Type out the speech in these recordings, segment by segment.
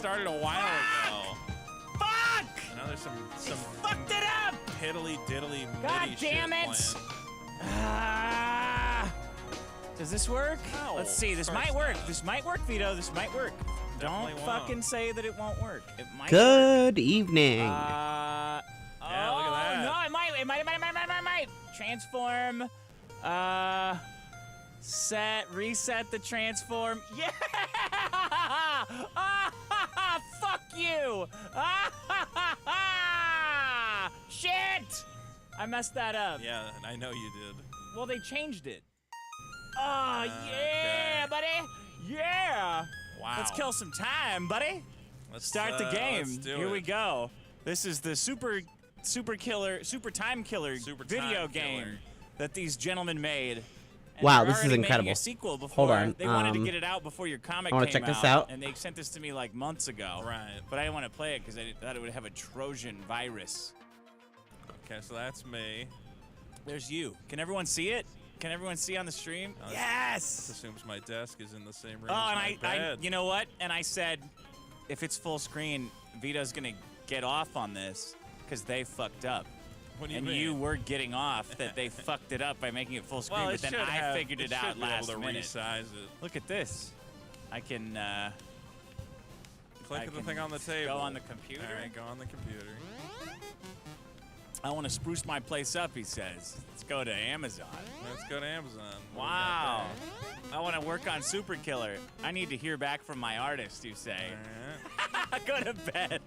started a while ago. Fuck! I know there's some Fucked it up! piddly diddly God MIDI damn shit it! playing. Does this work? No, Let's see. This of might course work. not. This might work, Vito. This might work. Definitely Don't won't. fucking say that it won't work. It might Good evening. work. Yeah, look at that. No, it might. It might. Transform. Reset the transform. Yeah! Fuck you! Shit! I messed that up. Yeah, I know you did. Well, they changed it. Oh, yeah, okay. buddy. Yeah. Wow. Let's kill some time, buddy. Let's Start the game. Let's do Here it. we go. This is the super time killer video time game killer. that these gentlemen made. And Wow, they're this is already incredible. making a sequel before. Hold on, They wanted to get it out before your comic I wanna came check this out. and they sent this to me like months ago. Right. But I didn't want to play it because I thought it would have a Trojan virus. Okay, so that's me. There's you. Can everyone see it? Can everyone see on the stream? This Yes! assumes my desk is in the same room Oh, as and my bed. you know what? And I said, if it's full screen, Vito's gonna get off on this because they fucked up. What do you And mean? you were getting off that they fucked it up by making it full screen, Well, but then I figured it out last be able to minute. resize it. Look at this. I can Click I the can thing on the table. go on the computer. All right, go on the computer. I want to spruce my place up, he says. Let's go to Amazon. Let's go to Amazon. What we Wow. got I want to work on Super Killer. I need to hear back from my artist, you say. there? All right. Go to bed.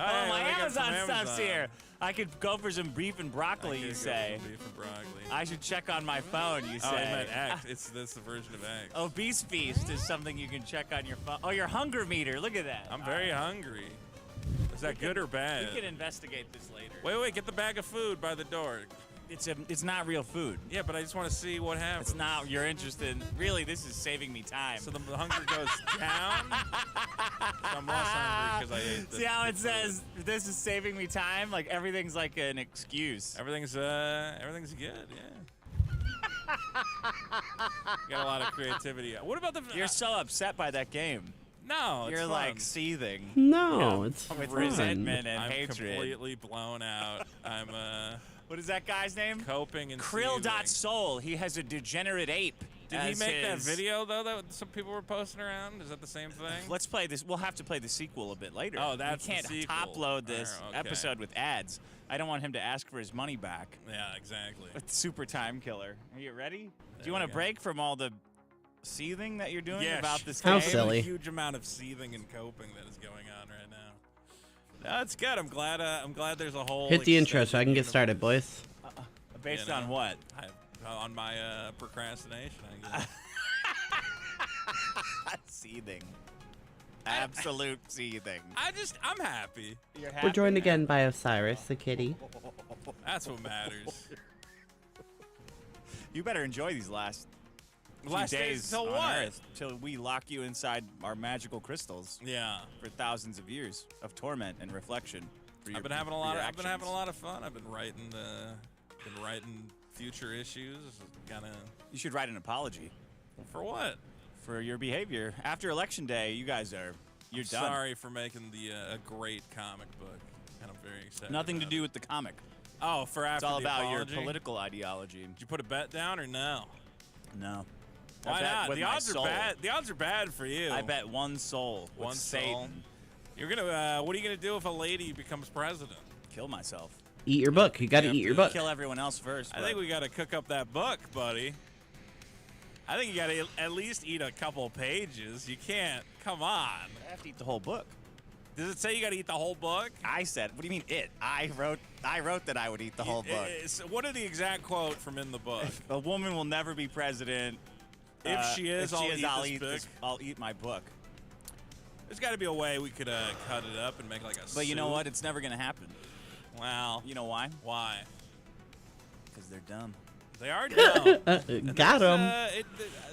Oh, Oh, yeah, my we got some Amazon stuff's Amazon. here. I could go for some beef and broccoli, I you could go say. with beef and broccoli. I should check on my phone, you Oh, say. I meant X. That's the version of X. Obese Feast is something you can check on your phone. Oh, your hunger meter. Look at that. I'm very hungry. Is that good or bad? We can investigate this later. Wait, get the bag of food by the door. It's not real food. Yeah, but I just want to see what happens. It's not. You're interested. Really, this is saving me time. So the hunger goes down. So I'm less hungry because I ate. See how it says this is saving me time? Like everything's like an excuse. Everything's good. Yeah. Got a lot of creativity. What about the? You're so upset by that game. No, it's You're fun. like seething No, Yeah. it's with fun. resentment and I'm hatred. completely blown out. I'm What is that guy's name? coping and seething. Krill.soul. He has a degenerate ape. Did he as make that his- video though that some people were posting around? Is that the same thing? Let's play this. We'll have to play the sequel a bit later. Oh, that's we the can't sequel. top load this Okay. episode with ads. I don't want him to ask for his money back. Yeah, exactly. With Super Time Killer. Are you ready? Do There you want we to go. break from all the seething that you're doing Yeah, about this How game? silly. A huge amount of seething and coping that is going on right now. No, it's good. I'm glad there's a whole. Hit the intro so I can get extended started, boys. Based You know. on what? on my procrastination, I guess. Seething. Absolute seething. I'm happy. You're happy? We're joined again by Osiris, the kitty. That's what matters. You better enjoy these last Last few days days till on what? Earth till we lock you inside our magical crystals Yeah. for thousands of years of torment and reflection. For your, I've been having a for lot. your I've been having a actions. lot of fun. I've been writing future issues. Kind of. You should write an apology For what? for your behavior after election day. You're done. Sorry for making the a great comic book, and I'm very excited. Nothing to about do it. with the comic. Oh, for after It's all the about apology? your political ideology. Did you put a bet down or no? No. I Why bet not? with The my odds soul. are bad. The odds are bad for you. I bet one soul. with One soul. Satan. You're gonna. What are you gonna do if a lady becomes president? Kill myself. Eat your book. You gotta You have eat your to book. Kill everyone else first. I think we gotta cook up that book, buddy. I think you gotta at least eat a couple pages. You can't. Come on. I have to eat the whole book. Does it say you gotta eat the whole book? I said. What do you mean it? I wrote that I would eat the whole book. What are the exact quote from in the book? A woman will never be president. If she is, I'll eat this book. I'll eat my book. There's got to be a way we could cut it up and make like a. But you know soup. what? It's never gonna happen. Wow. You know why? Why? Because they're dumb. They are dumb. And Got that's, him.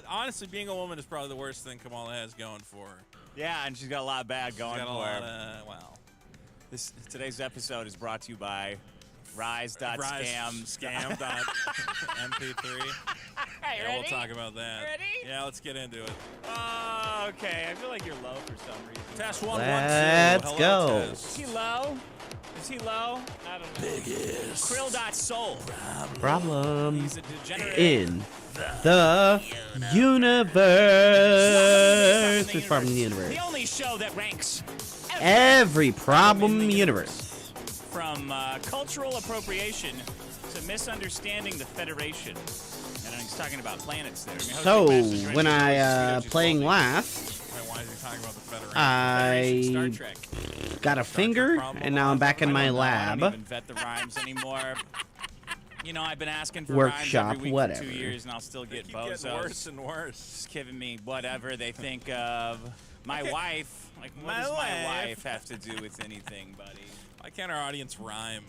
Honestly, being a woman is probably the worst thing Kamala has going for her. Yeah, and she's got a lot of bad going She's got a for lot her. of, wow. Today's episode is brought to you by Rise.scam. Scam.mp3. Hey, Yeah, we'll talk about that. Ready? Yeah, let's get into it. Oh, Okay, I feel like you're low for some reason. Test 1, 1, 2. Let's Hello, go. Is test. he low? Is he low? I don't know. Krill.soul. Problem He's a degenerate. in the universe. Which problem in the universe? The only show that ranks Every problem universe. from cultural appropriation to misunderstanding the Federation. And he's talking about planets there. I mean, So, hosting matches, when ranging I towards playing Speedo, last, Wait, why is he talking about the Federation? Federation, I Star Trek. got a finger, and now I'm back in my I don't lab. even vet the rhymes anymore. You know, I've been asking for Workshop, rhymes every week whatever. for 2 years, and I'll still They get keep getting bozos. worse and worse. Just giving me whatever they think of. My wife, like, what My does my wife. wife have to do with anything, buddy? Why can't our audience rhyme?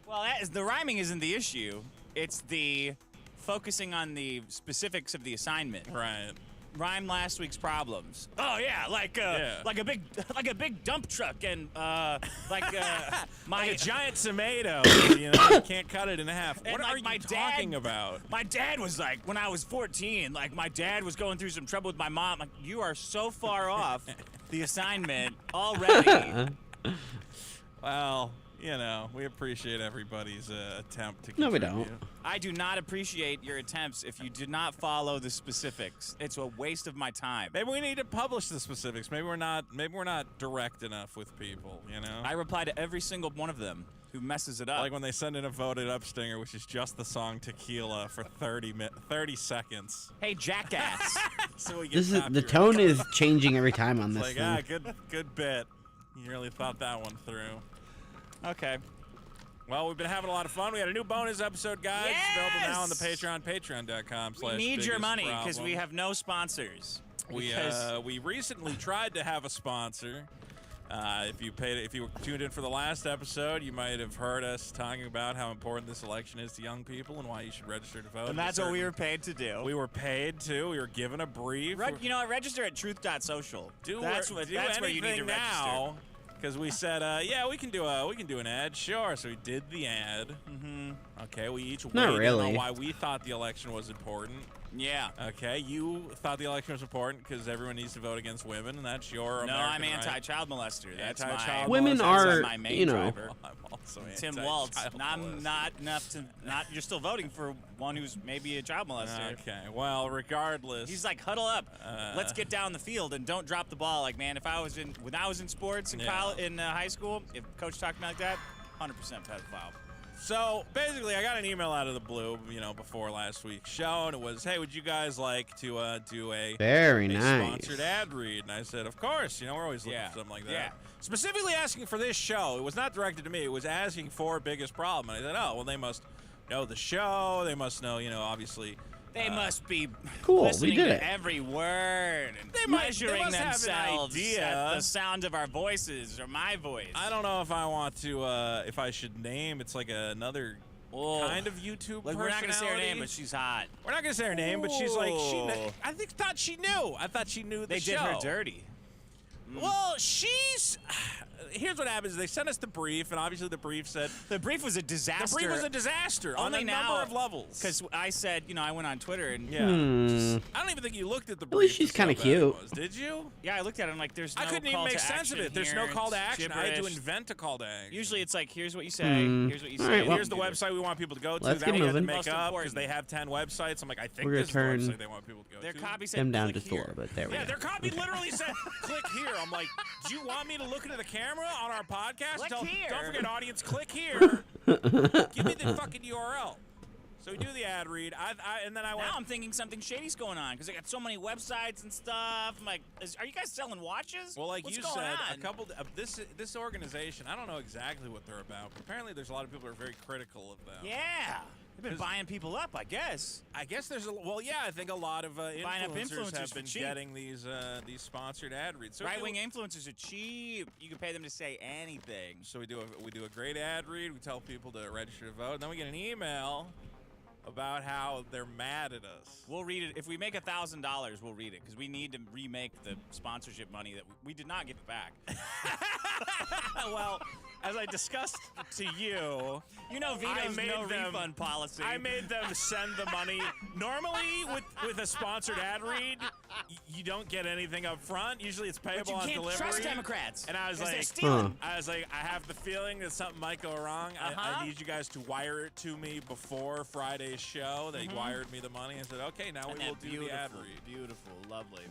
Well, the rhyming isn't the issue. It's the focusing on the specifics of the assignment. Right. Rhyme last week's problems. Oh yeah, like a big dump truck and my Like a giant tomato. You know, you can't cut it in half. And What like are you my talking dad- about? My dad was like, when I was 14, like my dad was going through some trouble with my mom. Like, you are so far off the assignment already. Well, you know, we appreciate everybody's attempt to No, we contribute. don't. I do not appreciate your attempts if you do not follow the specifics. It's a waste of my time. Maybe we need to publish the specifics. Maybe we're not direct enough with people, you know? I reply to every single one of them who messes it up. Like when they send in a voted up stinger, which is just the song Tequila for 30 seconds. Hey, jackass. So we get This is the copyright. tone is changing every time on this It's like, thing. good bit. You really thought that one through. Okay. Well, we've been having a lot of fun. We had a new bonus episode, guys. It's available now on the Yes! Patreon, patreon.com/. We need your money because we have no sponsors. We recently tried to have a sponsor. If you tuned in for the last episode, you might have heard us talking about how important this election is to young people and why you should register to vote. And that's what we were paid to do. We were paid to. We were given a brief. You know what? Register at truth.social. That's where you need to now. Because we said, yeah, we can do an ad, sure. So we did the ad. Mm-hmm. Okay, we each weighed in really. on why we thought the election was important. Yeah. Okay, you thought the election was important because everyone needs to vote against women, and that's your No, American I'm right. anti-child molester. That's Anti-child Women molester. are, my main you know. driver. I'm also Tim anti-child Waltz. I'm molester. not enough to not. You're still voting for one who's maybe a child molester. Okay, well, regardless. He's like, huddle up. Let's get down the field and don't drop the ball. Like, man, when I was in sports in high school, if coach talked to me like that, 100% pedophile. So basically, I got an email out of the blue, before last week's show, and it was, "Hey, would you guys like to do a Very nice. sponsored ad read?" And I said, "Of course. We're always looking for something like that." Yeah. Specifically asking for this show. It was not directed to me. It was asking for biggest problem. And I said, "Oh, well, they must know the show. They must know, obviously." They must be Cool, we listening did to it. every word and They measuring must have an themselves idea. at the sound of our voices or my voice. I don't know if I want to, if I should name. It's like another kind of YouTube Like, we're not gonna say her personality. name, but she's hot. We're not gonna say her name, but she's like Ooh. thought she knew. I thought she knew the They show. did her dirty. Well, here's what happens. They sent us the brief, and obviously the brief said The brief was a disaster. the brief was a disaster on Only a now, number of levels. Because I said, I went on Twitter and I don't even think you looked at the brief. least she's to see how kinda bad it cute. was, did you? I looked at it and like, there's no I couldn't even call make to sense of action it. There's no here. call to It's action. I had to gibberish. invent a call to action. Usually it's like, here's what you say, here's what you All say. right, well- Here's the website we want people to go to. Let's that get we had to moving. make Most up because important. they have 10 websites. I'm like, I think We're this gonna is the turn website they want people to go Their to. copy said, Them down click just a here. little bit. There we Yeah, go. their copy literally said, "Click here." I'm like, "Do you want me to look into the camera on our podcast?" Click Don't here. forget, audience, click here. Give me the fucking URL. So we do the ad read. And then I went. Now I'm thinking something shady's going on because they got so many websites and stuff. I'm like, are you guys selling watches? Well, like What's you going said, on? a couple of this organization. I don't know exactly what they're about, but apparently there's a lot of people who are very critical of them. Yeah, they've been 'Cause- buying people up, I guess. I guess there's I think a lot of Buying up influencers influencers have for been cheap. getting these sponsored ad reads. So Right-wing influencers are cheap. You can pay them to say anything. So we do a great ad read. We tell people to register to vote. And then we get an email about how they're mad at us. We'll read it. If we make $1,000, we'll read it because we need to remake the sponsorship money that we did not give it back. Well, as I discussed to you, Vito's made no them- refund policy. I made them send the money. Normally, with a sponsored ad read, you don't get anything up front. Usually it's payable on delivery. But you can't trust Democrats. And I was like, I have the feeling that something might go wrong. I need you guys to wire it to me before Friday's show. They wired me the money and said, okay, now we will do the ad read. Beautiful, lovely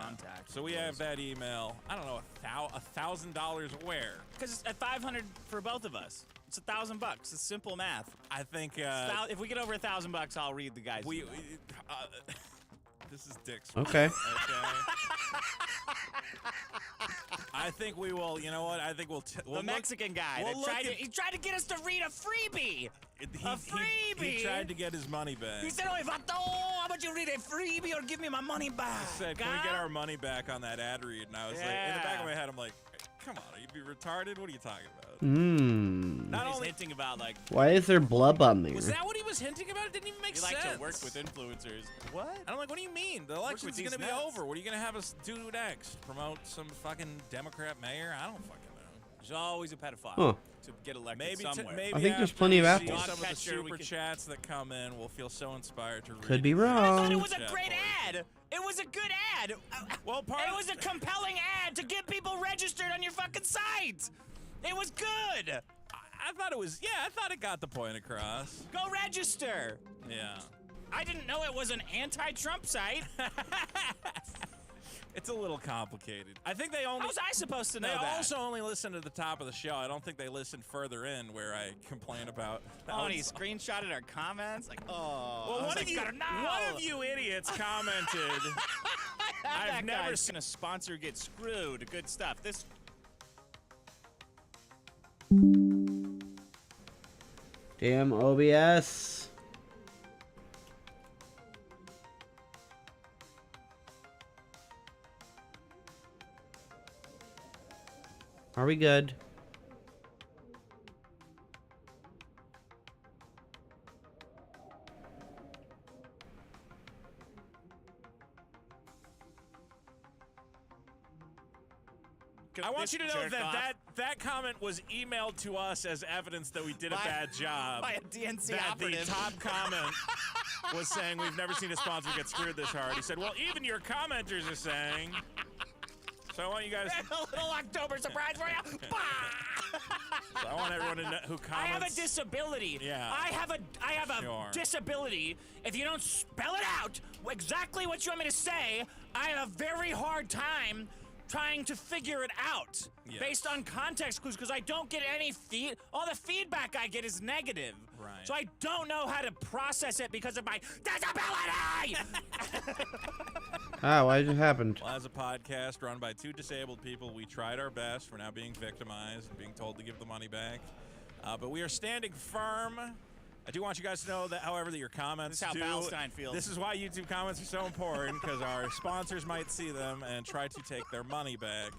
contact. So we have that email. I don't know, $1,000 where? Because it's at $500 for both of us. It's $1,000 bucks. It's simple math. I think if we get over $1,000 I'll read the guy's email. This is Dick's. Okay. I think we will. You know what? I think we'll. The Mexican guy. He tried to get us to read a freebie. A freebie. He tried to get his money back. He said, "Oh, how about you read a freebie or give me my money back?" He said, "Can we get our money back on that ad read?" And I was like, in the back of my head, I'm like, "Come on, are you retarded? What are you talking about?" Not only hinting about like. Why is there blub on there? Was that what he was hinting about? It didn't even make sense. We like to work with influencers. What? I'm like, what do you mean? The election's gonna be over. What are you gonna have us do next? Promote some fucking Democrat mayor? I don't fucking know. There's always a pedophile to get elected somewhere. I think there's plenty of apples. Some of the super chats that come in, we'll feel so inspired to read. Could be wrong. I thought it was a great ad. It was a good ad. Well, it was a compelling ad to get people registered on your fucking site. It was good. I thought it was, I thought it got the point across. Go register. Yeah. I didn't know it was an anti-Trump site. It's a little complicated. I think they only. How was I supposed to know that? They also only listen to the top of the show. I don't think they listen further in where I complain about. Oh, and he screenshotted our comments? Like, well, one of you idiots commented. I've never seen a sponsor get screwed. Good stuff. This. Damn OBS. Are we good? I want you to know that comment was emailed to us as evidence that we did a bad job. By a DNC that operative. The top comment was saying we've never seen a sponsor get screwed this hard. He said, well, even your commenters are saying. So I want you guys to... a little October surprise for you. So I want everyone to know who comments. I have a disability. Yeah. I have a disability. If you don't spell it out exactly what you want me to say, I have a very hard time trying to figure it out based on context clues because I don't get any all the feedback I get is negative. Right. So I don't know how to process it because of my disability. Why did it happen? Well, as a podcast run by two disabled people, we tried our best. We're now being victimized and being told to give the money back. But we are standing firm. I do want you guys to know that, however, that your comments This is how Palestine feels. This is why YouTube comments are so important, because our sponsors might see them and try to take their money back.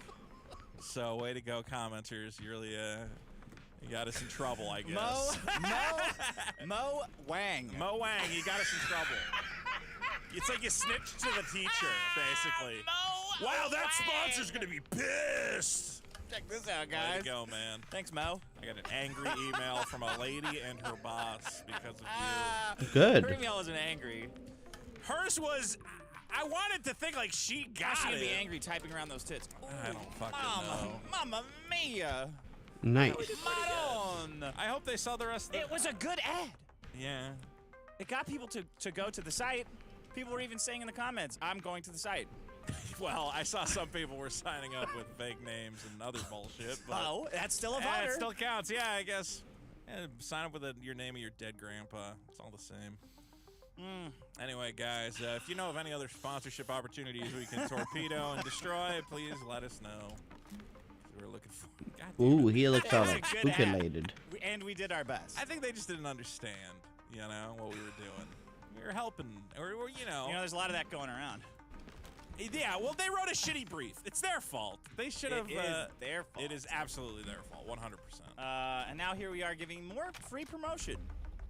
So, way to go, commenters. You really, you got us in trouble, I guess. Mo Wang. Mo Wang, you got us in trouble. It's like you snitched to the teacher, basically. Wow, that sponsor's gonna be pissed. Check this out, guys. Way to go, man. Thanks, Mo. I got an angry email from a lady and her boss because of you. Good. Her email wasn't angry. Hers was, I wanted to think like she got How's she it. gonna be angry typing around those tits? I don't fucking know. Mamma mia. Nice. Madonna. I hope they saw the rest of the... It was a good ad. Yeah. It got people to go to the site. People were even saying in the comments, I'm going to the site. Well, I saw some people were signing up with fake names and other bullshit. But oh, that's still a voter. It still counts. Yeah, I guess. Yeah, sign up with your name of your dead grandpa. It's all the same. Anyway, guys, if you know of any other sponsorship opportunities we can torpedo and destroy, please let us know. We're looking for. Ooh, he looks all spookulated. And we did our best. I think they just didn't understand, you know, what we were doing. We were helping, or you know. You know, there's a lot of that going around. Yeah, well, they wrote a shitty brief. It's their fault. They should have. It is their fault. It is absolutely their fault, 100%. And now here we are giving more free promotion.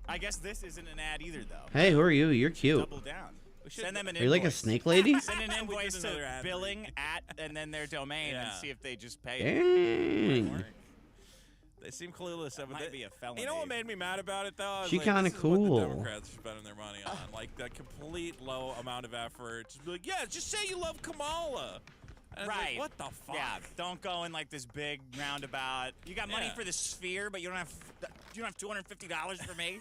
I guess this isn't an ad either, though. Hey, who are you? You're cute. Double down. Send them an invoice. Are you like a snake lady? Send an invoice to billing @ and then their domain and see if they just pay it. Dang. They seem clueless. That might be a felony. You know what made me mad about it, though? I was She like, kinda this is cool. what the Democrats are spending their money on. Like, the complete low amount of effort. Just be like, yeah, just say you love Kamala. And Right. like, what the fuck? Yeah, don't go in like this big roundabout. You got money for the sphere, but you don't have $250 for me.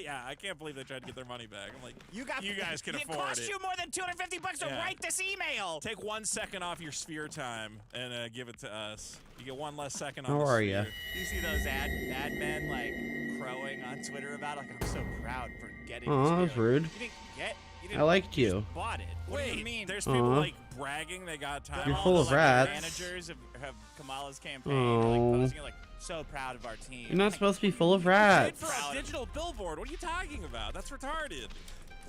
Yeah, I can't believe they tried to get their money back. I'm like, you guys can afford it. It cost you more than $250 to write this email. Take 1 second off your sphere time and give it to us. You get 1 less second on How the are sphere. You see those ad men like crowing on Twitter about it? Like, I'm so proud for getting Oh, this that was sphere. rude. You didn't get. You didn't, I liked you. you. Just bought it. What do you mean? There's people like bragging they got time. You're off. full All of the, like, rats. Managers have Kamala's campaign. Like, posting it, like, so proud of our team. You're not Like, supposed to be full of Paid rats. for a digital billboard. What are you talking about? That's retarded.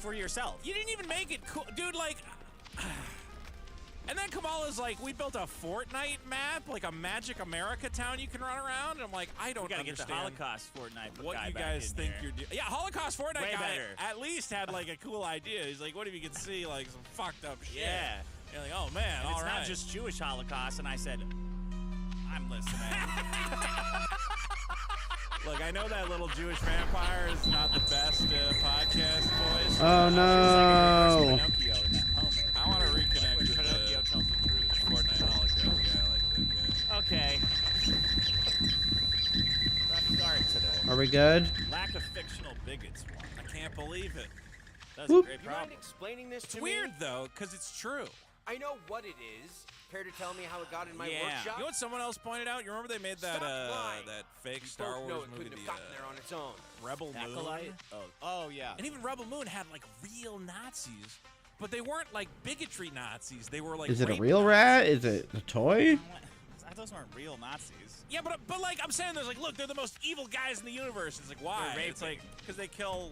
for yourself. You didn't even make it cool, dude. Like, and then Kamala's like, we built a Fortnite map, like a Magic America town you can run around. And I'm like, I don't Gotta get understand the Holocaust Fortnite what guy you back guys in think here. you're doing. Yeah, Holocaust Fortnite Way guy better. at least had like a cool idea. He's like, what if you could see like some fucked up shit? Yeah. You're like, oh man, And all it's right. not just Jewish Holocaust, and I said, I'm listening. Look, I know that little Jewish vampire is not the best podcast voice. Oh no. Pinocchio in that moment. I want to reconnect When with Pinocchio tells the truth. the Fortnite Holocaust guy. I like that guy. Okay. Rough start today. Are we good? Lack of fictional bigots won. I can't believe it. That's a Whoop. great You mind problem. explaining this to It's me? weird though, because it's true. I know what it is. Care to tell me how it got in my Yeah. workshop? You know what someone else pointed out? You remember they made that Stop lying. that fake You Star both know Wars it movie, couldn't the have gotten there on its own. Rebel Acolyte? Moon? Oh, yeah. And even Rebel Moon had like real Nazis, but they weren't like bigotry Nazis. They were like. Is it a rape real Nazis. rat? Is it a toy? Those weren't real Nazis. Yeah, but like I'm saying, there's like, look, they're the most evil guys in the universe. It's like, why? They're It's like because they kill,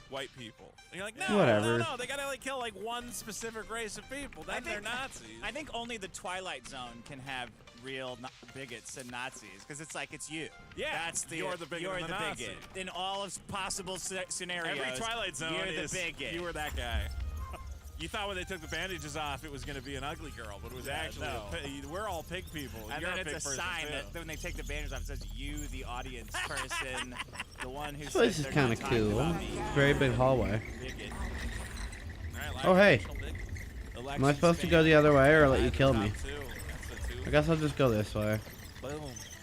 white people. And you're like, no, Whatever. no, they gotta like kill like one specific race of people. Then they're Nazis. I think only the Twilight Zone can have real bigots and Nazis, because it's like it's you. Yeah, that's the you're the bigot You're and the the Nazi. bigot in all of possible scenarios. Every Twilight Zone you're is the bigot. you were that guy. You thought when they took the bandages off, it was going to be an ugly girl, but it was actually we're all pig people. And You're then a pig it's a person, sign too. that when they take the banners off, it says you, the audience person, the one who This place says is they're kind not of talking cool. about me. Very big hallway. Bigot. All right, Oh, hey. Election Am I supposed to go the other way or let you kill me? I guess I'll just go this way. Boom.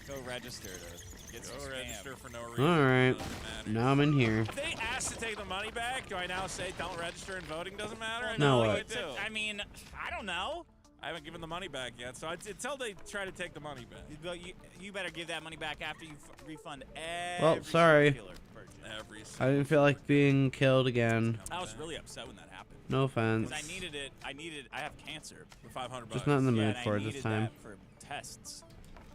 Go register to get some Go spam. register for no reason. Alright. Doesn't matter. Now I'm in here. If they ask to take the money back, do I now say don't register and voting doesn't matter? No, what what? do I do? I mean, I don't know. I haven't given the money back yet, so until they try to take the money back. You better give that money back after you refund every Well, sorry. singular purchase. Every I didn't feel like being killed again. I was really upset when that happened. No offense. 'Cause I needed it. I have cancer. for $500. Just not in the Yeah, mood and for I it needed this time. that for tests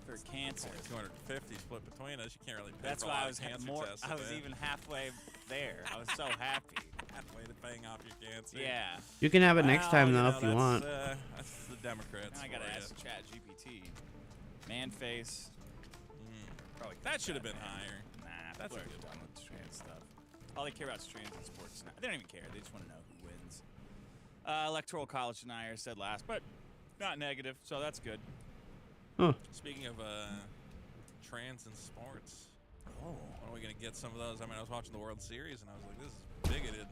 for cancer. 250 split between us. You can't really pay That's for a why lot I of was cancer more. tests. I was even halfway there. I was so happy. halfway to paying off your cancer. Yeah. You can have it next Well, time, though, know, if you that's, want. That's the Democrats. Now I gotta for ask ya. Chat GPT. Man face. Probably That should have that, been man. higher. Nah, That's people a are good done with trans stuff. All they care about is trans and sports now. They don't even care. They just want to know who wins. Electoral college denier said last, but not negative, so that's good. Huh. Speaking of trans and sports, when are we gonna get some of those? I mean, I was watching the World Series and I was like, this is bigoted.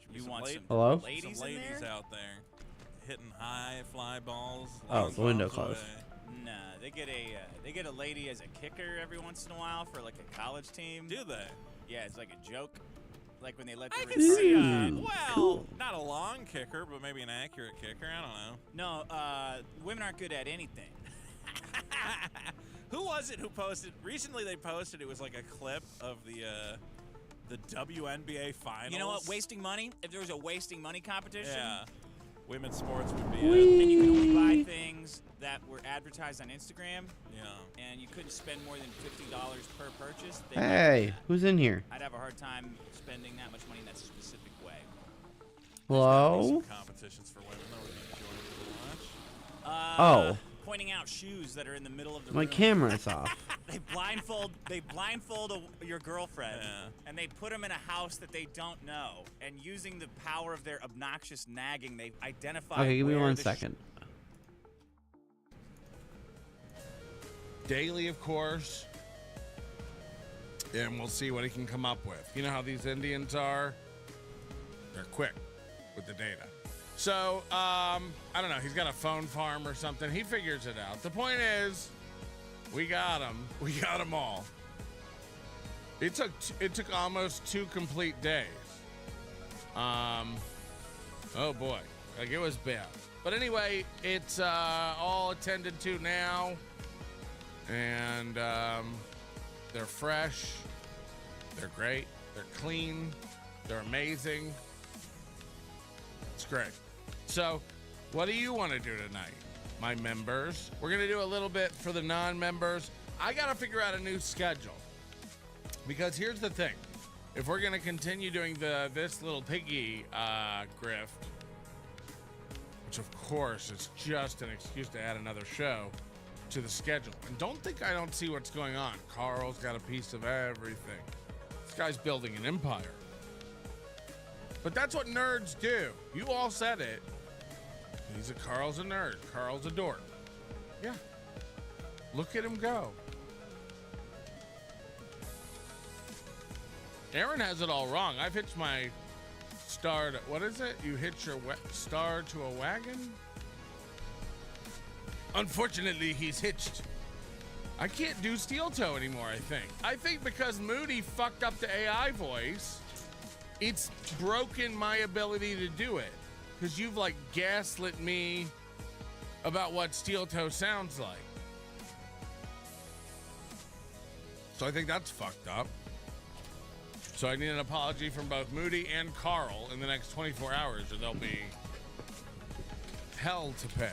Should be You some want some Hello? ladies, some in ladies there? out there hitting high fly balls. Oh, long the window balls closed. away. Nah, they get a lady as a kicker every once in a while for like a college team. Do they? Yeah, it's like a joke. Like when they let the I can see Ooh, well, cool. not a long kicker, but maybe an accurate kicker. I don't know. No, women aren't good at anything. Who was it who posted? Recently they posted, it was like a clip of the WNBA finals. You know what? Wasting money. If there was a wasting money competition, Yeah. Women's sports would be and you could only buy things that were advertised on Instagram, yeah. and you couldn't spend more than $50 per purchase. they'd Hey, do that. who's in here? I'd have a hard time spending that much money in that specific way. Hello? Some competitions for women that would be enjoyable to watch. Oh. Pointing out shoes that are in the middle of the My room. camera's off. They blindfold your girlfriend, Yeah. and they put them in a house that they don't know. And using the power of their obnoxious nagging, they identify. Okay, give me where 1 the second. Daily, of course, and we'll see what he can come up with. You know how these Indians are? They're quick with the data. So, I don't know. He's got a phone farm or something. He figures it out. The point is, we got him. We got them all. It took almost 2 complete days. Oh boy, like it was bad. But anyway, it's all attended to now, and they're fresh, they're great, they're clean, they're amazing. It's great. So, what do you want to do tonight, my members? We're gonna do a little bit for the non-members. I gotta figure out a new schedule, because here's the thing. If we're gonna continue doing this little piggy grift, which of course is just an excuse to add another show to the schedule. And don't think I don't see what's going on. Carl's got a piece of everything. This guy's building an empire. But that's what nerds do. You all said it. Carl's a nerd. Carl's a dork. Yeah. Look at him go. Aaron has it all wrong. I've hitched my star to, what is it? You hitch your star to a wagon? Unfortunately, he's hitched. I can't do steel toe anymore, I think. I think because Moody fucked up the AI voice, it's broken my ability to do it. Because you've like gaslit me about what steel toe sounds like. So I think that's fucked up. So I need an apology from both Moody and Carl in the next 24 hours, or there'll be hell to pay.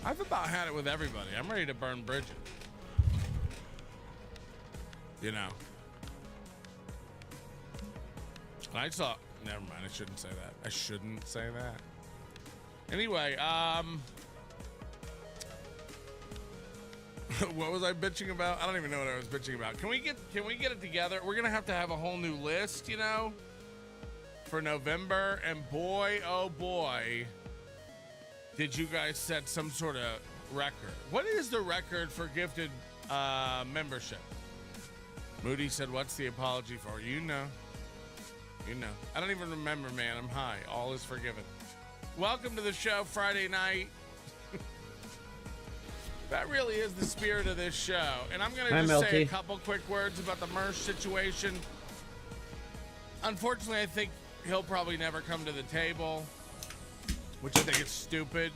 I've about had it with everybody. I'm ready to burn bridges. You know. I saw... Never mind, I shouldn't say that. I shouldn't say that. Anyway, what was I bitching about? I don't even know what I was bitching about. Can we get it together? We're gonna have to have a whole new list, you know, for November. And boy, oh boy, did you guys set some sort of record. What is the record for gifted membership? Moody said, what's the apology for? You know. You know. I don't even remember, man. I'm high. All is forgiven. Welcome to the show Friday night. That really is the spirit of this show. And I'm going to just say a couple quick words about the Mersh situation. Unfortunately, I think he'll probably never come to the table, which I think is stupid.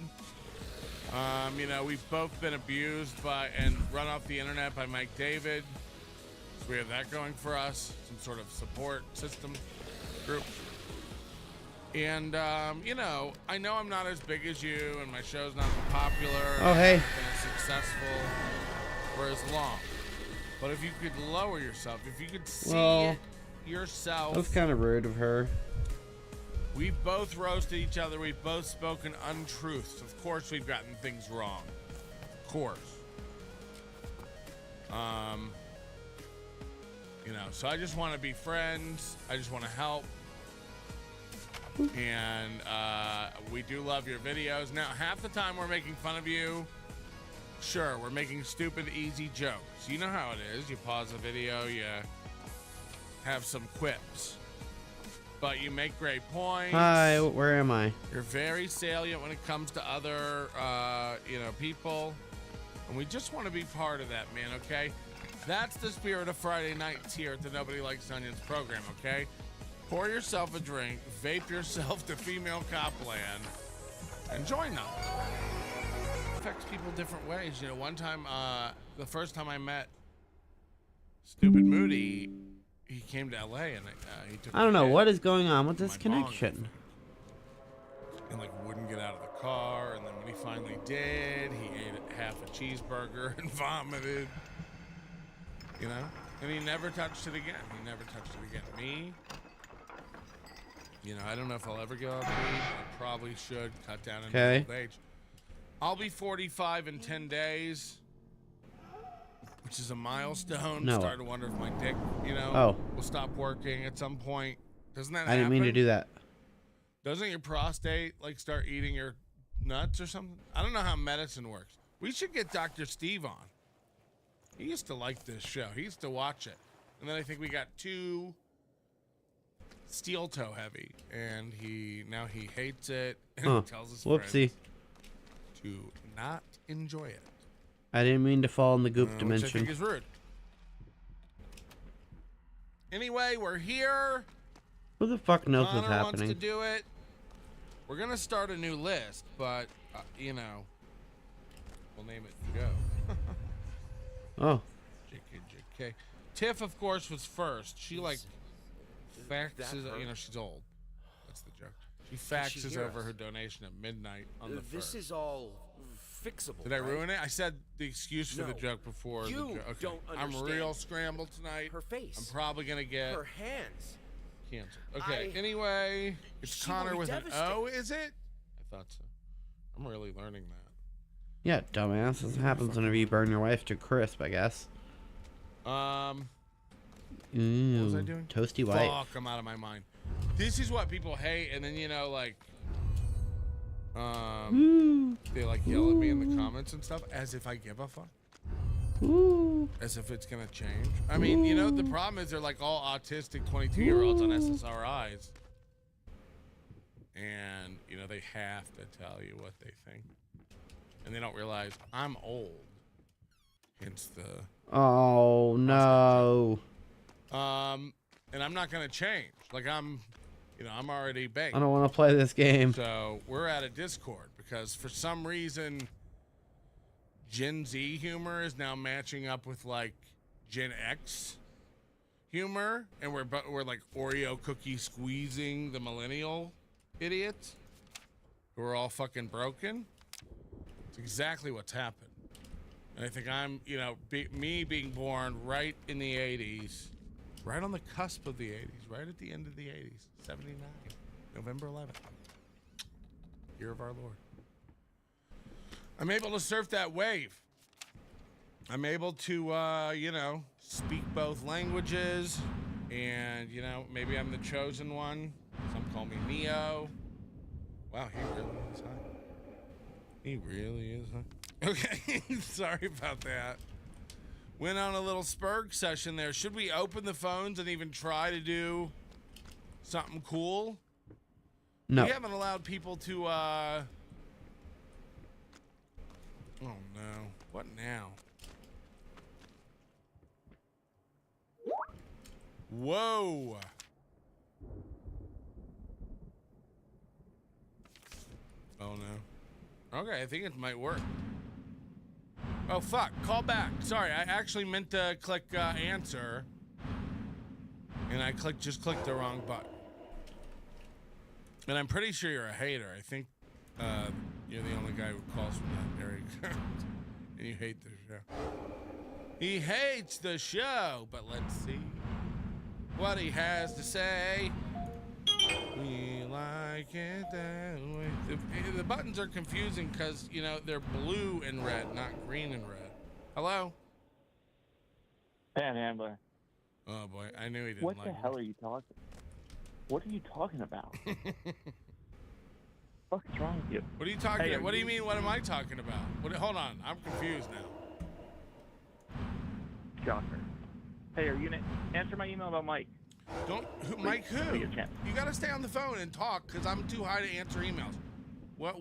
You know, we've both been abused by and run off the internet by Mike David. So we have that going for us, some sort of support system group. And, you know I'm not as big as you, and my show's not popular. Oh, hey. Been as successful for as long. But if you could lower yourself, if you could see yourself. That's kind of rude of her. We've both roasted each other. We've both spoken untruths. Of course, we've gotten things wrong. Of course. You know, so I just want to be friends. I just want to help. And we do love your videos. Now, half the time we're making fun of you. Sure, we're making stupid, easy jokes. You know how it is. You pause the video, you have some quips. But you make great points. Hi, where am I? You're very salient when it comes to other, people. And we just want to be part of that, man, okay? That's the spirit of Friday nights here at the Nobody Likes Onions program, okay? Pour yourself a drink, vape yourself to female Copland, and join them. It affects people different ways. You know, one time, the first time I met Stupid Moody, he came to LA and he took. I don't know what is going on with this connection. And like wouldn't get out of the car, and then when he finally did, he ate half a cheeseburger and vomited. You know, and he never touched it again. He never touched it again. Me. You know, I don't know if I'll ever go out to eat. I probably should cut down in old age. I'll be 45 in 10 days, which is a milestone. No. Starting to wonder if my dick, will stop working at some point. Doesn't that happen? I didn't mean to do that. Doesn't your prostate, like, start eating your nuts or something? I don't know how medicine works. We should get Dr. Steve on. He used to like this show. He used to watch it. And then I think we got 2 steel toe heavy, and he hates it and he tells his Whoopsie. friends to not enjoy it. I didn't mean to fall in the goop Which I dimension. think is rude. Anyway, we're here. Who the fuck knows Connor what's happening? wants to do it. We're gonna start a new list, but you know, we'll name it Joe. Oh. JK. Tiff, of course, was first. She like faxes. You know, she's old. That's the joke. She faxes over her donation at midnight on the 1st. This is all fixable. Did I ruin it? I said the excuse for the joke before. You don't understand. I'm real scrambled tonight. Her face. I'm probably gonna get her hands. canceled. Okay. Anyway, it's Connor with an O. Is it? I thought so. I'm really learning that. Yeah, dumbass. This happens whenever you burn your wife to crisp, I guess. Ooh, what was I doing? Toasty white. Fuck, I'm out of my mind. This is what people hate, and then, you know, like, they, like, yell at me in the comments and stuff, as if I give a fuck. As if it's gonna change. I mean, you know, the problem is they're, like, all autistic 22-year-olds on SSRIs. And, you know, they have to tell you what they think. And they don't realize I'm old. Hence the... Oh, no. And I'm not gonna change. Like, I'm already baked. I don't want to play this game. So we're at a Discord because for some reason Gen Z humor is now matching up with like Gen X humor, and we're like Oreo cookie squeezing the millennial idiots who are all fucking broken. It's exactly what's happened. And I think I'm, you know, me being born right in the 80s, right on the cusp of the 80s, right at the end of the 80s, 79, November 11th, year of our Lord. I'm able to surf that wave. I'm able to, you know, speak both languages, and, you know, maybe I'm the chosen one. Some call me Neo. Wow, he really is, huh? He really is, huh? Okay, sorry about that. Went on a little Spurg session there. Should we open the phones and even try to do something cool? No. We haven't allowed people to, oh no. What now? Whoa. Oh no. Okay, I think it might work. Oh fuck, call back. Sorry, I actually meant to click answer. And I just clicked the wrong button. And I'm pretty sure you're a hater. I think you're the only guy who calls from that area code. And you hate the show. He hates the show, but let's see what he has to say. We like it that way. The buttons are confusing because, you know, they're blue and red, not green and red. Hello? Panhandler. Oh boy, I knew he didn't What like the me. hell are you talking? What are you talking about? What's wrong with you? What are you talking Hey, about? What do you mean, what am I talking about? Hold on, I'm confused now. Shocker. Hey, are you gonna answer my email about Mike? Mike who? Please, champ. You gotta stay on the phone and talk because I'm too high to answer emails. What?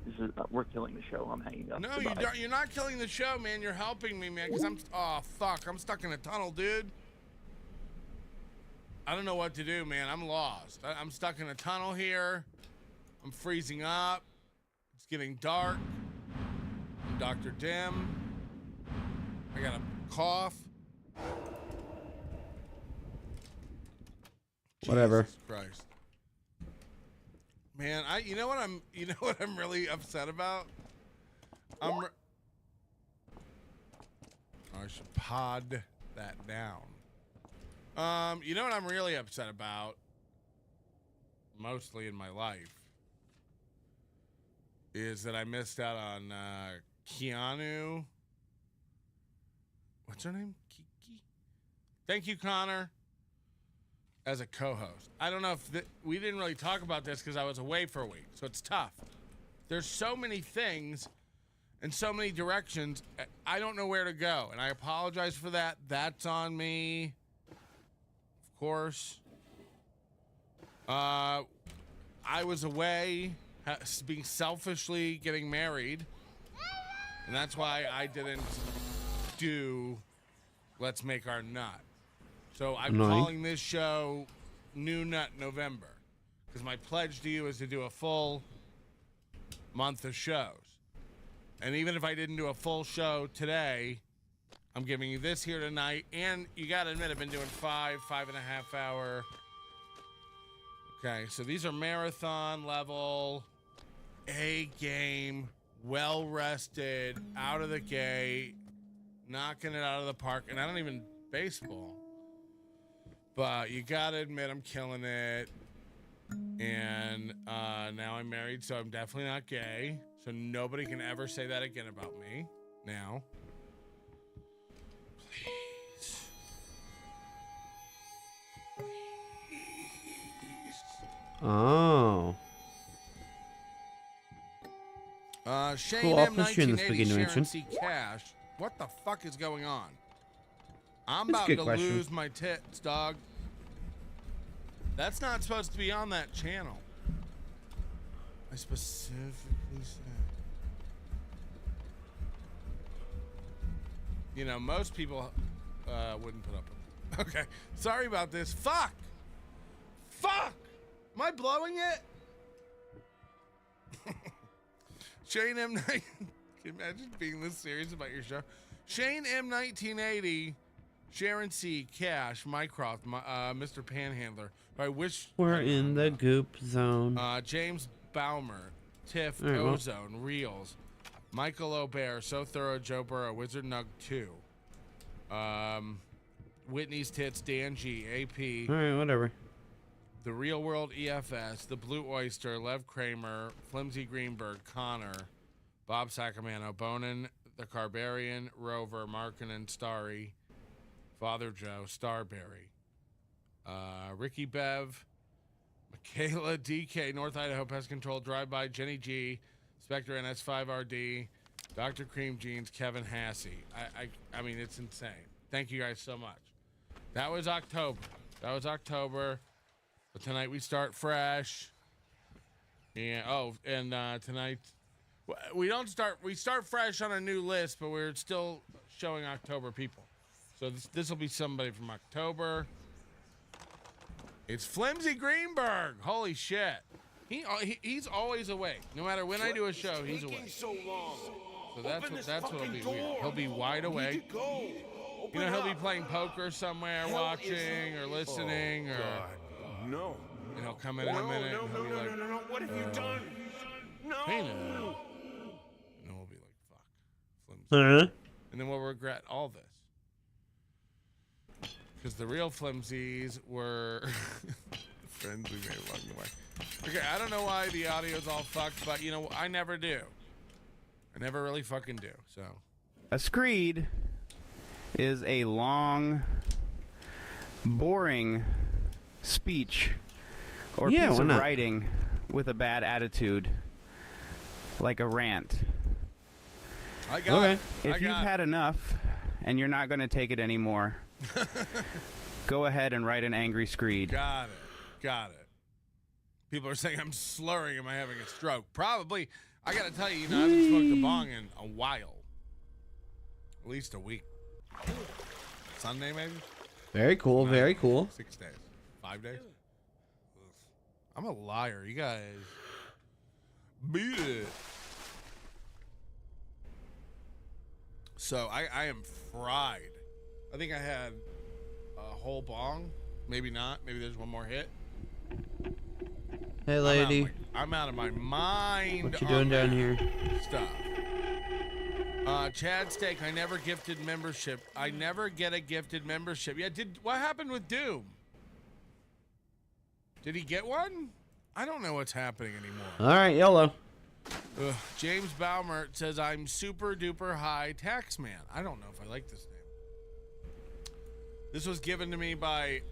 This is we're killing the show. I'm hanging up. No, Goodbye. you're not killing the show, man. You're helping me, man, because oh, fuck. I'm stuck in a tunnel, dude. I don't know what to do, man. I'm lost. I'm stuck in a tunnel here. I'm freezing up. It's getting dark. I'm Dr. Dim. I got a cough. Whatever. Jesus Christ. Man, you know what I'm really upset about? I should pod that down. You know what I'm really upset about? Mostly in my life is that I missed out on Keanu. What's her name? Kiki? Thank you, Connor. As a co-host. I don't know if we didn't really talk about this because I was away for a week, so it's tough. There's so many things in so many directions. I don't know where to go, and I apologize for that. That's on me, of course. I was away, being selfishly getting married, and that's why I didn't do Let's Make Our Nut. So I'm calling this show New Nut November, because my pledge to you is to do a full month of shows. And even if I didn't do a full show today, I'm giving you this here tonight. And you got to admit, I've been doing 5.5 hour. Okay, so these are marathon level, A game, well rested, out of the gate, knocking it out of the park. And I don't even baseball. But you got to admit, I'm killing it. And now I'm married, so I'm definitely not gay. So nobody can ever say that again about me. Now. Please. Oh. Shane Cool, I'll M. push you in the 1980 spaghetti Sharon dimension. C. Cash. What the fuck is going on? I'm That's a about good to question. lose my tits, dog. That's not supposed to be on that channel. I specifically said. You know, most people wouldn't put up with it. Okay, sorry about this. Fuck! Fuck! Am I blowing it? Shane M. Can you imagine being this serious about your show? Shane M. 1980, Sharon C. Cash, Mycroft, Mr. Panhandler. I wish We're in the goop zone. James Baumer, Tiff, All right, well. Ozone, Reels, Michael O'Bear, So Thorough, Joe Burrow, Wizard Nug 2, Whitney's Tits, Dan G, AP, All right, whatever. The Real World EFS, The Blue Oyster, Lev Kramer, Flimsy Greenberg, Connor, Bob Sacramento, Bonin, The Carbarian, Rover, Markinen, Starry, Father Joe, Starberry, Ricky Bev, Michaela DK, North Idaho Pest Control, Drive-By, Jenny G, Spectre NS5RD, Dr. Cream Jeans, Kevin Hassey. I mean, it's insane. Thank you guys so much. That was October. But tonight we start fresh. And tonight we start fresh on a new list, but we're still showing October people. So this will be somebody from October. It's Flimsy Greenberg. Holy shit. He's always awake. No matter when I do a show, he's awake. So that's what'll be weird. He'll be wide awake. You know, he'll be playing poker somewhere, watching or listening, or no. And he'll come in a minute. No. What have you done? No. Hey, no. And we'll be like, fuck, Flimsy. And then we'll regret all this. Because the real Flimsies were friends we made along the way. Okay, I don't know why the audio's all fucked, but you know, I never do. I never really fucking do, so. A screed is a long, boring speech or piece of writing with a bad attitude, like a rant. I got it. If you've had enough and you're not going to take it anymore, go ahead and write an angry screed. Got it. People are saying I'm slurring. Am I having a stroke? Probably. I got to tell you, I haven't smoked a bong in a while. At least a week. Sunday, maybe? Very cool, very cool. 6 days. 5 days? I'm a liar. You guys beat it. So I am fried. I think I had a whole bong. Maybe not. Maybe there's one more hit. Hey, lady. I'm out of my mind. What you doing down here? Stuff. Chad Steak, I never gifted membership. I never get a gifted membership. Yeah, what happened with Doom? Did he get one? I don't know what's happening anymore. All right, YOLO. James Baumert says, I'm super duper high tax man. I don't know if I like this name. This was given to me by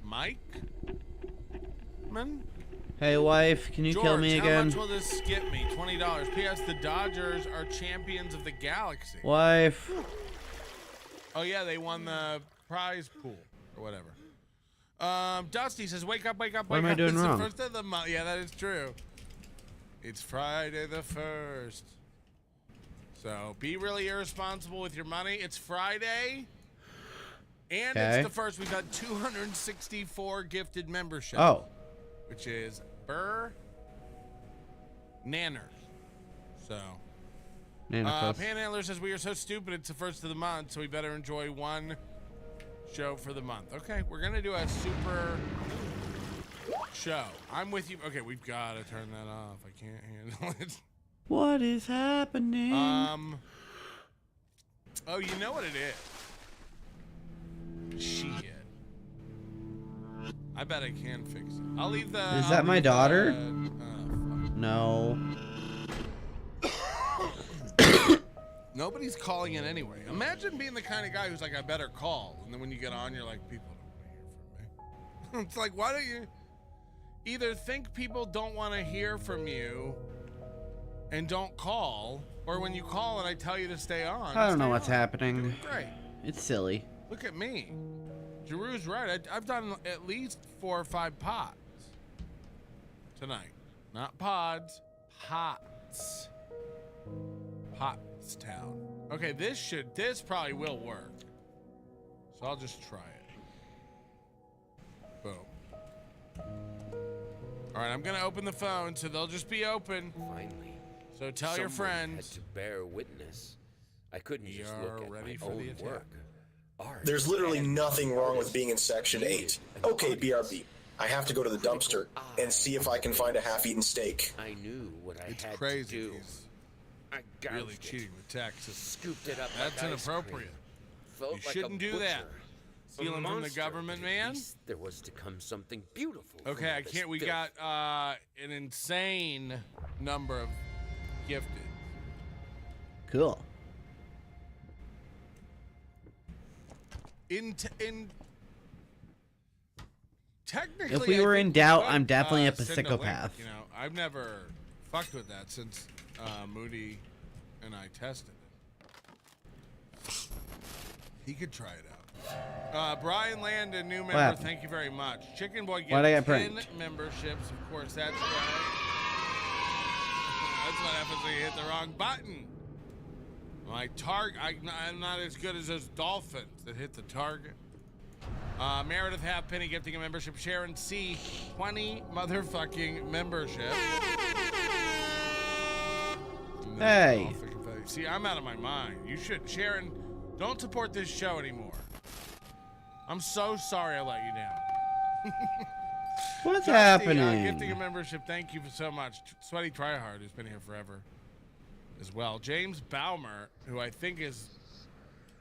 Mike. Hey, wife, can you George, kill me how again? much will this skip me? $20. P.S. The Dodgers are champions of the galaxy. Wife. Oh, yeah, they won the prize pool or whatever. Dusty says, wake up, wake up, What wake am I up. doing It's wrong? the first of the month. Yeah, that is true. It's Friday the 1st. So be really irresponsible with your money. It's Friday. And it's the first. We've had 264 gifted memberships. Oh. Which is Nanners. So. Panhandler says, we are so stupid. It's the first of the month, so we better enjoy one show for the month. Okay, we're going to do a super show. I'm with you. Okay, we've got to turn that off. I can't handle it. What is happening? Oh, you know what it is? Shit. I bet I can fix it. I'll leave the... Is that my daughter? No. Nobody's calling in anyway. Imagine being the kind of guy who's like, I better call. And then when you get on, you're like, people don't want to hear from me. It's like, why don't you either think people don't want to hear from you and don't call, or when you call and I tell you to stay on. I don't know what's happening. Great. It's silly. Look at me. Giroux's right. I've done at least 4 or 5 pods tonight. Not pods, pots. Pottstown. Okay, this probably will work. So I'll just try it. Boom. All right, I'm gonna open the phone, so they'll just be open. Finally. So tell your friend. Had to bear witness. I couldn't just look at ready my for the own attack. work. Art There's literally and nothing wrong with being in Section 8. Okay, BRB. I have to go to the dumpster and see if I can find a half-eaten steak. I knew what I It's had crazy. to do. He's I gouged really it, cheating with taxes. scooped it up. That's like ice inappropriate. cream. Felt You like a shouldn't do that. butcher. A Stealing from the monster, government, but at man. least there was to come something beautiful. from Okay, all I this can't. We filth. got an insane number of gifted. Cool. In technically, If we were in doubt, I'm definitely a psychopath. You know, I've never fucked with that since Moody and I tested it. He could try it out. Brian Landon, new member, happened? thank you very much. Chicken Boy Why'd I gets get 10 pranked? memberships. Of course, that's right. That's what happens when you hit the wrong button. My target, I'm not as good as those dolphins that hit the target. Meredith Halfpenny gifting a membership. Sharon C, 20 motherfucking membership. Hey. See, I'm out of my mind. You should, Sharon, don't support this show anymore. I'm so sorry I let you down. What's Dusty, happening? Gifting a membership, thank you so much. Sweaty Tryhard, who's been here forever as well. James Baumer, who I think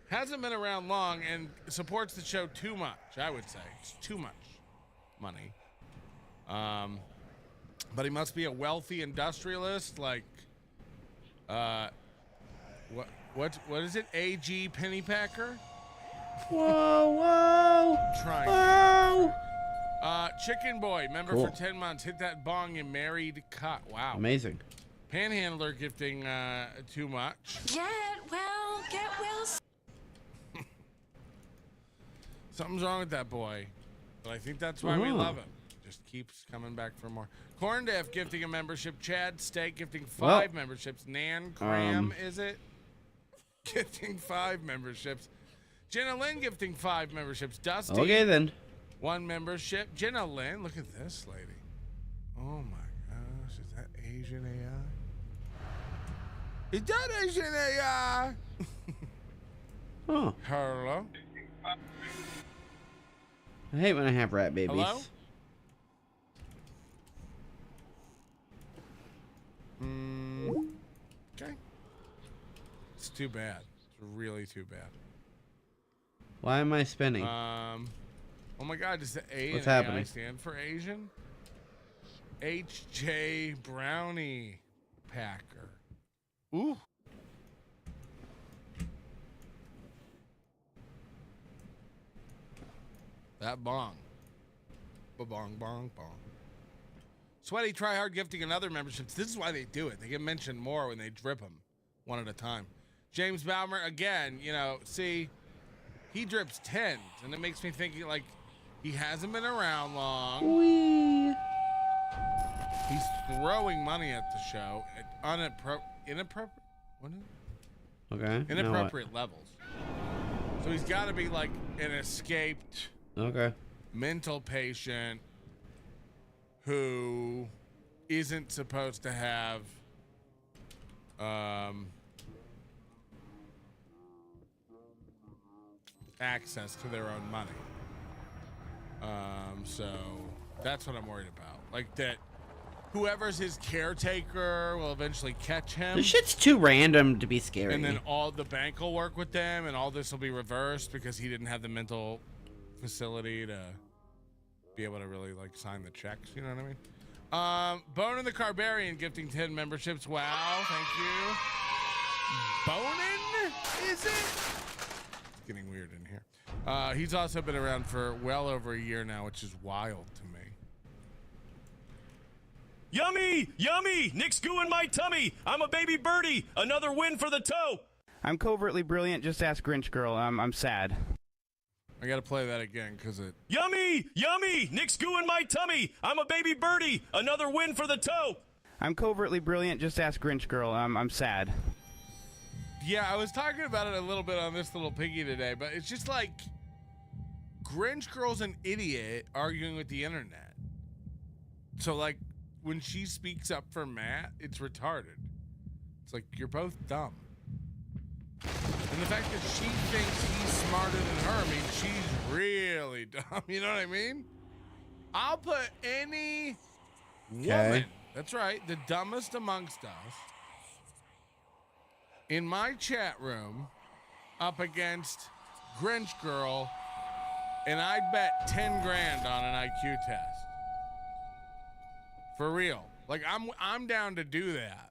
hasn't been around long and supports the show too much, I would say. It's too much money. But he must be a wealthy industrialist, like what is it? AG Pennypacker? Whoa, whoa. Trying. Whoa. Chicken Boy, member Cool. for 10 months. Hit that bong and married cut. Wow. Amazing. Panhandler gifting too much. Get well. Something's wrong with that boy. But I think that's why we love him. Just keeps coming back for more. Corn Def gifting a membership. Chad Steak gifting 5 memberships. Nan Cram, is it? Gifting 5 memberships. Jenna Lynn gifting 5 memberships. Dusty. Okay, then. 1 membership. Jenna Lynn, look at this lady. Oh my gosh, is that Asian AI? Is that Asian AI? Oh. Hello? I hate when I have rat babies. Hello? Okay. It's too bad. It's really too bad. Why am I spinning? Oh my God, does the A What's in AI happening? stand for Asian? HJ Brownie Packer. Ooh. That bong. Ba-bong, bong, bong. Sweaty Tryhard gifting another memberships. This is why they do it. They get mentioned more when they drip them one at a time. James Baumer, again, you know, see, he drips 10s, and it makes me think like he hasn't been around long. Wee. He's throwing money at the show at inappropriate. What is it? Okay. Inappropriate levels. So he's got to be like an escaped mental patient who isn't supposed to have access to their own money. So that's what I'm worried about. Like that whoever's his caretaker will eventually catch him. This shit's too random to be scary. And then all the bank will work with them, and all this will be reversed because he didn't have the mental facility to be able to really like sign the checks. You know what I mean? Bonin the Carbarian gifting 10 memberships. Wow, thank you. Bonin, is it? It's getting weird in here. He's also been around for well over a year now, which is wild to me. Yummy! Yummy! Nick's goo in my tummy! I'm a baby birdie! Another win for the toe! I'm covertly brilliant, just ask Grinch Girl. I'm sad. I gotta play that again, because it... Yummy! Yummy! Nick's goo in my tummy! I'm a baby birdie! Another win for the toe! I'm covertly brilliant, just ask Grinch Girl. I'm sad. Yeah, I was talking about it a little bit on this little piggy today, but it's just like... Grinch Girl's an idiot arguing with the internet. So, like... When she speaks up for Matt, it's retarded. It's like, you're both dumb. And the fact that she thinks he's smarter than her means she's really dumb. You know what I mean? I'll put any woman, that's right, the dumbest amongst us, in my chat room up against Grinch Girl, and I'd bet 10 grand on an IQ test. For real. Like, I'm down to do that.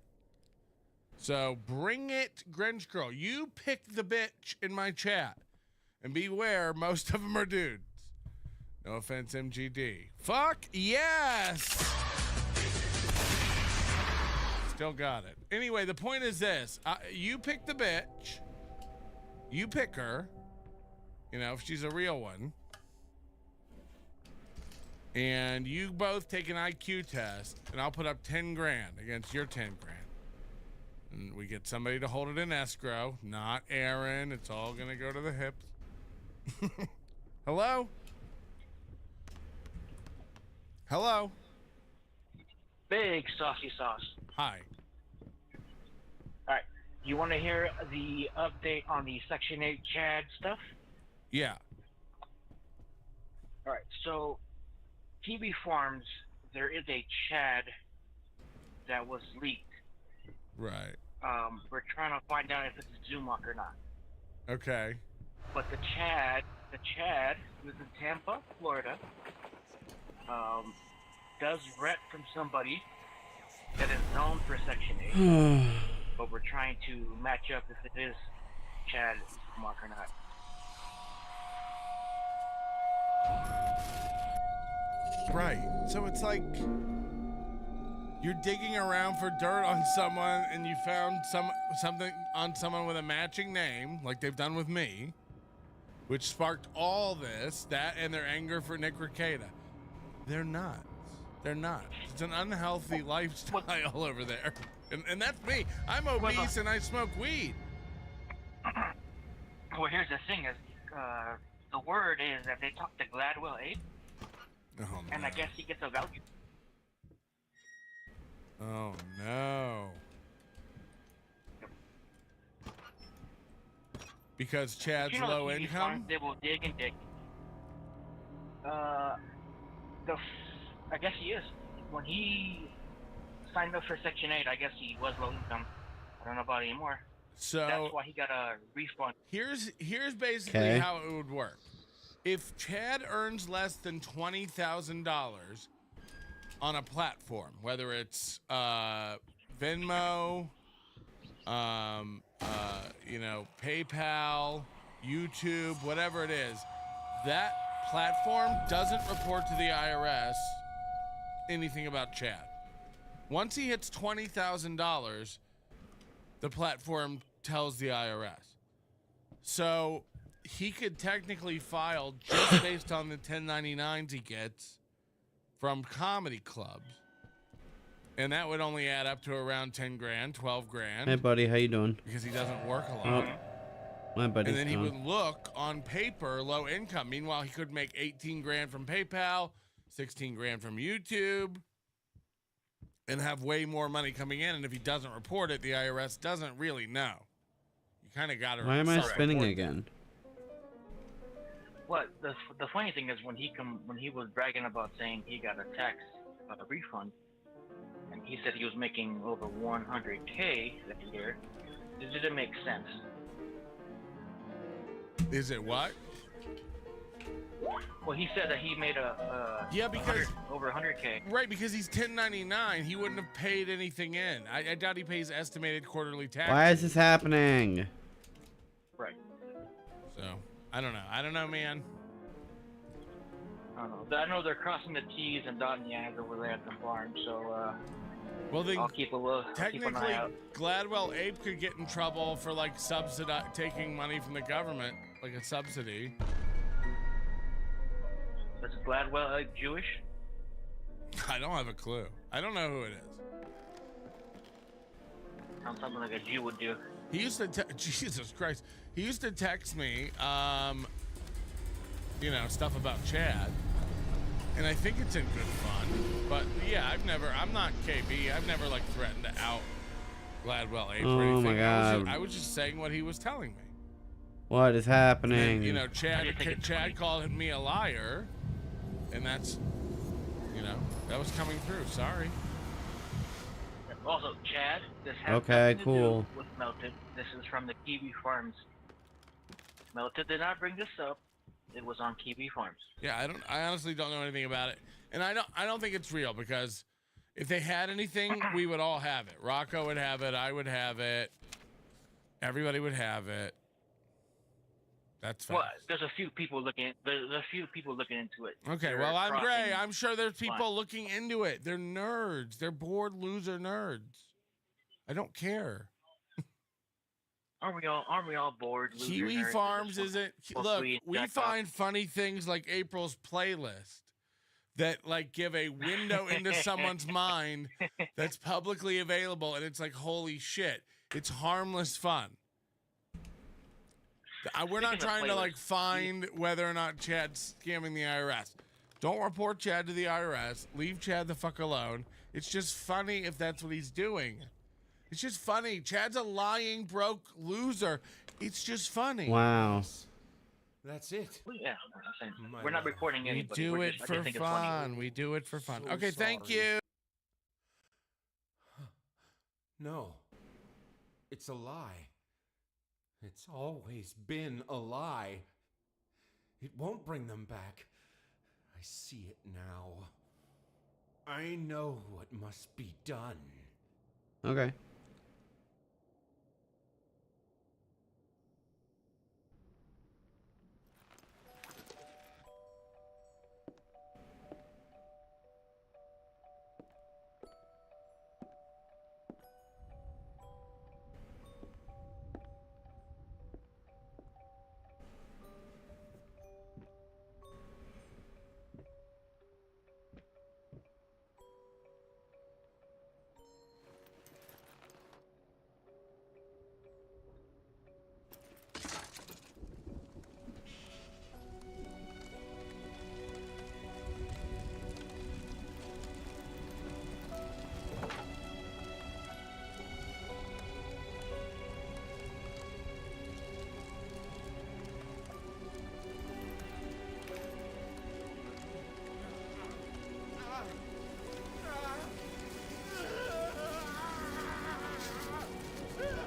So bring it, Grinch Girl. You pick the bitch in my chat. And beware, most of them are dudes. No offense, MGD. Fuck yes! Still got it. Anyway, the point is this. You pick the bitch. You pick her. You know, if she's a real one. And you both take an IQ test, and I'll put up 10 grand against your 10 grand. And we get somebody to hold it in escrow, not Aaron. It's all going to go to the hips. Hello? Hello? Big saucy sauce. Hi. All right. You want to hear the update on the Section 8 Chad stuff? Yeah. All right. So... TV Farms, there is a Chad that was leaked. Right. We're trying to find out if it's a Zumok or not. Okay. But the Chad who's in Tampa, Florida, does rent from somebody that is known for Section 8. But we're trying to match up if it is Chad Zumok or not. Right. So it's like you're digging around for dirt on someone and you found something on someone with a matching name, like they've done with me, which sparked all this, that and their anger for Nick Rekieta. They're nuts. They're nuts. It's an unhealthy lifestyle over there. And that's me. I'm obese and I smoke weed. Well, here's the thing is, the word is that they talked to Gladwell 8. Oh, and no. I guess he gets a voucher. Oh, no. Because Chad's low income? They will dig and dig. I guess he is. When he signed up for Section 8, I guess he was low income. I don't know about anymore. So that's why he got a refund. Here's basically how it would work. If Chad earns less than $20,000 on a platform, whether it's Venmo, PayPal, YouTube, whatever it is, that platform doesn't report to the IRS anything about Chad. Once he hits $20,000, the platform tells the IRS. So he could technically file just based on the 1099s he gets from comedy clubs. And that would only add up to around 10 grand, 12 grand. Hey, buddy, how you doing? Because he doesn't work a lot. My buddy's And then he gone. would look on paper low income. Meanwhile, he could make 18 grand from PayPal, 16 grand from YouTube, and have way more money coming in. And if he doesn't report it, the IRS doesn't really know. You kind of got to. Why am I spinning again? What the funny thing is when he was bragging about saying he got a tax refund, and he said he was making over 100K that year, it didn't make sense. Is it what? Well, he said that he made because over 100K. Right, because he's 1099. He wouldn't have paid anything in. I doubt he pays estimated quarterly tax. Why is this happening? Right. So I don't know. I don't know, man. I don't know. I know they're crossing the T's and dotting the I's over there at the farm. So well, I'll keep an technically, eye out. Gladwell Ape could get in trouble for like taking money from the government, like a subsidy. Is Gladwell Jewish? I don't have a clue. I don't know who it is. Sounds something like a Jew would do. He used to Jesus Christ. He used to text me, stuff about Chad. And I think it's in good fun. But yeah, I'm not KB. I've never like threatened to out Gladwell Ape or anything. Oh my God. I was just saying what he was telling me. What is happening? And, Chad called me a liar. And that's, that was coming through. Sorry. Also, Chad, this has Okay, nothing to cool. do with Melted. This is from the Kiwi Farms. Melted did not bring this up. It was on Kiwi Farms. Yeah, I honestly don't know anything about it. And I don't think it's real, because if they had anything, we would all have it. Rocco would have it, I would have it. Everybody would have it. That's fine. Well, there's a few people looking. There's a few people looking into it. Okay, well, I'm Gray. I'm sure there's people looking into it. They're nerds. They're bored loser nerds. I don't care. Aren't we all bored? Loser Kiwi nerds Farms isn't. Look, we find funny things like April's playlist that like give a window into someone's mind that's publicly available, and it's like, holy shit, it's harmless fun. We're not trying to like find whether or not Chad's scamming the IRS. Don't report Chad to the IRS. Leave Chad the fuck alone. It's just funny if that's what he's doing. It's just funny. Chad's a lying, broke loser. It's just funny. Wow. That's it. Yeah, we're not reporting anybody. We do it for fun. We do it for fun. Okay, thank you. No. It's a lie. It's always been a lie. It won't bring them back. I see it now. I know what must be done. Okay.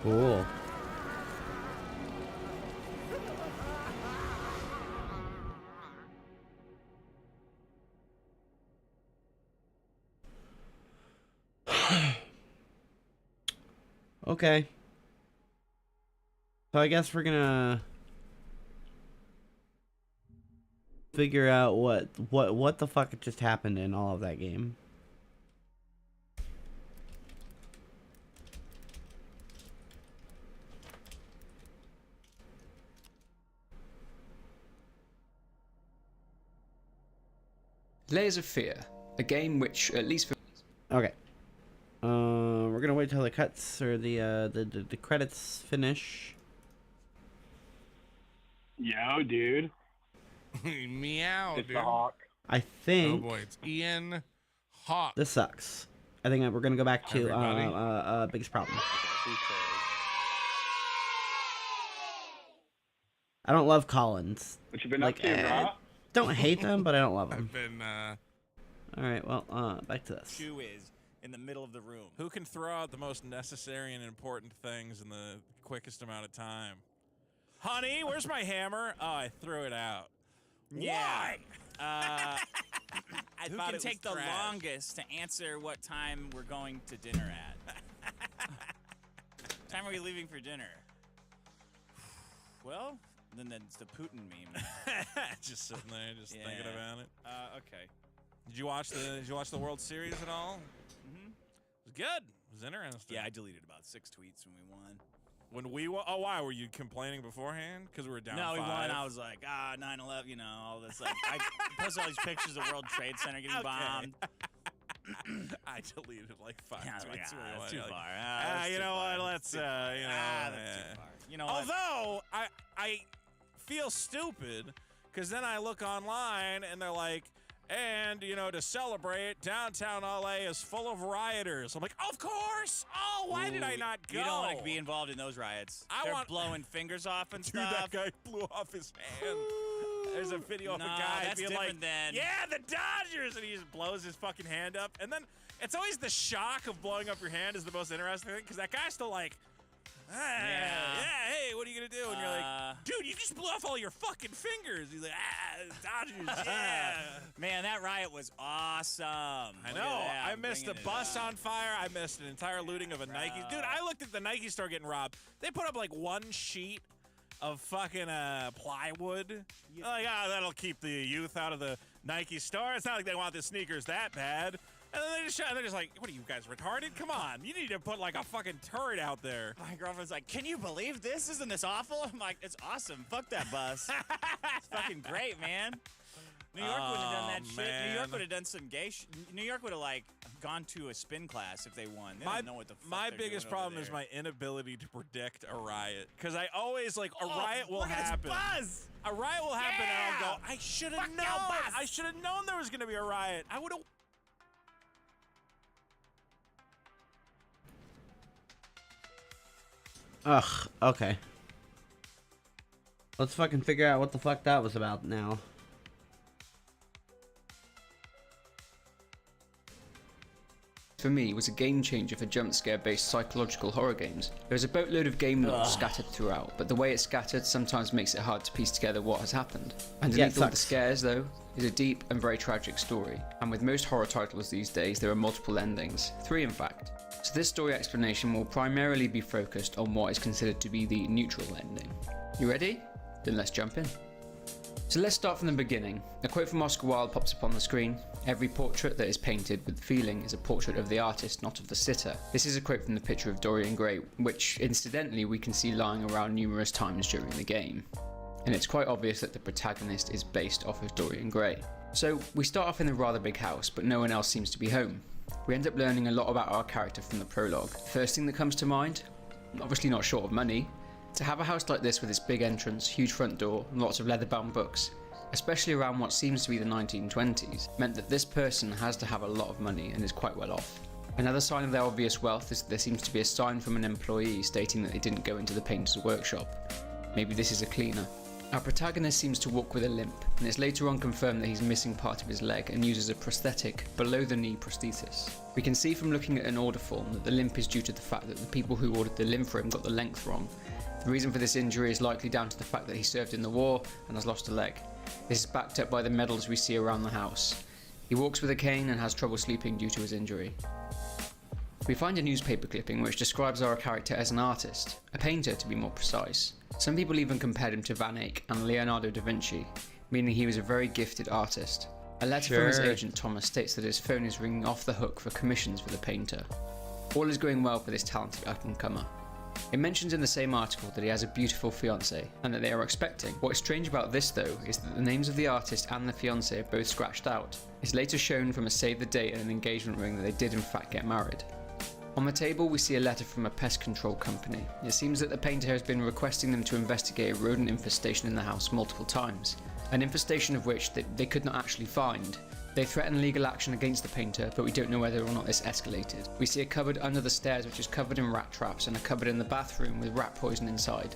Cool. Okay. So I guess we're gonna figure out what the fuck just happened in all of that game. Layers of Fear, a game which, at least for... Okay. We're gonna wait till the cuts or the credits finish. Yo, dude. Meow, It's dude. the Hawk. I think. Oh boy, it's Ian Hawk. This sucks. I think we're gonna go back to Everybody. biggest problem. I don't love Collins. What you been up to, bro? Don't hate them, but I don't love them. I've been. All right, well, back to this. Shoe is in the middle of the room. Who can throw out the most necessary and important things in the quickest amount of time? Honey, where's my hammer? Oh, I threw it out. Yeah. Why? Who thought can it was take the trash. longest to answer what time we're going to dinner at? What time are we leaving for dinner? Well, then it's the Putin meme. Just sitting there, just thinking about it. Okay. Did you watch the World Series at all? Mm-hmm. It was good. It was interesting. Yeah, I deleted about 6 tweets when we won. When we won? Oh, why? Were you complaining beforehand? Because we were down 5? No, we won. I was like, 9/11, you know, all this. Like, I posted all these pictures of World Trade Center getting bombed. I deleted like 5 Yeah, I was tweets. like, when we that's won. too Like, far. you know what? Let's, that's you know. too far. You know what? Although, I feel stupid because then I look online and they're like, and, you know, to celebrate, downtown LA is full of rioters. I'm like, of course. Oh, why did I not go? You don't want to be involved in those riots. They're blowing fingers off and Dude, stuff. that guy blew off his hand. There's a video of a guy that's being different like, than... yeah, the Dodgers, and he just blows his fucking hand up. And then it's always the shock of blowing up your hand is the most interesting thing, because that guy's still like, hey, what are you going to do? And you're like, dude, you just blew off all your fucking fingers. He's like, Dodgers, yeah. Man, that riot was awesome. I know. I missed a bus on fire. I missed an entire looting of a Nike. Dude, I looked at the Nike store getting robbed. They put up like one sheet of fucking plywood. Like, that'll keep the youth out of the Nike store. It's not like they want the sneakers that bad. And then they're just like, what are you guys, retarded? Come on. You need to put like a fucking turret out there. My girlfriend's like, can you believe this? Isn't this awful? I'm like, it's awesome. Fuck that bus. It's fucking great, man. New York wouldn't have done that shit. New York would have done some gay shit. New York would have, like, gone to a spin class if they won. They don't know what the fuck My they're biggest doing over problem is there. my inability to predict a riot. Because I always, like, a riot will look at this happen. buzz! A riot will happen and Yeah! I'll go, I should have Fuck known. your bus! I should have known there was going to be a riot. I would have... Ugh, okay. Let's fucking figure out what the fuck that was about now. For me, was a game changer for jump scare based psychological horror games. There is a boatload of game lore scattered throughout, but the way it's scattered sometimes makes it hard to piece together what has happened. Underneath all the scares though, is a deep and very tragic story, and with most horror titles these days there are multiple endings, 3 in fact. So this story explanation will primarily be focused on what is considered to be the neutral ending. You ready? Then let's jump in. So let's start from the beginning. A quote from Oscar Wilde pops up on the screen. Every portrait that is painted with feeling is a portrait of the artist, not of the sitter. This is a quote from the picture of Dorian Gray, which incidentally we can see lying around numerous times during the game. And it's quite obvious that the protagonist is based off of Dorian Gray. So we start off in a rather big house, but no one else seems to be home. We end up learning a lot about our character from the prologue. First thing that comes to mind, obviously not short of money, to have a house like this with its big entrance, huge front door, and lots of leather-bound books, especially around what seems to be the 1920s, meant that this person has to have a lot of money and is quite well off. Another sign of their obvious wealth is that there seems to be a sign from an employee stating that they didn't go into the painter's workshop. Maybe this is a cleaner. Our protagonist seems to walk with a limp, and it's later on confirmed that he's missing part of his leg and uses a prosthetic, below-the-knee prosthesis. We can see from looking at an order form that the limp is due to the fact that the people who ordered the limb for him got the length wrong. The reason for this injury is likely down to the fact that he served in the war and has lost a leg. This is backed up by the medals we see around the house. He walks with a cane and has trouble sleeping due to his injury. We find a newspaper clipping which describes our character as an artist, a painter to be more precise. Some people even compared him to Van Eyck and Leonardo da Vinci, meaning he was a very gifted artist. A letter from his agent Thomas states that his phone is ringing off the hook for commissions for the painter. All is going well for this talented up-and-comer. It mentions in the same article that he has a beautiful fiancée and that they are expecting. What is strange about this though is that the names of the artist and the fiancée are both scratched out. It's later shown from a save the date and an engagement ring that they did in fact get married. On the table we see a letter from a pest control company. It seems that the painter has been requesting them to investigate a rodent infestation in the house multiple times, an infestation of which they could not actually find. They threaten legal action against the painter, but we don't know whether or not this escalated. We see a cupboard under the stairs which is covered in rat traps and a cupboard in the bathroom with rat poison inside.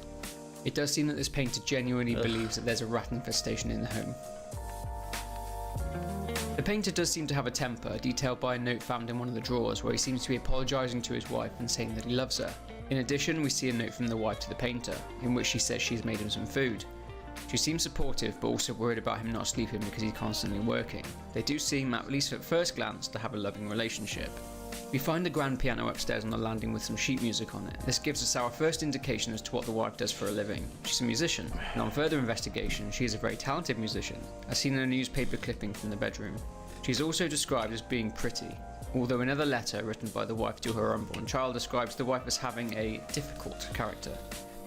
It does seem that this painter genuinely believes that there's a rat infestation in the home. The painter does seem to have a temper, detailed by a note found in one of the drawers where he seems to be apologising to his wife and saying that he loves her. In addition, we see a note from the wife to the painter, in which she says she's made him some food. She seems supportive, but also worried about him not sleeping because he's constantly working. They do seem, at least at first glance, to have a loving relationship. We find the grand piano upstairs on the landing with some sheet music on it. This gives us our first indication as to what the wife does for a living. She's a musician, and on further investigation, she is a very talented musician, as seen in a newspaper clipping from the bedroom. She is also described as being pretty, although another letter written by the wife to her unborn child describes the wife as having a difficult character.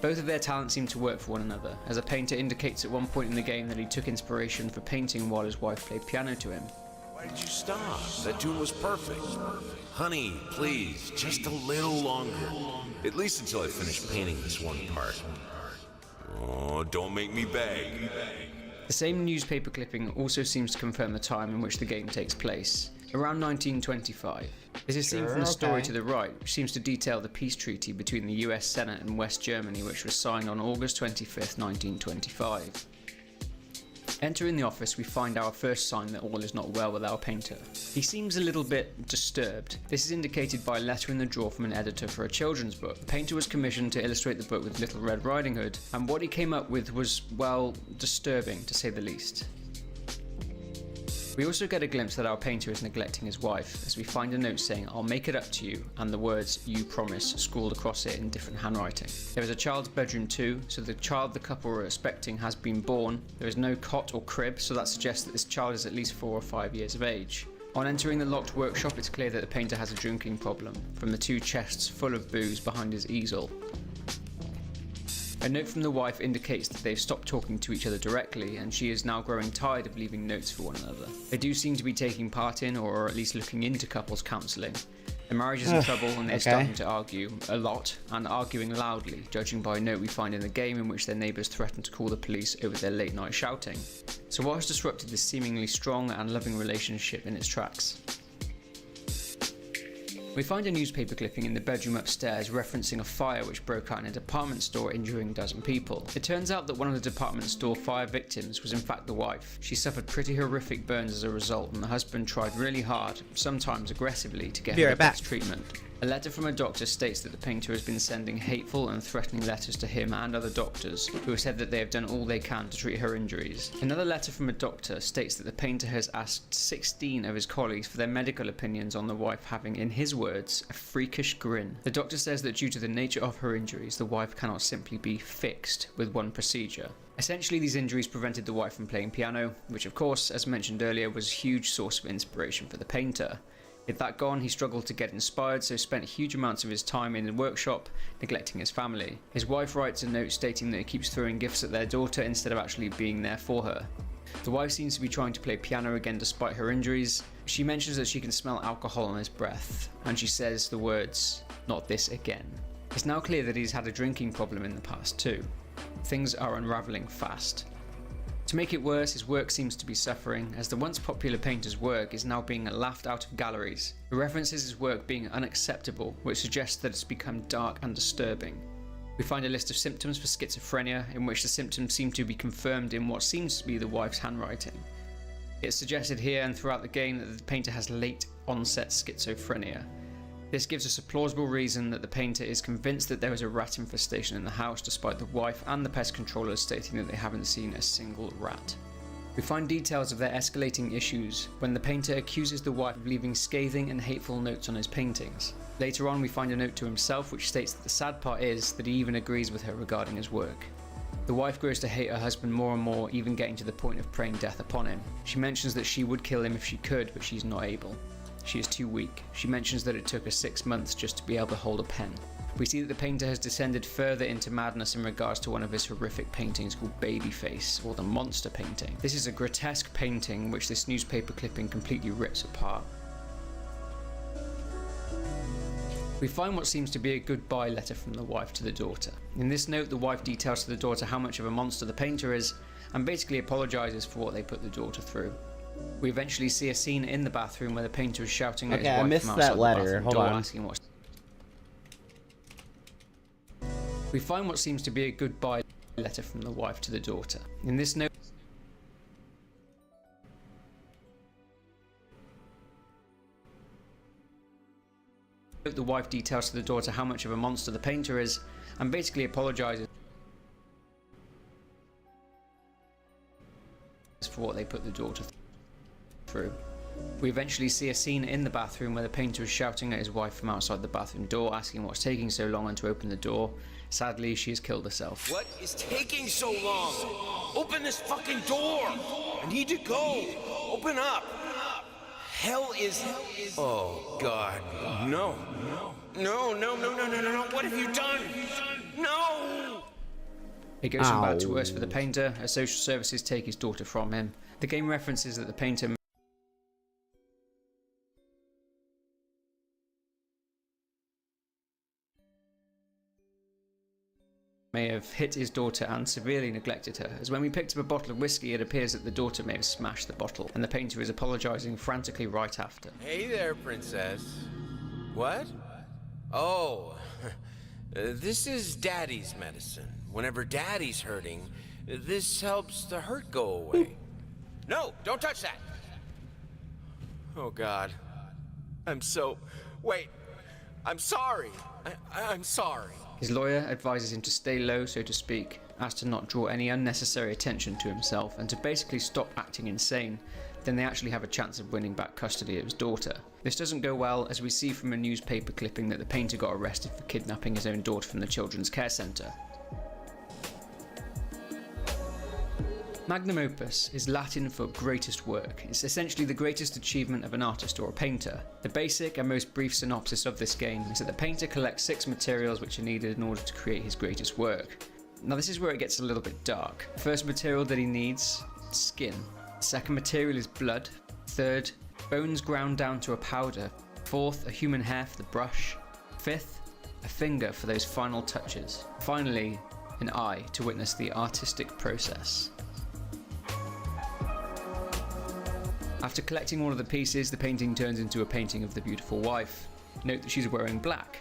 Both of their talents seem to work for one another, as a painter indicates at one point in the game that he took inspiration for painting while his wife played piano to him. Why did you stop? That tune was perfect. Honey, please, just a little longer. At least until I finish painting this one part. Oh, don't make me beg. The same newspaper clipping also seems to confirm the time in which the game takes place, around 1925. This is seen from the story to the right, which seems to detail the peace treaty between the US Senate and West Germany, which was signed on August 25th, 1925. Entering the office, we find our first sign that all is not well with our painter. He seems a little bit disturbed. This is indicated by a letter in the drawer from an editor for a children's book. The painter was commissioned to illustrate the book with Little Red Riding Hood, and what he came up with was, well, disturbing to say the least. We also get a glimpse that our painter is neglecting his wife, as we find a note saying, "I'll make it up to you," and the words, "you promise," scrawled across it in different handwriting. There is a child's bedroom too, so the child the couple were expecting has been born. There is no cot or crib, so that suggests that this child is at least 4 or 5 years of age. On entering the locked workshop, it's clear that the painter has a drinking problem, from the 2 chests full of booze behind his easel. A note from the wife indicates that they've stopped talking to each other directly, and she is now growing tired of leaving notes for one another. They do seem to be taking part in, or at least looking into, couples counselling. The marriage is in trouble and they're starting to argue a lot, and arguing loudly, judging by a note we find in the game in which their neighbours threaten to call the police over their late night shouting. So what has disrupted this seemingly strong and loving relationship in its tracks? We find a newspaper clipping in the bedroom upstairs referencing a fire which broke out in a department store, injuring a dozen people. It turns out that one of the department store fire victims was in fact the wife. She suffered pretty horrific burns as a result, and the husband tried really hard, sometimes aggressively, to get her the best treatment. A letter from a doctor states that the painter has been sending hateful and threatening letters to him and other doctors, who have said that they have done all they can to treat her injuries. Another letter from a doctor states that the painter has asked 16 of his colleagues for their medical opinions on the wife having, in his words, a freakish grin. The doctor says that due to the nature of her injuries, the wife cannot simply be fixed with one procedure. Essentially, these injuries prevented the wife from playing piano, which of course, as mentioned earlier, was a huge source of inspiration for the painter. With that gone, he struggled to get inspired, so spent huge amounts of his time in the workshop, neglecting his family. His wife writes a note stating that he keeps throwing gifts at their daughter instead of actually being there for her. The wife seems to be trying to play piano again despite her injuries. She mentions that she can smell alcohol on his breath, and she says the words, "not this again." It's now clear that he's had a drinking problem in the past too. Things are unravelling fast. To make it worse, his work seems to be suffering, as the once popular painter's work is now being laughed out of galleries. It references his work being unacceptable, which suggests that it's become dark and disturbing. We find a list of symptoms for schizophrenia, in which the symptoms seem to be confirmed in what seems to be the wife's handwriting. It's suggested here and throughout the game that the painter has late onset schizophrenia. This gives us a plausible reason that the painter is convinced that there is a rat infestation in the house, despite the wife and the pest controller stating that they haven't seen a single rat. We find details of their escalating issues when the painter accuses the wife of leaving scathing and hateful notes on his paintings. Later on, we find a note to himself which states that the sad part is that he even agrees with her regarding his work. The wife grows to hate her husband more and more, even getting to the point of praying death upon him. She mentions that she would kill him if she could, but she's not able. She is too weak. She mentions that it took her 6 months just to be able to hold a pen. We see that the painter has descended further into madness in regards to one of his horrific paintings called Babyface, or the Monster painting. This is a grotesque painting which this newspaper clipping completely rips apart. We find what seems to be a goodbye letter from the wife to the daughter. In this note, the wife details to the daughter how much of a monster the painter is, and basically apologises for what they put the daughter through. We eventually see a scene in the bathroom where the painter is shouting at his wife from outside the bathroom door, asking what. We find what seems to be a goodbye letter from the wife to the daughter. In this note, the wife details to the daughter how much of a monster the painter is, and basically apologises for what they put the daughter through. We eventually see a scene in the bathroom where the painter is shouting at his wife from outside the bathroom door, asking what's taking so long and to open the door. Sadly, she has killed herself. What is taking so long? Open this fucking door! I need to go! Open up! Hell is... Oh, God. No. No, no, no, no, no, no, no. What have you done? No! It goes from bad to worse for the painter, as social services take his daughter from him. The game references that the painter may have hit his daughter and severely neglected her, as when we picked up a bottle of whiskey it appears that the daughter may have smashed the bottle, and the painter is apologising frantically right after. Hey there, princess. What? Oh, this is Daddy's medicine. Whenever Daddy's hurting, this helps the hurt go away. No, don't touch that! Oh, God. I'm so... Wait. I'm sorry. I'm sorry. His lawyer advises him to stay low, so to speak, as to not draw any unnecessary attention to himself and to basically stop acting insane. Then they actually have a chance of winning back custody of his daughter. This doesn't go well, as we see from a newspaper clipping that the painter got arrested for kidnapping his own daughter from the Children's Care Centre. Magnum opus is Latin for greatest work. It's essentially the greatest achievement of an artist or a painter. The basic and most brief synopsis of this game is that the painter collects 6 materials which are needed in order to create his greatest work. Now this is where it gets a little bit dark. First material that he needs, skin. Second material is blood. Third, bones ground down to a powder. Fourth, a human hair for the brush. Fifth, a finger for those final touches. Finally, an eye to witness the artistic process. After collecting all of the pieces, the painting turns into a painting of the beautiful wife. Note that she's wearing black.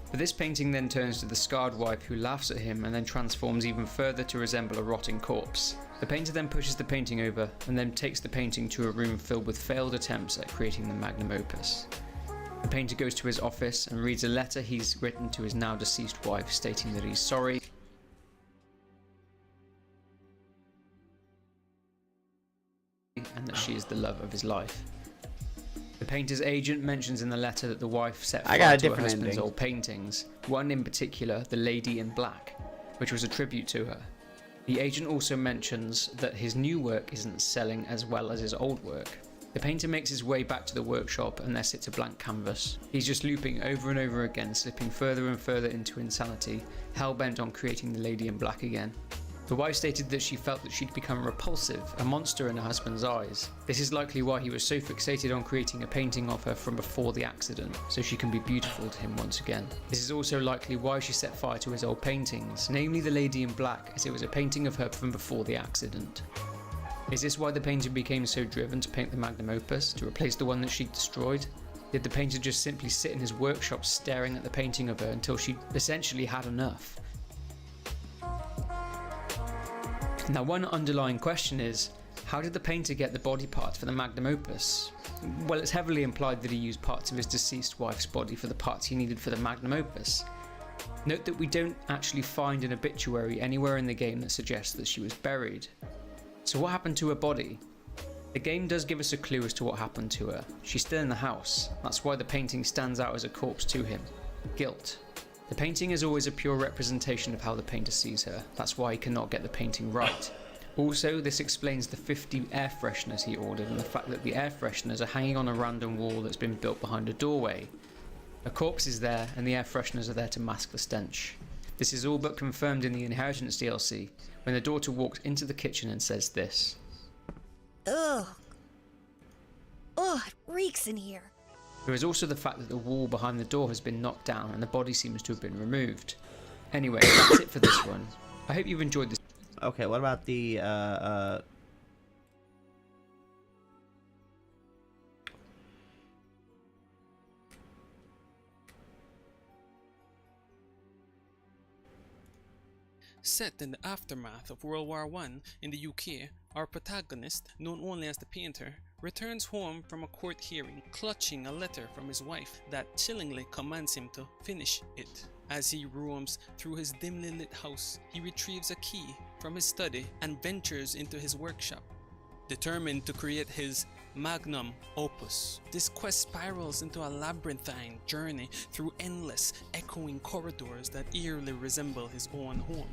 But this painting then turns to the scarred wife who laughs at him and then transforms even further to resemble a rotting corpse. The painter then pushes the painting over and then takes the painting to a room filled with failed attempts at creating the magnum opus. The painter goes to his office and reads a letter he's written to his now deceased wife stating that he's sorry and that she is the love of his life. The painter's agent mentions in the letter that the wife set fire to her husband's old paintings, one in particular, The Lady in Black, which was a tribute to her. The agent also mentions that his new work isn't selling as well as his old work. The painter makes his way back to the workshop and there sits a blank canvas. He's just looping over and over again, slipping further and further into insanity, hell-bent on creating the Lady in Black again. The wife stated that she felt that she'd become repulsive, a monster in her husband's eyes. This is likely why he was so fixated on creating a painting of her from before the accident, so she can be beautiful to him once again. This is also likely why she set fire to his old paintings, namely The Lady in Black, as it was a painting of her from before the accident. Is this why the painter became so driven to paint the magnum opus, to replace the one that she destroyed? Did the painter just simply sit in his workshop staring at the painting of her until she essentially had enough? Now, one underlying question is, how did the painter get the body parts for the magnum opus? Well, it's heavily implied that he used parts of his deceased wife's body for the parts he needed for the magnum opus. Note that we don't actually find an obituary anywhere in the game that suggests that she was buried. So what happened to her body? The game does give us a clue as to what happened to her. She's still in the house. That's why the painting stands out as a corpse to him. Guilt. The painting is always a pure representation of how the painter sees her. That's why he cannot get the painting right. Also, this explains the 50 air fresheners he ordered and the fact that the air fresheners are hanging on a random wall that's been built behind a doorway. A corpse is there, and the air fresheners are there to mask the stench. This is all but confirmed in the Inheritance DLC, when the daughter walks into the kitchen and says this. Ugh. Ugh, it reeks in here. There is also the fact that the wall behind the door has been knocked down and the body seems to have been removed. Anyway, that's it for this one. I hope you've enjoyed this. Okay, what about the Set in the aftermath of World War I in the UK, our protagonist, known only as the Painter, returns home from a court hearing, clutching a letter from his wife that chillingly commands him to finish it. As he roams through his dimly lit house, he retrieves a key from his study and ventures into his workshop, determined to create his magnum opus. This quest spirals into a labyrinthine journey through endless, echoing corridors that eerily resemble his own home.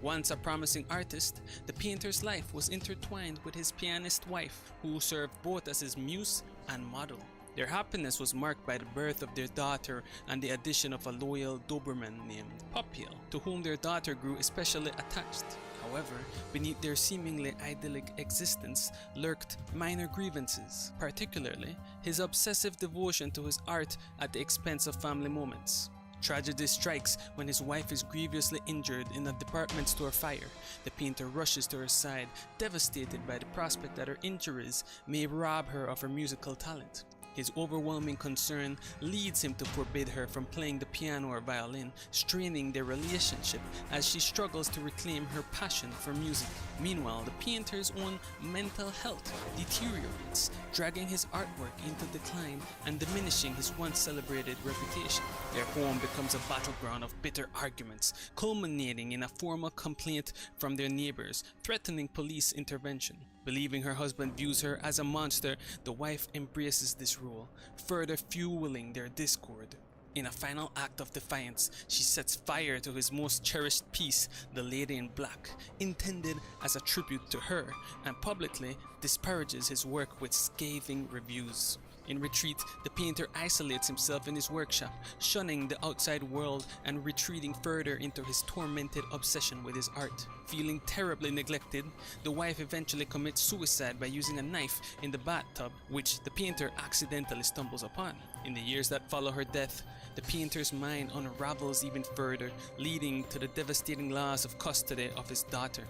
Once a promising artist, the Painter's life was intertwined with his pianist wife, who served both as his muse and model. Their happiness was marked by the birth of their daughter and the addition of a loyal Doberman named Poppiel, to whom their daughter grew especially attached. However, beneath their seemingly idyllic existence lurked minor grievances, particularly his obsessive devotion to his art at the expense of family moments. Tragedy strikes when his wife is grievously injured in a department store fire. The Painter rushes to her side, devastated by the prospect that her injuries may rob her of her musical talent. His overwhelming concern leads him to forbid her from playing the piano or violin, straining their relationship as she struggles to reclaim her passion for music. Meanwhile, the Painter's own mental health deteriorates, dragging his artwork into decline and diminishing his once celebrated reputation. Their home becomes a battleground of bitter arguments, culminating in a formal complaint from their neighbors, threatening police intervention. Believing her husband views her as a monster, the wife embraces this role, further fueling their discord. In a final act of defiance, she sets fire to his most cherished piece, The Lady in Black, intended as a tribute to her, and publicly disparages his work with scathing reviews. In retreat, the Painter isolates himself in his workshop, shunning the outside world and retreating further into his tormented obsession with his art. Feeling terribly neglected, the wife eventually commits suicide by using a knife in the bathtub, which the Painter accidentally stumbles upon. In the years that follow her death, the Painter's mind unravels even further, leading to the devastating loss of custody of his daughter.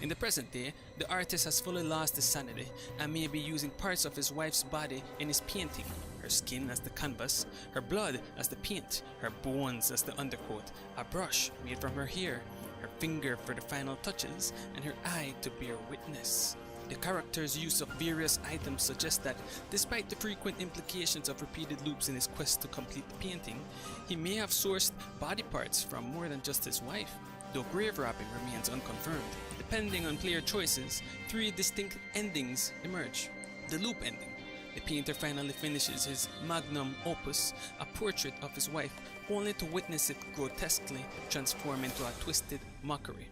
In the present day, the artist has fully lost his sanity and may be using parts of his wife's body in his painting. Her skin as the canvas, her blood as the paint, her bones as the undercoat, a brush made from her hair, her finger for the final touches, and her eye to bear witness. The character's use of various items suggests that, despite the frequent implications of repeated loops in his quest to complete the painting, he may have sourced body parts from more than just his wife, though grave wrapping remains unconfirmed. Depending on player choices, 3 distinct endings emerge. The loop ending. The Painter finally finishes his magnum opus, a portrait of his wife, only to witness it grotesquely transform into a twisted mockery.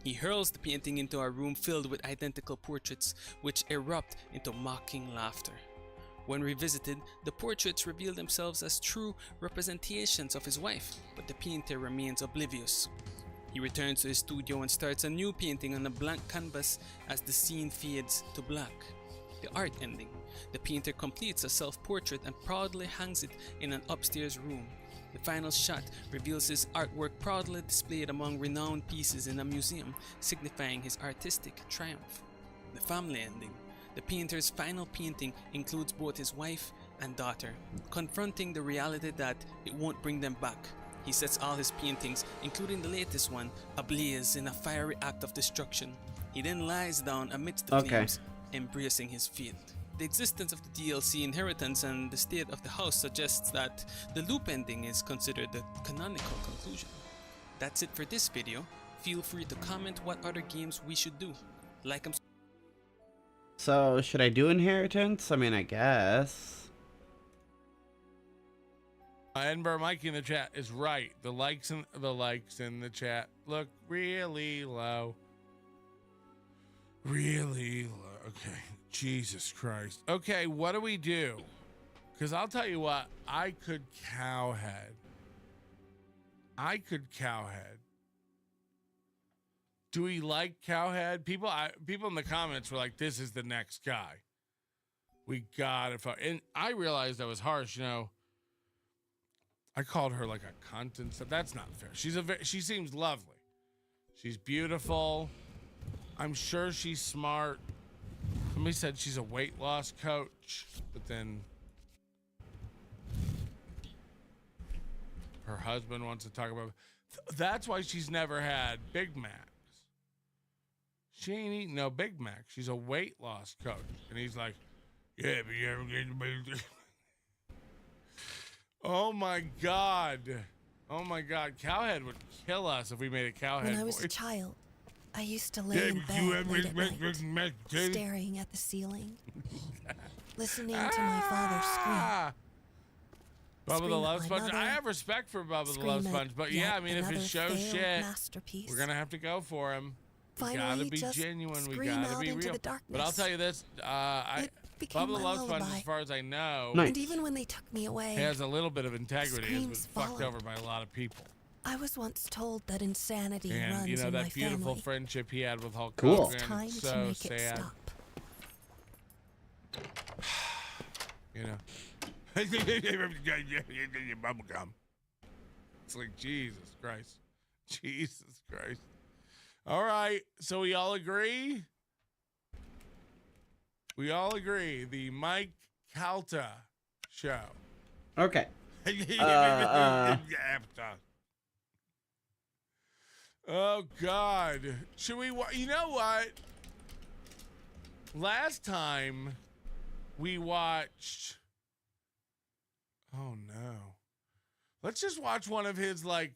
He hurls the painting into a room filled with identical portraits, which erupt into mocking laughter. When revisited, the portraits reveal themselves as true representations of his wife, but the Painter remains oblivious. He returns to his studio and starts a new painting on a blank canvas as the scene fades to black. The art ending. The Painter completes a self-portrait and proudly hangs it in an upstairs room. The final shot reveals his artwork proudly displayed among renowned pieces in a museum, signifying his artistic triumph. The family ending. The Painter's final painting includes both his wife and daughter, confronting the reality that it won't bring them back. He sets all his paintings, including the latest one, ablaze in a fiery act of destruction. He then lies down amidst the flames, embracing his fate. The existence of the DLC Inheritance and the state of the house suggests that the loop ending is considered the canonical conclusion. That's it for this video. Feel free to comment what other games we should do. Like and So, should I do Inheritance? I mean, I guess. Edinburgh Mikey in the chat is right. The likes in the chat look really low. Really low. Okay. Jesus Christ. Okay, what do we do? Because I'll tell you what, I could cowhead. Do we like cowhead? People in the comments were like, this is the next guy. We got it. And I realized I was harsh, you know. I called her like a cunt and stuff. That's not fair. She seems lovely. She's beautiful. I'm sure she's smart. Somebody said she's a weight loss coach, but then her husband wants to talk about. That's why she's never had Big Macs. She ain't eating no Big Mac. She's a weight loss coach, and he's like, "Yeah, but you ever get the Big Mac?" Oh my God. Cowhead would kill us if we made a cowhead. When I was a child, I used to lay in bed late at night, staring at the ceiling, listening to my father scream. Bubba the Love Sponge. I have respect for Bubba the Love Sponge, but yeah, I mean, if it shows shit, we're gonna have to go for him. We gotta be genuine. We gotta be real. But I'll tell you this, Bubba the Love Sponge, as far as I know, and even when they took me away, he has a little bit of integrity. Has been fucked over by a lot of people. I was once told that insanity runs in my family. And you know that beautiful friendship he had with Hulk Cool. Hogan. It's time so to make sad. it stop. You know. Bubblegum. It's like Jesus Christ. Jesus Christ. All right. So we all agree? We all agree. The Mike Calta show. Okay. Oh, God. Should we... You know what? Last time we watched... Oh, no. Let's just watch one of his, like,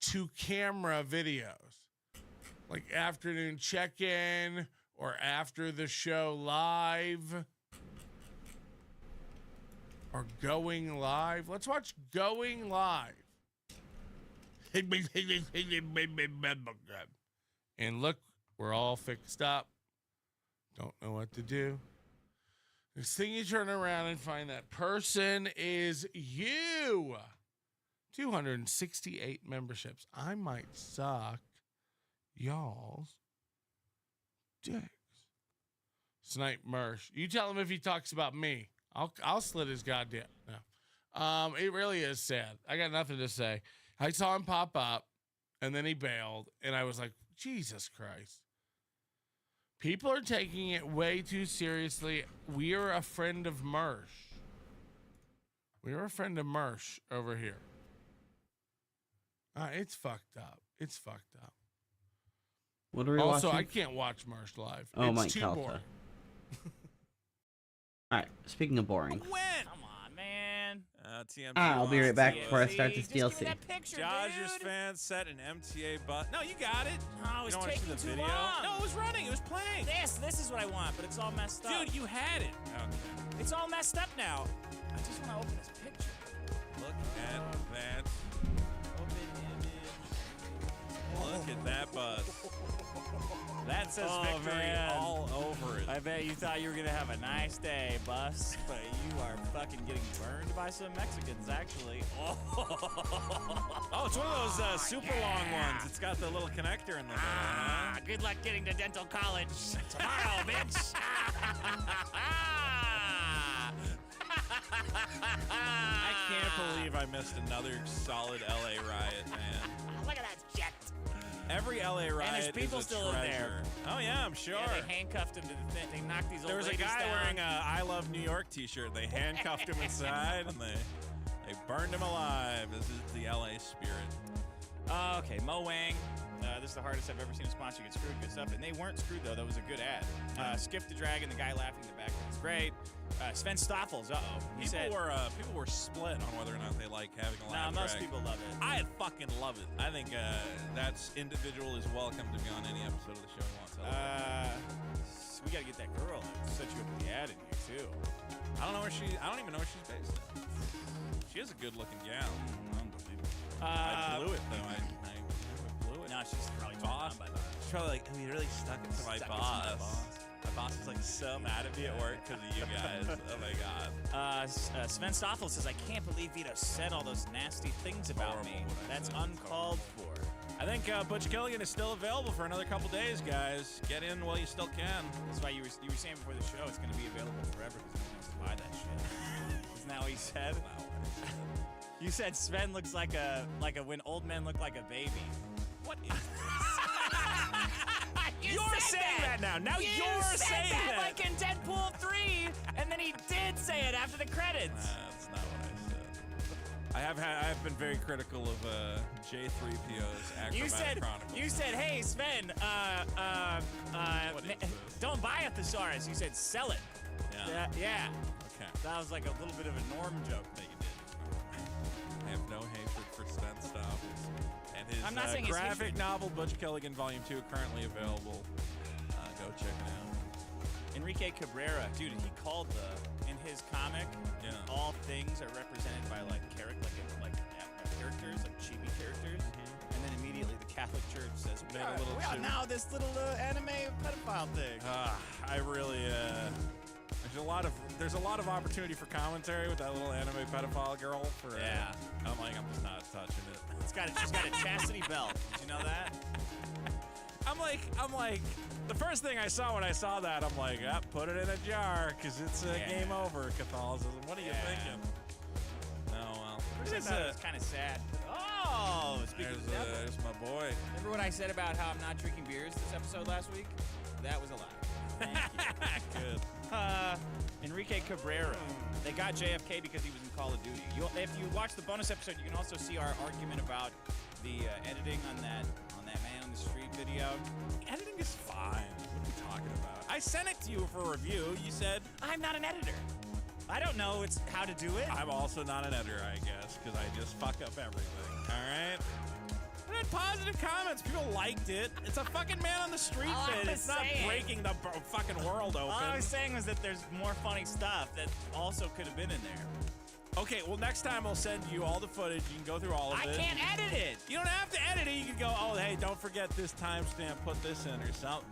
to-camera videos. Like afternoon check-in or after the show live. Or going live. Let's watch going live. And look, we're all fixed up. Don't know what to do. Next thing you turn around and find that person is you. 268 memberships. I might suck y'all's dicks. Snipe Mersh. You tell him if he talks about me. I'll slit his goddamn. No. It really is sad. I got nothing to say. I saw him pop up, and then he bailed, and I was like, Jesus Christ. People are taking it way too seriously. We are a friend of Mersh. We are a friend of Mersh over here. It's fucked up. It's fucked up. What are we also, watching? I can't watch Mersh live. Oh, it's Mike too Calta. boring. All right. Speaking of boring. When? Come on, man. TMT I'll be right back before I start this Just give me DLC. that picture, Dodgers dude. fans set an MTA button. No, you got it. No, it was you don't want to taking see the too video? long. No, it was running. It was playing. This is what I want, but it's all messed up. Dude, you had it. Okay. It's all messed up now. I just want to open this picture. Look at that. Open image. Look at that bus. That says victory all over it. I bet you thought you were going to have a nice day, Bus, but you are fucking getting burned by some Mexicans, actually. Oh, it's one of those super long ones. It's got the little connector in the middle. Huh? Good luck getting to dental college tomorrow, bitch. I can't believe I missed another solid LA riot, man. Look at that jet. Every LA riot And there's people is a still in treasure. there. Oh yeah, I'm sure. Yeah, they handcuffed him to the thing. They knocked these old There was a ladies guy down. wearing a I Love New York t-shirt. They handcuffed him inside and they burned him alive. This is the LA spirit. Okay, Mo Wang. This is the hardest I've ever seen a sponsor get screwed. Good stuff. And they weren't screwed, though. That was a good ad. Skip the Dragon, the guy laughing in the background is great. Sven Stoffels, he said... People were split on whether or not they like having a laugh most track. people love it. I fucking love it. I think that's individual is welcome to be on any episode of the show he wants. We gotta get that girl and set you up with the ad in here, too. I don't even know where she's based at. She is a good-looking gal. Unbelievable. I blew it, though. I blew it. No, she's probably boss. by that. She's probably like, we really stuck it to my boss. My boss is like so mad at me at work because of you guys. Oh my god. Sven Stoffel says, I can't believe Vito said all those nasty things about me. That's uncalled for. I think Butch Killigan is still available for another couple days, guys. Get in while you still can. That's why you were saying before the show it's going to be available forever because no one wants to buy that shit. Isn't that what you said? You said Sven looks like a when old men look like a baby. What is You're saying that now. Now you're saying that. Like in Deadpool 3, and then he did say it after the credits. That's not what I said. I have been very critical of J3PO's Acrobatic Chronicles. You said, hey Sven, don't buy a thesaurus. You said sell it. Yeah. Yeah. Okay. That was like a little bit of a Norm joke that you did. I have no hatred for Sven Stoffels. And his I'm not saying graphic novel, Butch Killigan Volume 2, currently available. Go check it out. Enrique Cabrera, dude, he called in his comic, all things are represented by like characters, like chibi characters, and then immediately the Catholic Church says, we are now this little anime pedophile thing. I really, there's a lot of opportunity for commentary with that little anime pedophile girl. I'm just not touching it. She's got a chastity belt. Did you know that? I'm like, the first thing I saw when I saw that, I'm like, put it in a jar, because it's game over, Catholicism. What are you thinking? Oh, well. It's kind of sad. Oh, speaking of the devil. There's my boy. Remember what I said about how I'm not drinking beers this episode last week? That was a lie. Good. Enrique Cabrera. They got JFK because he was in Call of Duty. If you watch the bonus episode, you can also see our argument about the editing on that Man on the Street video. Editing is fine. What are you talking about? I sent it to you for review. You said, I'm not an editor. I don't know how to do it. I'm also not an editor, I guess, because I just fuck up everything. All right? I had positive comments. People liked it. It's a fucking Man on the Street bit. It's not breaking the fucking world open. All I was saying was that there's more funny stuff that also could have been in there. Okay, well, next time I'll send you all the footage. You can go through all of it. I can't edit it. You don't have to edit it. You can go, oh, hey, don't forget this timestamp. Put this in or something.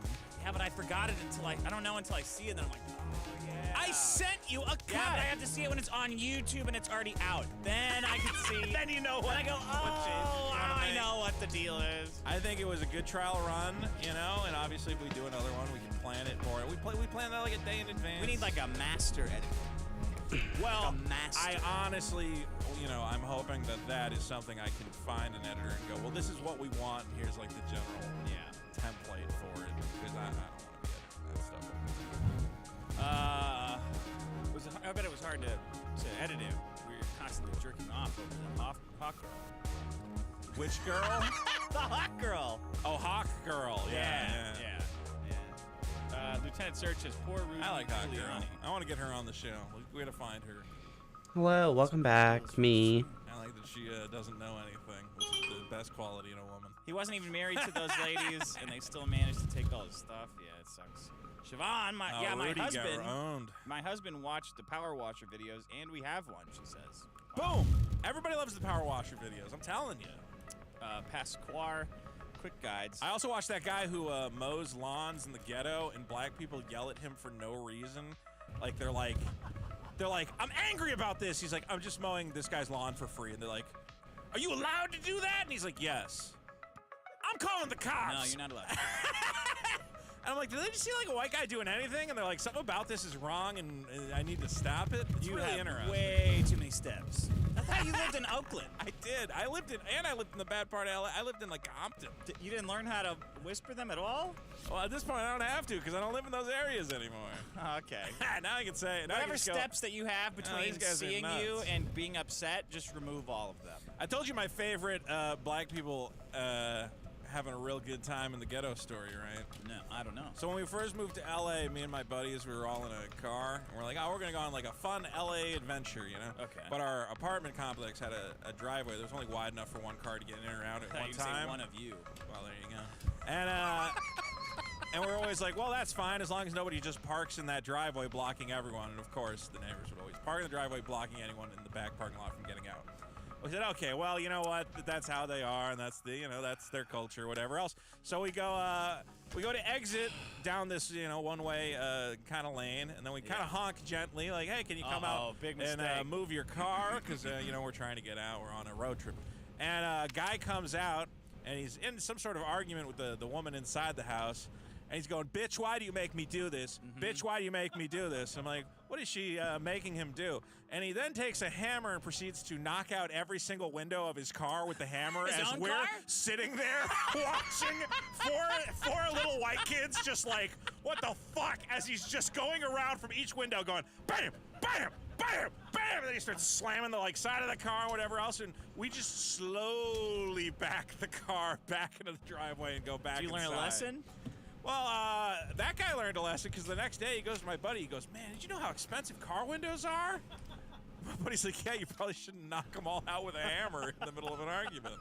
Yeah, but I forgot it until I don't know until I see it. Then I'm like, oh, yeah. I sent you a cut. Yeah, but I have to see it when it's on YouTube and it's already out. Then I can see. Then you know what. Then I go, I know what the deal is. I think it was a good trial run, and obviously if we do another one, we can plan it more. We plan that like a day in advance. We need like a master edit. Well, I honestly, I'm hoping that is something I can find an editor and go, well, this is what we want, and here's like the general template for it, because I don't want to be editing that stuff. I bet it was hard to edit it. We were constantly jerking off over the Hawk Girl. Which girl? The Hawk Girl. Oh, Hawk Girl. Yeah. Lieutenant Search says, poor Rudy. I like Hawk Girl. I want to get her on the show. We got to find her. Hello, welcome back. Me. I like that she doesn't know anything, which is the best quality in a woman. He wasn't even married to those ladies, and they still managed to take all his stuff. Yeah, it sucks. Siobhan, my husband. My husband watched the Power Washer videos, and we have one. She says. Boom! Everybody loves the Power Washer videos. I'm telling you. Pasquar, quick guides. I also watched that guy who mows lawns in the ghetto, and black people yell at him for no reason. Like they're like, I'm angry about this. He's like, I'm just mowing this guy's lawn for free, and they're like, are you allowed to do that? And he's like, yes. I'm calling the cops. No, you're not allowed. And I'm like, did they just see like a white guy doing anything? And they're like, something about this is wrong, and I need to stop it. It's really interesting. Way too many steps. I thought you lived in Oakland. I did. I lived in the bad part of LA. I lived in like Compton. You didn't learn how to whisper them at all? Well, at this point, I don't have to because I don't live in those areas anymore. Okay. Now I can say it. Whatever steps that you have between seeing you and being upset, just remove all of them. I told you my favorite black people having a real good time in the ghetto story, right? No, I don't know. So when we first moved to LA, me and my buddies, we were all in a car, and we're like, oh, we're gonna go on like a fun LA adventure, Okay. But our apartment complex had a driveway that was only wide enough for one car to get in and out at one time. Say one of you. Well, there you go. And we're always like, well, that's fine as long as nobody just parks in that driveway blocking everyone. And of course, the neighbors would always park in the driveway blocking anyone in the back parking lot from getting out. We said, okay, well, you know what? That's how they are, and that's that's their culture, whatever else. So we go we go to exit down this, one-way kind of lane, and then we kind of honk gently, like, hey, can you come out big and mistake. move your car? Because, we're trying to get out. We're on a road trip. And a guy comes out, and he's in some sort of argument with the woman inside the house. And he's going, bitch, why do you make me do this? Bitch, why do you make me do this? I'm like, what is she making him do? And he then takes a hammer and proceeds to knock out every single window of his car with the hammer His as own we're car? sitting there watching four little white kids just like, what the fuck? As he's just going around from each window going, bam, bam, bam, bam. And then he starts slamming the side of the car and whatever else. And we just slowly back the car back into the driveway and go back Did you learn inside. a lesson? Well, that guy learned a lesson because the next day he goes to my buddy. He goes, man, did you know how expensive car windows are? My buddy's like, yeah, you probably shouldn't knock them all out with a hammer in the middle of an argument.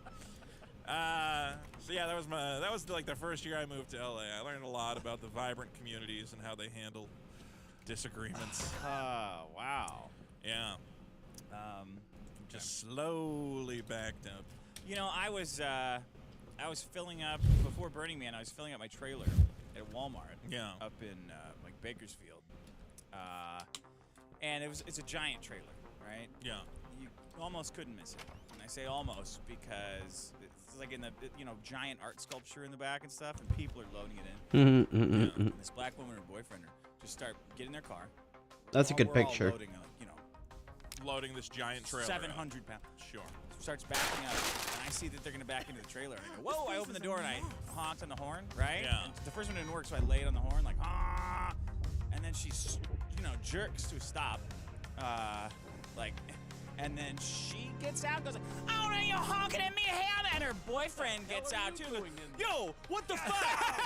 So yeah, that was the first year I moved to LA. I learned a lot about the vibrant communities and how they handle disagreements. Wow. Yeah. Just slowly backed up. I was filling up before Burning Man. I was filling up my trailer at Walmart. Yeah. Up in Bakersfield, and it's a giant trailer, right? Yeah. You almost couldn't miss it. And I say almost because it's like in the giant art sculpture in the back and stuff, and people are loading it in. And this black woman and her boyfriend just start getting their car. That's a good We're picture. All Loading this giant trailer. 700 pounds. Sure. Starts backing up, and I see that they're gonna back into the trailer. And I go, whoa! I open the door and I honked on the horn, right? Yeah. And the first one didn't work, so I laid on the horn like ah, and then she, jerks to a stop, and then she gets out, and goes, oh no, you're honking at me, and her boyfriend gets out too. Goes, yo, what the fuck?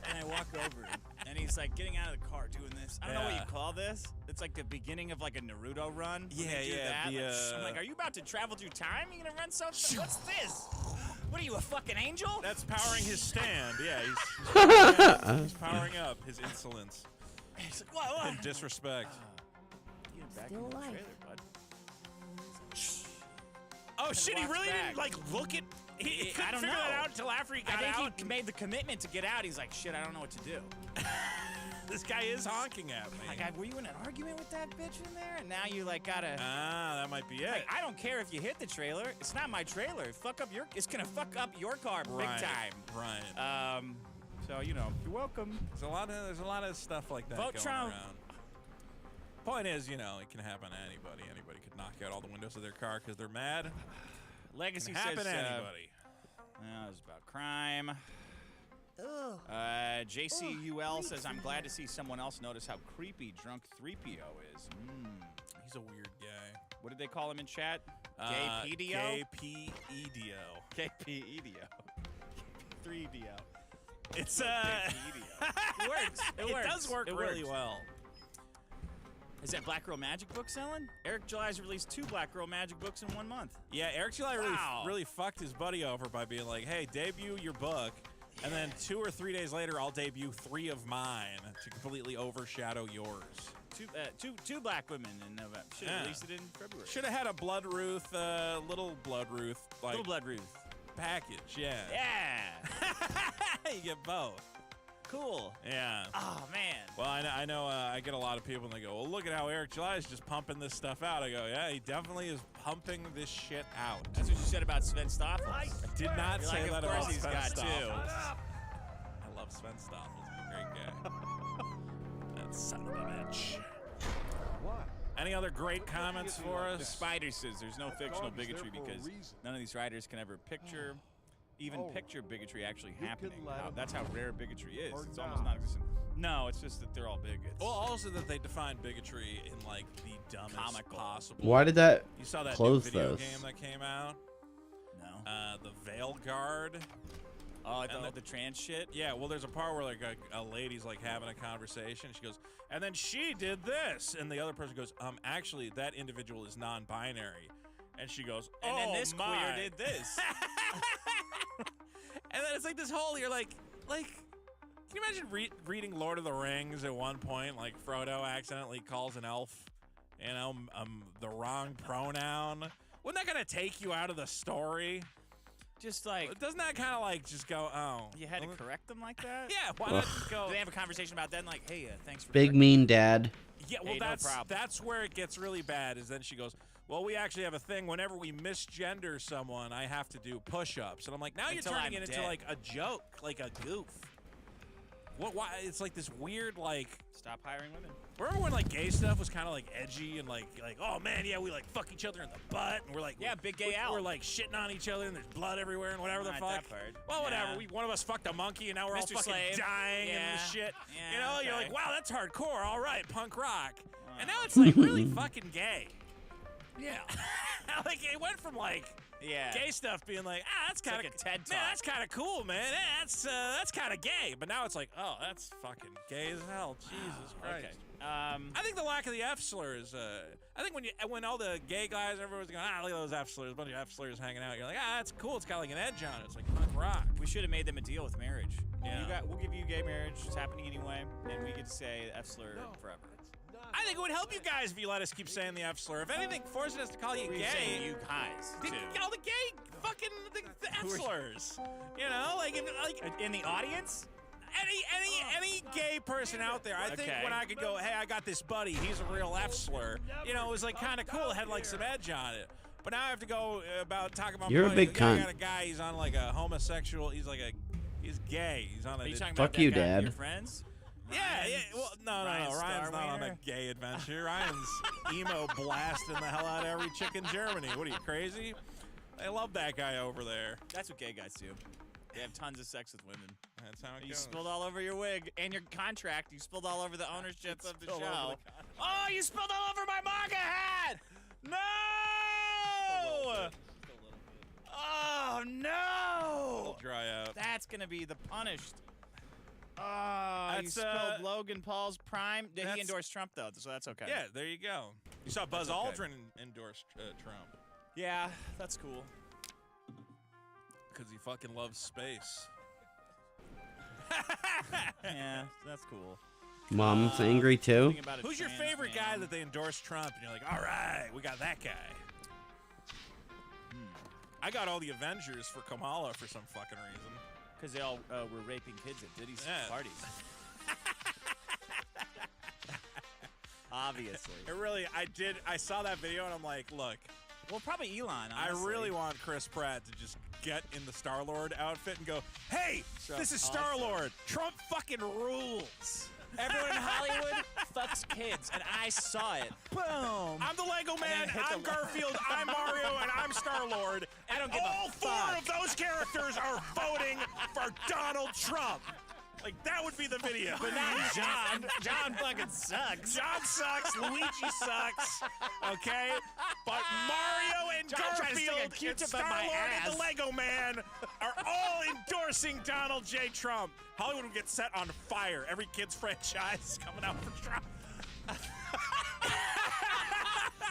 And I walk over, and he's like getting out of the car doing this. I don't know what you call this. It's like the beginning of like a Naruto run. Yeah, when they do yeah, that. I'm like, are you about to travel through time? You gonna run something? What's this? What are you, a fucking angel? That's powering his stand. Yeah, he's powering up his insolence. He's like, what? And disrespect. Still alive. Oh shit! He really back. didn't look at. He I couldn't don't figure know. it out until after he got I think out. he made the commitment to get out. He's like, shit, I don't know what to do. This guy is honking at me. Like, were you in an argument with that bitch in there? And now you gotta. That might be it. Like, I don't care if you hit the trailer. It's not my trailer. It's gonna fuck up your car big time. Right. So you're welcome. There's a lot of stuff like that Vote going Trump. around. Point is, it can happen to anybody. Anybody could knock out all the windows of their car because they're mad. Legacy Can happen says. to anybody. It's about crime. JCUL says, I'm glad to see someone else notice how creepy drunk 3PO is. He's a weird guy. What did they call him in chat? Gay PDO? KPEDO. KPEDO. 3DO. It's It works. It does work really well. Is that Black Girl Magic book selling? Eric July's released 2 Black Girl Magic books in 1 month. Yeah, Eric July really fucked his buddy over by being like, hey, debut your book, and then 2 or 3 days later, I'll debut 3 of mine to completely overshadow yours. Two black women in November. Should have released it in February. Should have had a Blood Ruth, little Blood Ruth. Little Blood Ruth. Package, yeah. Yeah. You get both. Cool. Yeah. Oh, man. Well, I know I get a lot of people, and they go, well, look at how Eric July is just pumping this stuff out. I go, yeah, he definitely is pumping this shit out. That's what you said about Sven Stoffels. I did not say like, that of course about he's Sven got Stoffels. 2. I love Sven Stoffels. He's a great guy. That son of a bitch. What? Any other great comments for us? The Spider says there's no fictional bigotry because none of these writers can ever picture bigotry actually happening. That's how rare bigotry is. It's almost non-existent. No, it's just that they're all bigots. Well, also that they define bigotry in like the dumbest Comical. possible. Why did that You saw that close new video those? game that came out? No. The Veil Guard. Oh, I thought the trans shit? Yeah, well, there's a part where like a lady's like having a conversation. She goes, and then she did this, and the other person goes, actually, that individual is non-binary, and she goes, oh And then this my. queer did this. And then it's like this whole, you're like, can you imagine reading Lord of the Rings at one point, like Frodo accidentally calls an elf, the wrong pronoun? Wasn't that gonna take you out of the story? Just like... Doesn't that kind of like just go, oh. You had to correct them like that? Yeah, why not just go... Do they have a conversation about that and like, hey, thanks for... Big mean dad. Yeah, well, hey, that's where it gets really bad, is then she goes, well, we actually have a thing. Whenever we misgender someone, I have to do push-ups. And I'm like, now you're turning it into like a joke, like a goof. Why? It's like this weird, like... Stop hiring women. Remember when, like, gay stuff was kind of, like, edgy and, like, oh, man, yeah, we, like, fuck each other in the butt, and we're, like... Yeah, big gay Al. We're, like, shitting on each other, and there's blood everywhere, and whatever the fuck. That part. Well, whatever. Yeah. One of us fucked a monkey, and now we're all fucking Slave. dying and shit. Yeah, you know, okay. you're like, wow, that's hardcore. All right, punk rock. And now it's, like, really fucking gay. Yeah. Like, it went from, like... Yeah. Gay stuff being like, that's kind of like a TED Talk. Man, that's kind of cool, man. That's kind of gay. But now it's like, oh, that's fucking gay as hell. Jesus Christ. Okay. I think the lack of the F slur is. I think when all the gay guys, everyone's going, look at those F slurs, a bunch of F slurs hanging out. You're like, that's cool. It's got like an edge on it. It's like punk rock. We should have made them a deal with marriage. Yeah. We'll give you gay marriage. It's happening anyway, and we get to say F slur forever. I think it would help you guys if you let us keep saying the F slur. If anything, forcing us to call you gay. You guys, too. All the gay fucking the F slurs. You know, like in the audience. Any gay person out there, I think when I could go, hey, I got this buddy, he's a real F slur. You know, it was like kind of cool. It had like some edge on it. But now I have to go about talking about. You're a big cunt. I got a guy. He's on like a homosexual. He's gay. He's on a. Are you talking Fuck about you, that guy Dad. Your friends? Yeah. Well, no. Ryan's not on a gay adventure. Ryan's emo blasting the hell out of every chick in Germany. What are you, crazy? I love that guy over there. That's what gay guys do. They have tons of sex with women. That's how it You goes. spilled all over your wig and your contract. You spilled all over the ownership of the show. Oh, you spilled all over my manga hat! No! Oh, no! It'll dry out. That's going to be the punished. Oh, you spilled Logan Paul's prime. He endorsed Trump, though, so that's okay. Yeah, there you go. You saw Buzz Aldrin endorse Trump. Yeah, that's cool. Because he fucking loves space. Yeah, that's cool. Mom's angry too. Who's your favorite guy that they endorsed Trump? And you're like, all right, we got that guy. I got all the Avengers for Kamala for some fucking reason. Because they all were raping kids at Diddy's parties. Obviously. I saw that video and I'm like, look. Well, probably Elon, honestly. I really want Chris Pratt to just get in the Star-Lord outfit and go, hey, this is Star-Lord. Trump fucking rules. Everyone in Hollywood fucks kids, and I saw it. Boom. I'm the Lego Man, I'm Garfield, I'm Mario, and I'm Star-Lord. I don't give all a fuck. 4 of those characters are voting for Donald Trump. Like, that would be the video. But not John. John fucking sucks. John sucks. Luigi sucks. Okay? But Mario and Garfield and Star-Lord and the Lego Man are all endorsing Donald J. Trump. Hollywood would get set on fire. Every kid's franchise is coming out for Trump.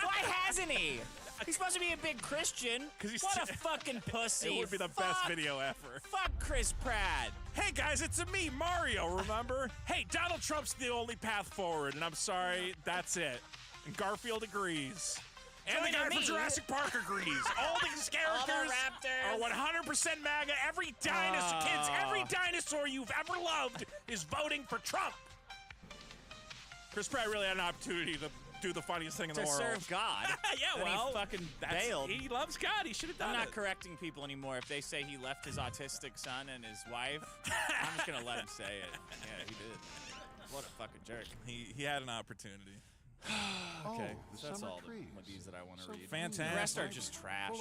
Why hasn't he? He's supposed to be a big Christian. What a fucking pussy. It would be the best video ever. Fuck Chris Pratt. Hey guys, it's me, Mario, remember? Hey, Donald Trump's the only path forward, and I'm sorry, that's it. And Garfield agrees. And the guy from Jurassic Park agrees. All these characters are 100% MAGA. Every dinosaur, kids, every dinosaur you've ever loved is voting for Trump. Chris Pratt really had an opportunity to do the funniest thing in the world. To serve God. Yeah, and well, he fucking bailed. He loves God. He should have done I'm it. not correcting people anymore. If they say he left his autistic son and his wife, I'm just gonna let him say it. Yeah, he did. What a fucking jerk. He had an opportunity. Okay, so that's all the these that I want to read. Fantastic. The rest are just trash.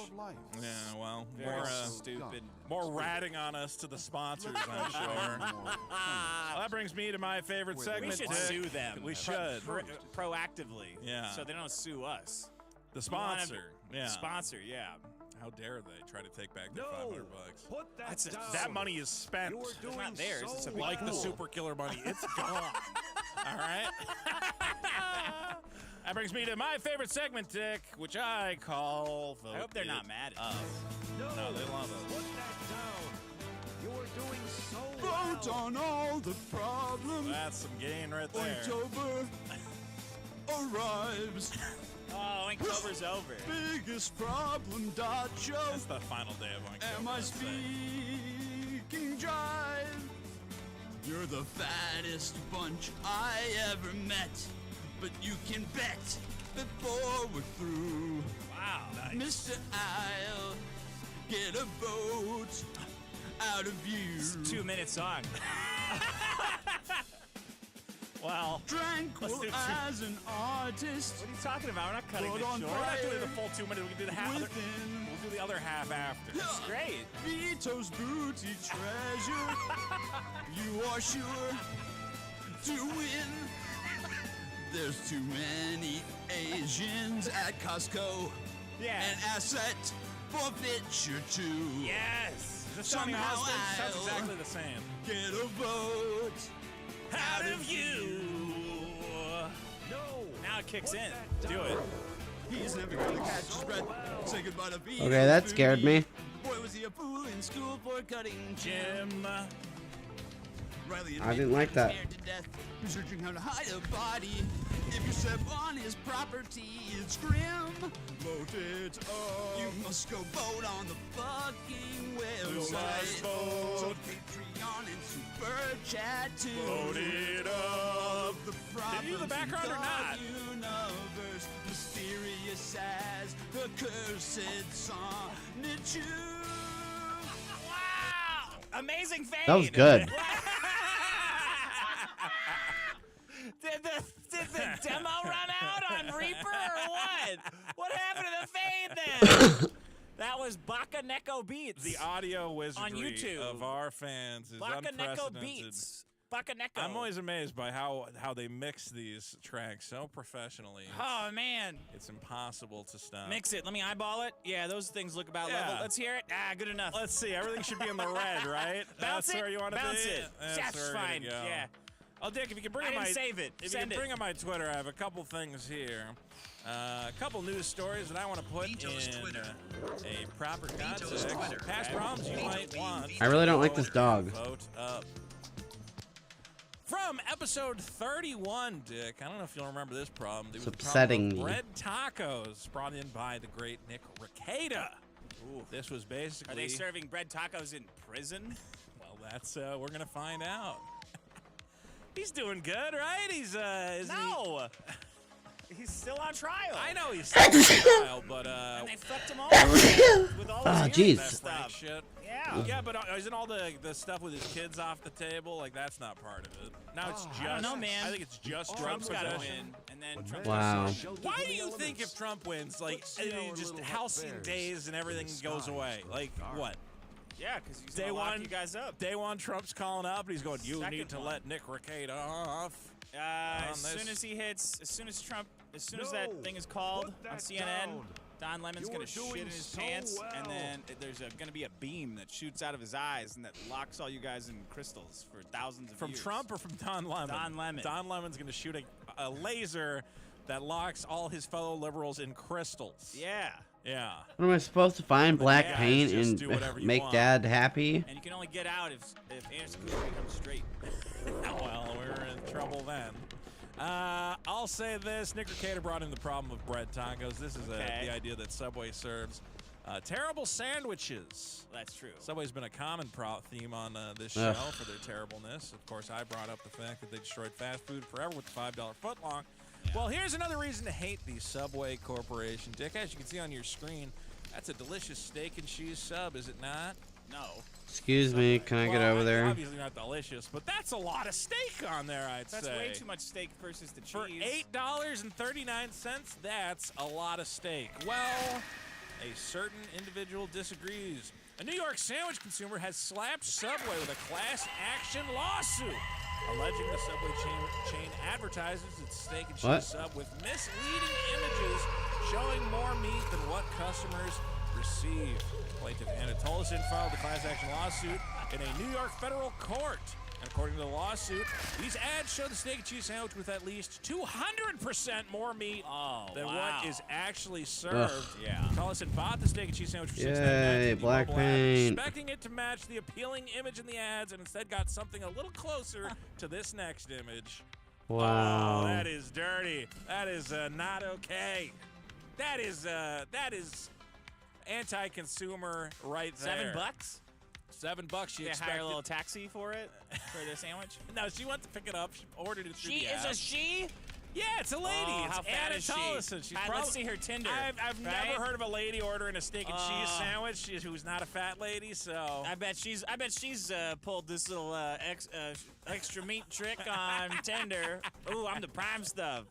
Yeah, well, Very more stupid. More ratting on us to the sponsors, I'm sure. Well, that brings me to my favorite segment. We should Dick. sue them. We should. Proactively. Yeah. So they don't sue us. The sponsor. Yeah. Sponsor, yeah. How dare they try to take back their $500? Put that down. That money is spent. It's not theirs. It's a big Like the pool. super killer money. It's gone. All right? That brings me to my favorite segment, Dick, which I call Vote I hope they're It not mad at Up. No, they love us. Put that down. You're doing so Vote on all the problems. That's some gain right there. Over arrives. Oh, Inktober's over. Biggest problem, Joe. That's the final day of Inktober. Am I speaking drive? You're the fattest bunch I ever met, but you can bet before we're through. Wow. Nice. Mr. I'll get a vote out of you. It's a 2-minute song. Well, tranquil as an artist. What are you talking about? We're not cutting this short. We're not doing the full 2 minutes. We can do the half. We'll do the other half after. That's great. Vito's booty treasure. You are sure to win. There's too many Asians at Costco. Yeah. An asset forfeiture too. Yes. Is this Johnny Somehow Austin? Sounds I'll exactly the same. Get a vote out of you. No. Now it kicks in. Do it. He's never gonna catch his breath. Say goodbye to Vito. Okay, that scared me. Boy, was he a fool in school for cutting Jim. Riley I didn't like that. scared to death, researching how to hide a body. If you step on his property, it's grim. Vote it up. You must go vote on the fucking website. Vote. So Patreon and Super Chat too. Vote it up. The Did you do the background or not? Universe, mysterious as the cursed sonnet. Wow! Amazing fade. That was good. Did the demo run out on Reaper or what? What happened to the fade then? That was Baka Neko Beats. The audio wizardry on YouTube of our fans is Baka Neko unprecedented. Beats. Baka Neko. I'm always amazed by how they mix these tracks so professionally. Oh man, it's impossible to stop. Mix it. Let me eyeball it. Yeah, those things look about Yeah. level. Let's hear it. Ah, good enough. Let's see. Everything should be in the red, right? Bounce That's it. where you want to be. Bounce it. That's where we're gonna fine. go. Yeah. Oh, Dick, if you can bring I up didn't my save it. If Send you it. can bring up my Twitter, I have a couple things here. A couple news stories that I want to put in a proper context. Past problems you might want. I really don't like this dog. Vote up. From episode 31, Dick. I don't know if you'll remember this problem. There It's was a upsetting problem me. with bread tacos brought in by the great Nick Rekieta. This was basically. Are they serving bread tacos in prison? Well, that's we're gonna find out. He's doing good, right? He's No. He's still on trial. I know he's still on trial, but and they fucked him over with all Ah, his jeez. that stuff. Frank shit. Yeah. Yeah, but isn't all the stuff with his kids off the table? Like that's not part of it. Now it's just. I don't know, man. I think it's just drug Trump's got to possession. win, and then Trump. Wow. Why do you think if Trump wins, like just halcyon days and everything goes away? Like what? Yeah, because he's Day gonna lock one, you guys up. Day one, Trump's calling up and he's going, "You Second need to one. let Nick Rekieta off." As soon as he hits, as soon as that thing is called on CNN, Don Lemon's gonna shit in his pants, and then there's gonna be a beam that shoots out of his eyes and that locks all you guys in crystals for thousands of From years. Trump or from Don Lemon? Don Lemon. Don Lemon's going to shoot a laser that locks all his fellow liberals in crystals. Yeah. Yeah. What am I supposed to find? Black Yeah, paint just do and whatever you make want. Dad happy? And you can only get out if Anderson Cooper becomes straight. Well, we're in trouble then. I'll say this. Nick Rekieta brought in the problem of bread tacos. This is the idea that Subway serves terrible sandwiches. That's true. Subway's been a common theme on this show Ugh. for their terribleness. Of course, I brought up the fact that they destroyed fast food forever with the $5 footlong. Well, here's another reason to hate the Subway Corporation. Dick, as you can see on your screen, that's a delicious steak and cheese sub, is it not? No. Excuse me, can I get over there? Obviously not delicious, but that's a lot of steak on there, I'd That's say. way too much steak versus the cheese. For $8.39, that's a lot of steak. Well, a certain individual disagrees. A New York sandwich consumer has slapped Subway with a class action lawsuit, alleging the Subway chain advertises its steak and cheese What? sub with misleading images showing more meat than what customers receive. Plaintiff Anna Tolleson filed the class action lawsuit in a New York federal court. And according to the lawsuit, these ads show the steak and cheese sandwich with at least 200% more meat than what is actually served. Ugh. Yeah. Tolleson bought the steak and cheese sandwich for Yay, $6.99 through the black mobile app, paint. expecting it to match the appealing image in the ads, and instead got something a little closer to this next image. Wow. Oh, that is dirty. That is not okay. That is anti-consumer right there. $7? $7. She They expected hire a little taxi for it, for the sandwich? No, she went to pick it up. She ordered it through the She app. is a she? Yeah, it's a lady. Oh, it's how fat Anna is she? Tollison. She's Let's see her Tinder. I've right? never heard of a lady ordering a steak and cheese sandwich who's not a fat lady. So I bet she's pulled this little extra meat trick on Tinder. Ooh, I'm the prime stuff.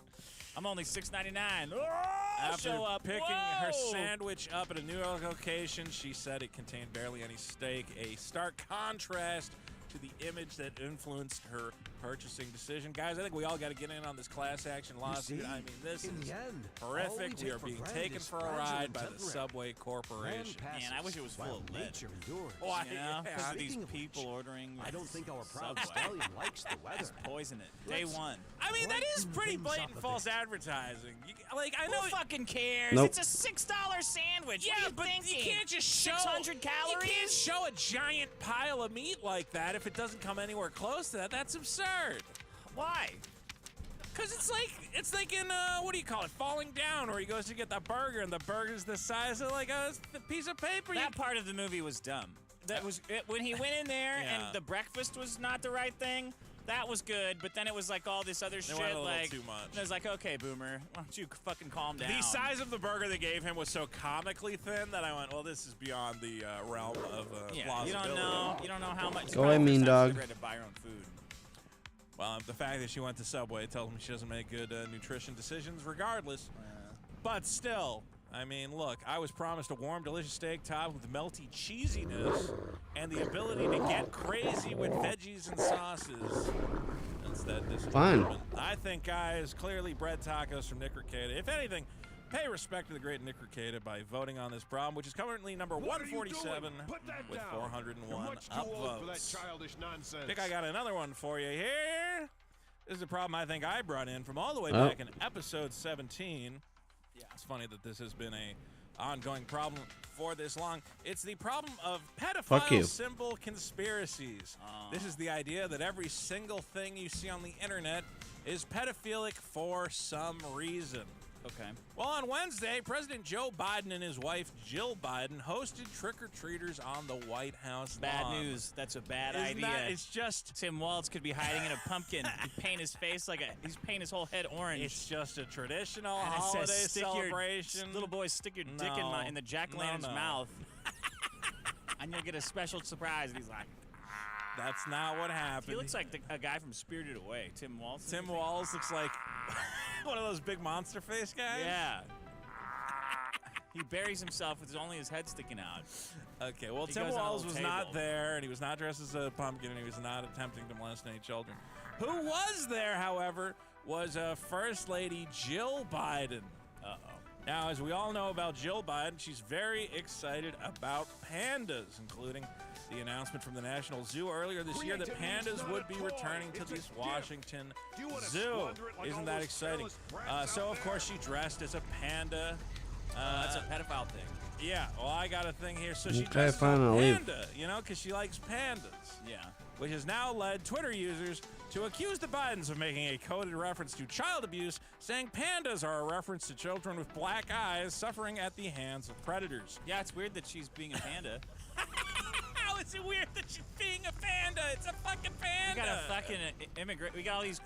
I'm only $6.99. Oh, after show up. picking her Whoa! sandwich up at a New York location, she said it contained barely any steak, a stark contrast to the image that influenced her purchasing decision. Guys, I think we all got to get in on this class action lawsuit. I mean, this is horrific. We are being taken for a ride by the Subway Corporation. Man, I wish it was full of lead. Why? Because of these people ordering. I don't think our proud Subway. stallion likes the weather. Just poison it. Day one. I mean, that is pretty blatant false advertising. Who fucking cares? Nope. It's a $6 sandwich. Yeah, what are you thinking? you can't just show 600 calories. You can't show a giant pile of meat like that if it doesn't come anywhere close to that. That's absurd. Why? Because it's like in what do you call it? Falling Down, where he goes to get the burger, and the burger's the size of like a piece of paper. That part of the movie was dumb. That was when he went in there and the breakfast was not the right thing. That was good, but then it was like all this other shit. went a little like too much. And I was like, okay, Boomer, why don't you fucking calm down? The size of the burger they gave him was so comically thin that I went, well, this is beyond the realm of plausibility. You don't know how much. Go away, mean dog. To buy your own food. Well, the fact that she went to Subway tells me she doesn't make good nutrition decisions regardless. But still, I mean, look, I was promised a warm, delicious steak topped with melty cheesiness and the ability to get crazy with veggies and sauces. That's that disappointment. I think, guys, clearly bread tacos from Nick Rekieta. If anything, pay respect to the great Nick Rekieta by voting on this problem, which is currently number 147 with 401 upvotes. I think I got another one for you here. This is a problem I think I brought in from all the way back in episode 17. Yeah, it's funny that this has been a ongoing problem for this long. It's the problem of pedophile symbol conspiracies. This is the idea that every single thing you see on the internet is pedophilic for some reason. Okay. Well, on Wednesday, President Joe Biden and his wife Jill Biden hosted trick-or-treaters on the White House Bad lawn. news. That's a bad Isn't idea. that- it's just Tim Walz could be hiding in a pumpkin. He'd paint his face he's paint his whole head orange. It's just a traditional and it holiday says, celebration. Little boys, stick your dick in the jack-o'-lantern's mouth, and you'll get a special surprise. And he's like, that's not what happened. He looks like a guy from Spirited Away. Tim Walz. Tim Walz looks like one of those big monster face guys. Yeah. He buries himself with only his head sticking out. Okay, well, He Tim goes on a Walz little was not table. there, and he was not dressed as a pumpkin, and he was not attempting to molest any children. Who was there, however, was First Lady Jill Biden. Uh-oh. Now, as we all know about Jill Biden, she's very excited about pandas, including the announcement from the National Zoo earlier this year that pandas would be returning to this Washington Zoo. Isn't that exciting? So, of course, she dressed as a panda. That's a pedophile thing. Yeah, well, I got a thing here. So she Okay, dresses fine, as a I'll leave. panda, you know, because she likes pandas. Yeah. Which has now led Twitter users to accuse the Bidens of making a coded reference to child abuse, saying pandas are a reference to children with black eyes suffering at the hands of predators. Yeah, it's weird that she's being a panda. How is it weird that she's being a panda? It's a fucking panda. We got a fucking we got all these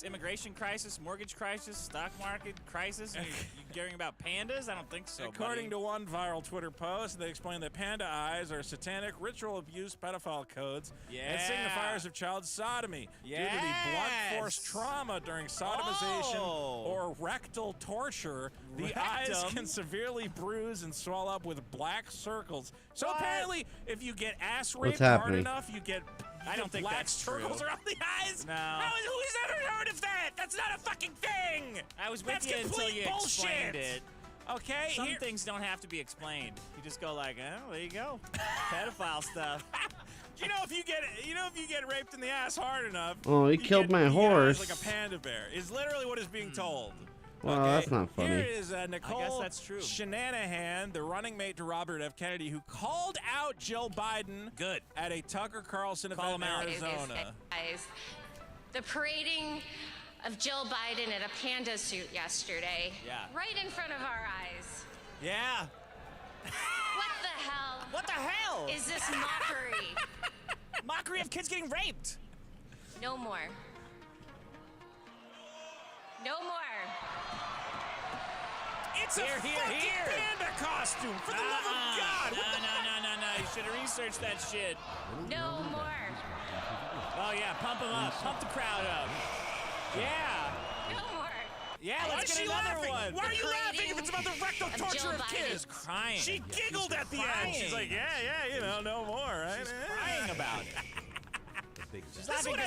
immigration crisis, mortgage crisis, stock market crisis, and you're caring about pandas? I don't think so, According to one viral Twitter post, they explain that panda eyes are satanic ritual abuse pedophile codes and signifiers of child sodomy due to the blunt force trauma during sodomization or rectal torture. The eyes can severely bruise and swell up with black circles. So apparently, if you get ass raped hard enough, you get I don't think black that's circles true. around the eyes. No. Who's ever heard of that? That's not a fucking thing. I was with That's you until complete you bullshit. explained it. Okay, Some things don't have to be explained. You just go like, oh, there you go. Pedophile stuff. You know, if you get raped in the ass hard enough. Oh, he killed my horse. Like a panda bear is literally what is being told. Well, that's not funny. Here is Nicole I guess that's true. Shananahan, the running mate to Robert F. Kennedy, who called out Jill Biden at a Tucker Carlson event in Arizona. Guys, the parading of Jill Biden in a panda suit yesterday. Yeah. Right in front of our eyes. Yeah. What the hell? What the hell? Is this mockery? Mockery of kids getting raped. No more. No more. It's Here, a here, fucking here. panda costume, for the love of God! No. You should have researched that shit. No more. Oh yeah, pump them up. Pump the crowd up. Yeah. No more. Yeah, Why let's is get she another laughing? one. Why are you laughing if it's about the rectal Of torture Jill of Biden. kids? Crying. She giggled at the end. She's like, yeah, no more, right? She's crying about it. This is what I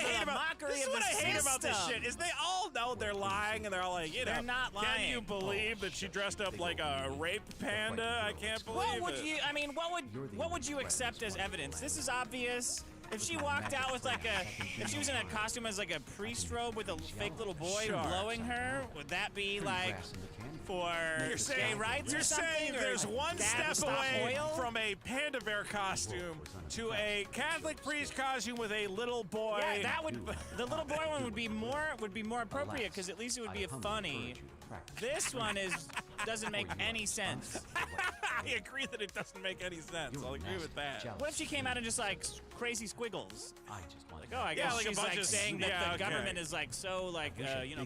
hate about this shit. Is they all know they're lying, and they're all like, They're not Can lying. you believe that she dressed up like a rape panda? I can't believe What would it. you? I mean, what would you accept as evidence? This is obvious. If she walked out with if she was in a costume as like a priest robe with a fake little boy blowing her, would that be like for gay rights or something? You're saying or there's one dad step would stop away oil? from a panda bear costume to a Catholic priest costume with a little boy. Yeah, that would. The little boy one would be more appropriate because at least it would be funny. This one doesn't make any sense. I agree that it doesn't make any sense. I'll agree with that. What if she came out in just like crazy squiggles? Like, oh, I Yeah, guess like a she's bunch like of- saying that yeah, the okay. government is like so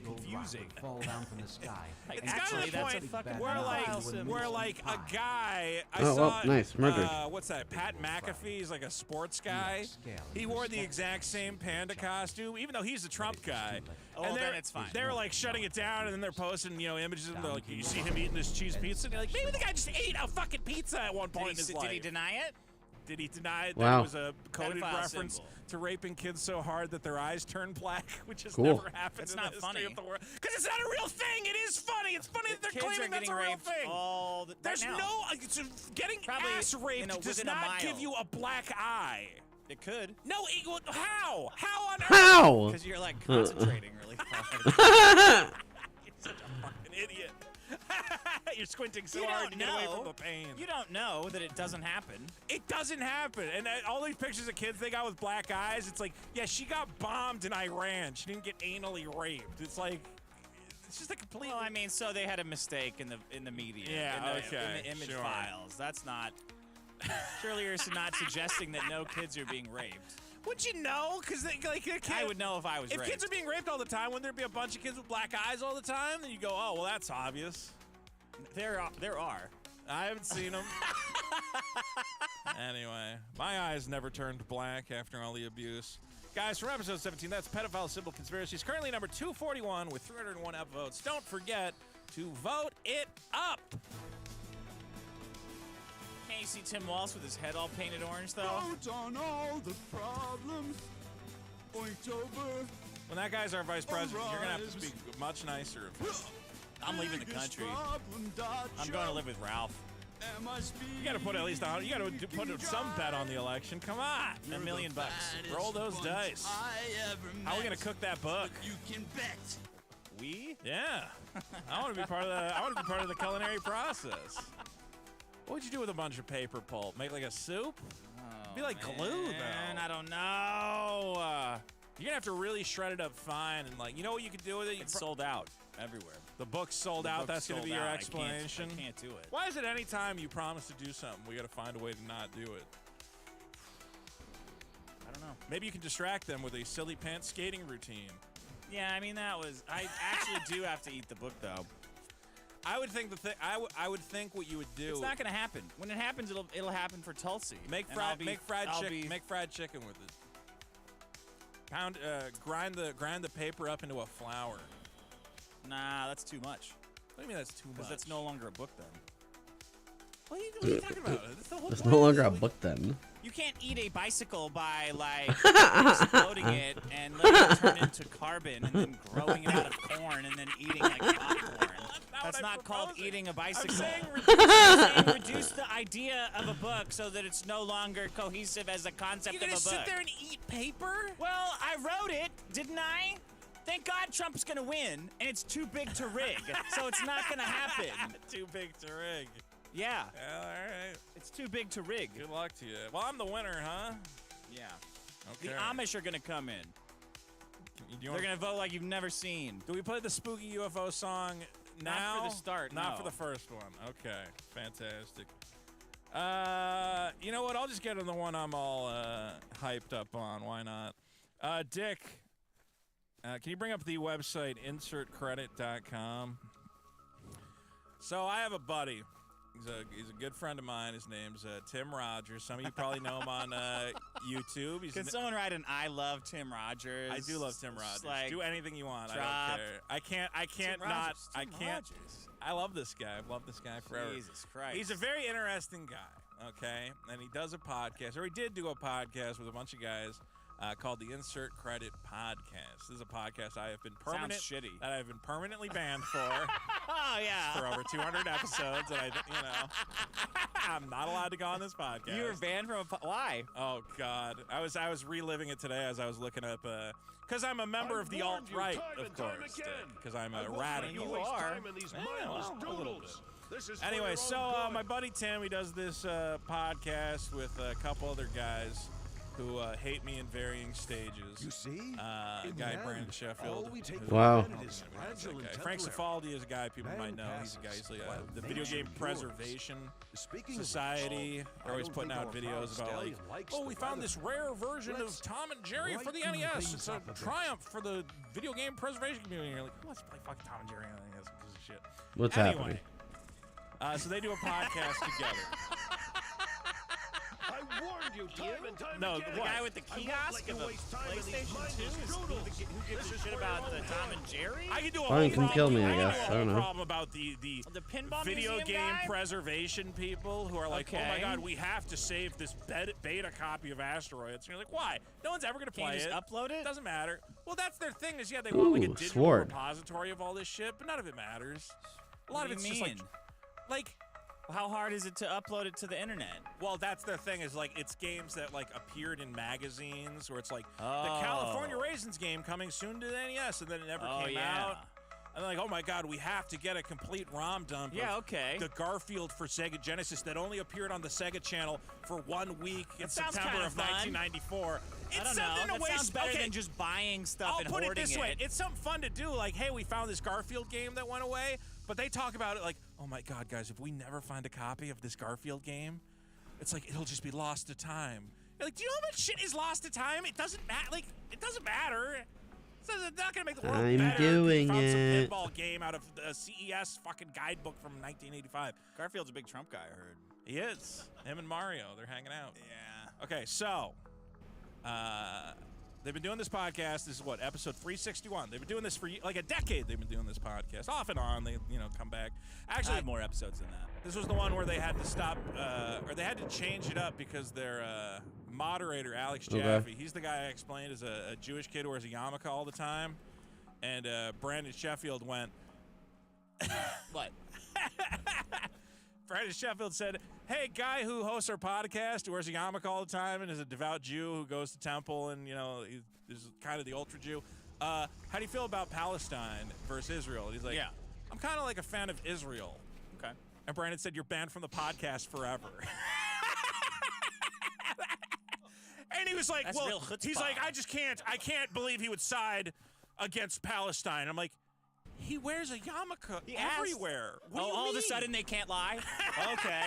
confusing. Fall down from the sky. Like, It's actually, kind that's of a the fucking point where pedophile like a guy I Oh, saw. well, nice, murdered. What's that? Pat McAfee. He's like a sports guy. He wore the exact same panda costume, even though he's a Trump guy. Oh, and then they're- it's fine. They're like shutting it down, and then they're posting images of him. They're like, you see him eating this cheese pizza? And you're like, maybe the guy just ate a fucking pizza at one point in his life. Did he deny it? Did he deny it? Wow. That it was a coded Pedophile reference symbol. to raping kids so hard that their eyes turn black, which has Cool. never happened It's in not the history funny. of the world. Because it's not a real thing. It is funny. It's funny that they're Kids are claiming that's getting a real raped thing. all the There's right now. no getting Probably, ass raped does within a not mile. give you a black eye. It could. No, how? How on earth? How? Because you're like concentrating really hard. You're such a fucking idiot. You're squinting so You hard don't to get away from know. the pain. You don't know that it doesn't happen. It doesn't happen. And all these pictures of kids they got with black eyes, it's like, yeah, she got bombed in Iran. She didn't get anally raped. It's like, it's just a complete. Well, I mean, so they had a mistake in the media. Yeah, in the image sure. files. That's not. Surely you're not suggesting that no kids are being raped. Would you know? Because I would know if I was If raped. kids are being raped all the time, wouldn't there be a bunch of kids with black eyes all the time? Then you go, oh, well, that's obvious. There are. I haven't seen them. Anyway, my eyes never turned black after all the abuse. Guys, from episode 17, that's Pedophile Symbol Conspiracies. Currently number 241 with 301 upvotes. Don't forget to vote it up. Can't you see Tim Walsh with his head all painted orange, though? Vote on all the problems. Point over. When that guy's our vice president, you're going to have to speak much nicer of him. I'm leaving the country. I'm going to live with Ralph. You got to put at least on. You got to put some bet on the election. Come on, $1 million. Roll those dice. How are we gonna cook that book? You can bet. We? Yeah, I want to be part of the. I want to be part of the culinary process. What would you do with a bunch of paper pulp? Make like a soup? It'd be like glue, Man, though. I don't know. You're gonna have to really shred it up fine, and like, you know what you could do with it? It's sold out everywhere. The book's sold out. That's gonna be your explanation. I can't do it. Why is it any time you promise to do something, we gotta find a way to not do it? I don't know. Maybe you can distract them with a silly pants skating routine. Yeah, I mean I actually do have to eat the book though. I would think I would think what you would do. It's not gonna happen. When it happens, it'll happen for Tulsi. Make fried chicken with it. Grind the paper up into a flour. Nah, that's too much. What do you mean that's too much? Because that's no longer a book then. What are you talking about? That's the whole It's point no of longer this. a book then. You can't eat a bicycle by like exploding it and letting it turn into carbon and then growing it out of corn and then eating like popcorn. That's not called eating a bicycle. I'm saying reduce the idea of a book so that it's no longer cohesive as a concept You're of a gonna book. sit there and eat paper? Well, I wrote it, didn't I? Thank God Trump's gonna win, and it's too big to rig, so it's not gonna happen. Too big to rig. Yeah. All right. It's too big to rig. Good luck to you. Well, I'm the winner, huh? Yeah. Okay. The Amish are gonna come in. They're gonna vote like you've never seen. Do we play the spooky UFO song now? Not for the start. Not no. for the first one. Okay, fantastic. You know what? I'll just get on the one I'm all hyped up on. Why not? Dick, can you bring up the website insertcredit.com? So I have a buddy. He's a good friend of mine. His name's Tim Rogers. Some of you probably know him on YouTube. Can someone write an "I love Tim Rogers"? I do love Tim Rogers. Like, do anything you want. drop. I don't care. I can't Tim not. Rogers, I Tim can't. Rogers. I love this guy. I've loved this guy forever. Jesus Christ. He's a very interesting guy. Okay, and he does a podcast, or he did do a podcast with a bunch of guys. Called the Insert Credit Podcast. This is a podcast I have been that I've been permanently banned for. Oh yeah, for over 200 episodes, and I'm not allowed to go on this podcast. You were banned from why? Oh God, I was reliving it today as I was looking up. Because I'm a member of the alt-right, of course. Because I'm a radical. You are. A little bit. Anyway, so my buddy Tim, he does this podcast with a couple other guys who hate me in varying stages. You see? Guy Brandon Sheffield. Wow. Frank Cifaldi is a guy people might know. He's a guy. He's like the Video Game Preservation Society. They're always putting out videos about like, oh, we found this rare version of Tom and Jerry for the NES. It's a triumph for the video game preservation community. And you're like, let's play fucking Tom and Jerry on the NES. This is shit. What's happening? So they do a podcast together. I warned you time and time No, again. The guy with the kiosk of the PlayStation 2 who gives a shit about the Tom and Jerry? I can do a Fine, whole can kill me, I I guess. I don't know. problem about the pinball video museum game guy? preservation people who are like, oh my Okay. God, we have to save this beta copy of Asteroids. And you're like, why? No one's ever going to Can play you just it. upload it? Doesn't matter. Well, that's their thing is, yeah, they want like a Ooh, digital sword. repository of all this shit, but none of it matters. A lot What of do it's you just mean? like How hard is it to upload it to the internet? well, that's their thing is like it's games that like appeared in magazines where it's like the Oh. California Raisins game coming soon to the NES, and then it never Oh, came yeah. out. And they're like, oh my God, we have to get a complete ROM dump Yeah, of okay. the Garfield for Sega Genesis that only appeared on the Sega Channel for 1 week in That sounds September kinda of fun. 1994. I It's don't know. something to That waste. sounds better okay. than just buying stuff I'll and put it hoarding this way. It's something fun to do. Like, hey, we found this Garfield game that went away. But they talk about it like, oh my God, guys, if we never find a copy of this Garfield game, it's like it'll just be lost to time. You're like, do you know how much shit is lost to time? It doesn't matter. Like, it doesn't matter. It's not gonna make the world I'm better. doing You found it. some pinball game out of the CES fucking guidebook from 1985. Garfield's a big Trump guy, I heard. He is. Him and Mario, they're hanging out. Yeah. Okay, so they've been doing this podcast. This is what, episode 361. They've been doing this for like a decade. They've been doing this podcast off and on. They come back. I Actually, have more episodes than that. this was the one where they had to stop, or they had to change it up because their moderator, Alex Okay. Jaffe, he's the guy I explained is a Jewish kid who wears a yarmulke all the time. And Brandon Sheffield went, What? Brandon Sheffield said, hey, guy who hosts our podcast, who wears a yarmulke all the time and is a devout Jew who goes to temple and, is kind of the ultra Jew. How do you feel about Palestine versus Israel? And he's like, Yeah. I'm kind of like a fan of Israel. Okay. And Brandon said, you're banned from the podcast forever. And he was like, That's well, real chutzpah. he's like, I can't believe he would side against Palestine. I'm like, he wears a yarmulke He asked. everywhere. What do you all of a mean? sudden they can't lie? Okay.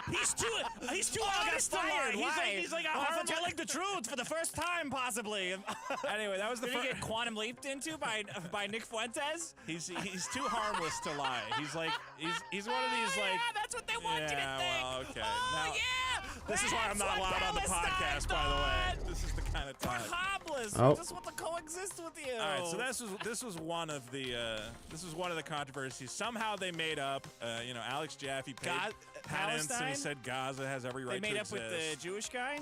He's too honest to fired. lie. Why? He's like a I'm harmless. telling the truth for the first time, possibly. Anyway, that was the Did he first. get quantum leaped into by Nick Fuentes? He's too harmless to lie. He's like he's one of these like. Yeah, that's what they want you to think. Well, okay. Oh, Now, yeah. this is why I'm not That's what allowed on the Palestine podcast. By the way, this is the kind of We're time. harmless. Oh. We just want to coexist with you. All right, so this was one of the controversies. Somehow they made up. Alex Jaffe paid penance, and Palestine? he said Gaza has every right They made to up with the Jewish guy?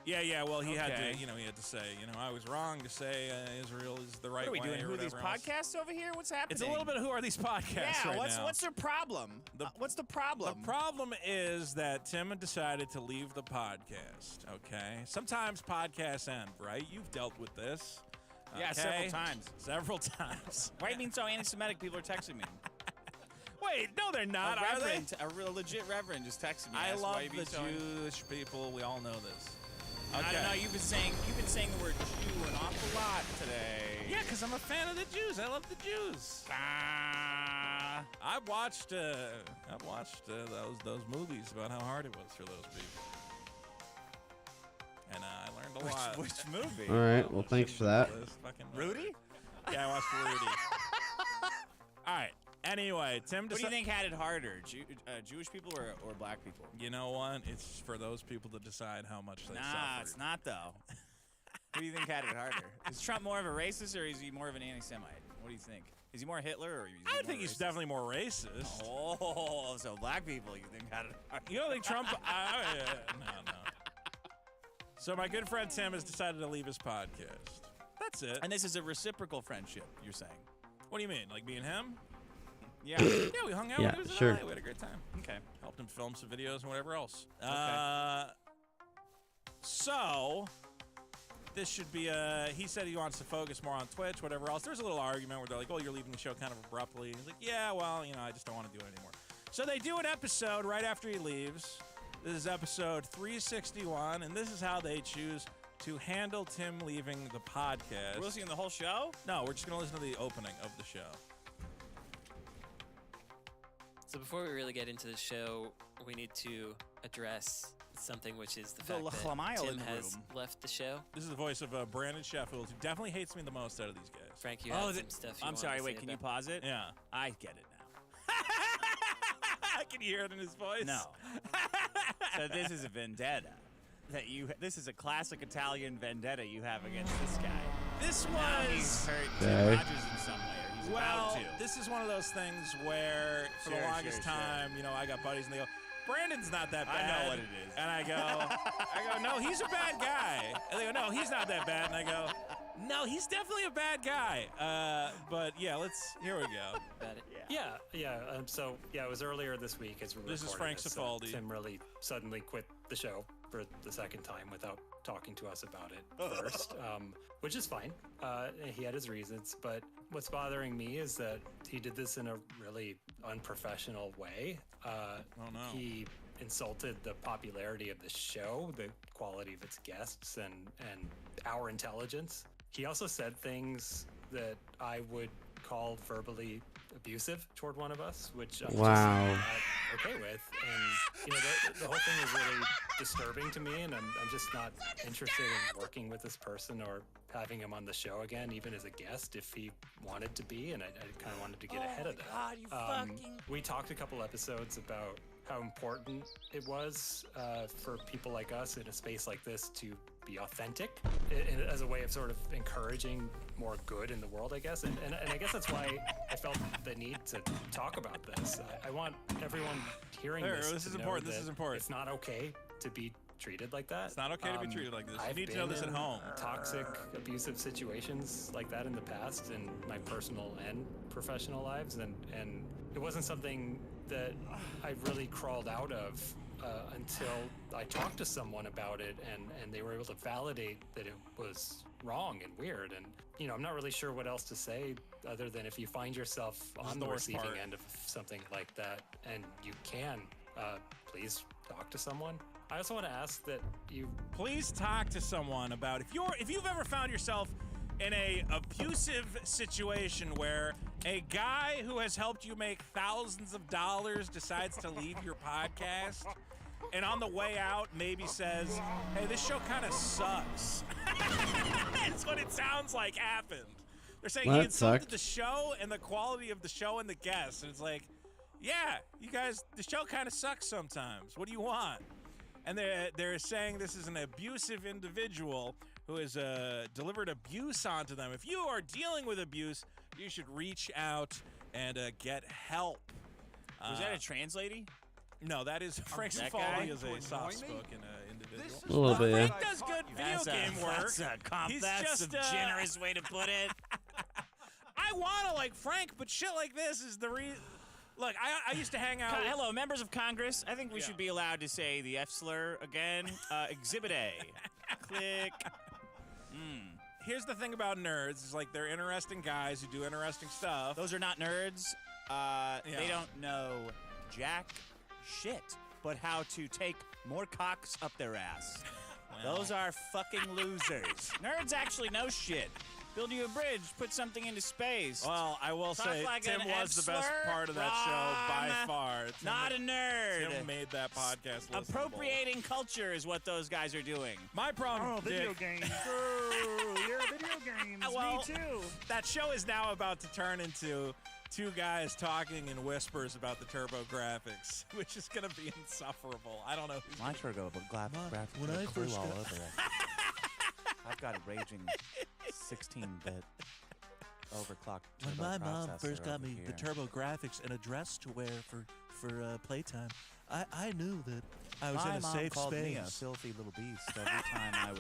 Yeah. Well, he had Okay. to. He had to say. I was wrong to say Israel is the right What are we way. doing? or Who are these whatever else. podcasts over here? What's happening? It's a little bit. Who are these podcasts Yeah, right what's now? what's their problem? What's the problem? The problem is that Tim had decided to leave the podcast. Okay. Sometimes podcasts end, right? You've dealt with this. Yeah, okay? several times. Several times. Why are you being so anti-Semitic? People are texting me. Wait, no, they're not. A Are they? reverend, a real legit reverend, just texted me. I asked love why you the being so Jewish people. We all know this. I don't know. You've been saying the word Jew an awful lot today. Yeah, because I'm a fan of the Jews. I love the Jews. I've watched those movies about how hard it was for those people, and I learned a lot. Which movie? All right. Well, thanks for that. Rudy? Yeah, I watched Rudy. All right. Anyway, Tim. What do you think had it harder, Jewish people or black people? You know what? It's for those people to decide how much they suffer. Nah, it's not though. Who do you think had it harder? Is Trump more of a racist or is he more of an anti-Semite? What do you think? Is he more Hitler or is he I think he's definitely more racist. Oh, so black people you think had it harder? You don't think Trump? No. So my good friend Tim has decided to leave his podcast. That's it. And this is a reciprocal friendship, you're saying? What do you mean? Like me and him? Yeah. Yeah, we hung out. Yeah, When he was in sure. LA. We had a great time. Okay. Helped him film some videos and whatever else. Okay. So this should be he said he wants to focus more on Twitch, whatever else. There's a little argument where they're like, oh, you're leaving the show kind of abruptly. He's like, yeah, well, I just don't want to do it anymore. So they do an episode right after he leaves. This is episode 361, and this is how they choose to handle Tim leaving the podcast. We're listening to the whole show? No, we're just going to listen to the opening of the show. So before we really get into the show, we need to address something, which is the fact that Lachlamile Tim has left the show. This is the voice of Brandon Sheffield, who definitely hates me the most out of these guys. Frank, you had some stuff you I'm wanted sorry, to wait, say can you about- pause it? Yeah. I get it now. Can you hear it in his voice? No. So this is a vendetta. This is a classic Italian vendetta you have against this guy. This Now was... he's hurt Tim Okay. Rogers in some way, or he's about Well, to. this is one of those things where, for the longest time, I got buddies and they go, Brandon's not that bad. I know what it is. And I go, no, he's a bad guy. And they go, no, he's not that bad. And I go, no, he's definitely a bad guy. But yeah, here we go. It was earlier this week as we were This is recording Frank this, Cifaldi. Tim really suddenly quit the show for the second time without talking to us about it first, which is fine. He had his reasons, but what's bothering me is that he did this in a really unprofessional way. He insulted the popularity of the show, the quality of its guests, and our intelligence. He also said things that I would call verbally abusive toward one of us, which I'm just not okay with. And the whole thing is really disturbing to me, and I'm just not interested in working with this person or having him on the show again, even as a guest, if he wanted to be. And I kind of wanted to get ahead of that. We talked a couple episodes about how important it was for people like us in a space like this to be authentic as a way of sort of encouraging more good in the world, I guess. And I guess that's why I felt the need to talk about this. I want everyone hearing this This to is know important. This that is important. It's not okay to be treated like that. It's not okay to be treated like this. You I've need to know been this at in home. Toxic, abusive situations like that in the past in my personal and professional lives, and it wasn't something that I really crawled out of until I talked to someone about it, and they were able to validate that it was wrong and weird. And I'm not really sure what else to say other than if you find yourself on the receiving end of something like that, and you can, please talk to someone. I also want to ask that you please talk to someone about if you've ever found yourself in a abusive situation where a guy who has helped you make thousands of dollars decides to leave your podcast, and on the way out maybe says, hey, this show kind of sucks. That's what it sounds like happened. They're saying he insulted the show and the quality of the show and the guests, and it's like, yeah, you guys, the show kind of sucks sometimes. What do you want? And they're saying this is an abusive individual who has delivered abuse onto them. If you are dealing with abuse, you should reach out and get help. Was that a trans lady? No, that is Frank Cifaldi is a soft-spoken individual. A little bit, Frank yeah. does good video game work. That's a generous way to put it. I want to like Frank, but shit like this is the reason. Look, I used to hang out. Hello, members of Congress. I think we should be allowed to say the F slur again. Exhibit A. Click. Here's the thing about nerds: is like they're interesting guys who do interesting stuff. Those are not nerds. They don't know jack shit, but how to take more cocks up their ass. Those are fucking losers. Nerds actually know shit. Build you a bridge, put something into space. Well, I will Talk say like Tim an was the best F-slur? part of that show by Wrong. far. Not a nerd. Tim made that podcast listenable. Appropriating culture is what those guys are doing. My problem, Oh, video Dick, games. Oh, you're video games. well, Me too. that show is now about to turn into two guys talking in whispers about the TurboGrafx, which is going to be insufferable. I don't know. My TurboGrafx when I first all got- over it. I've got a raging 16-bit overclocked When turbo my mom processor first got over me the here. TurboGrafx and a dress to wear for playtime, I knew that I was My in a mom safe called space. me a filthy little beast every time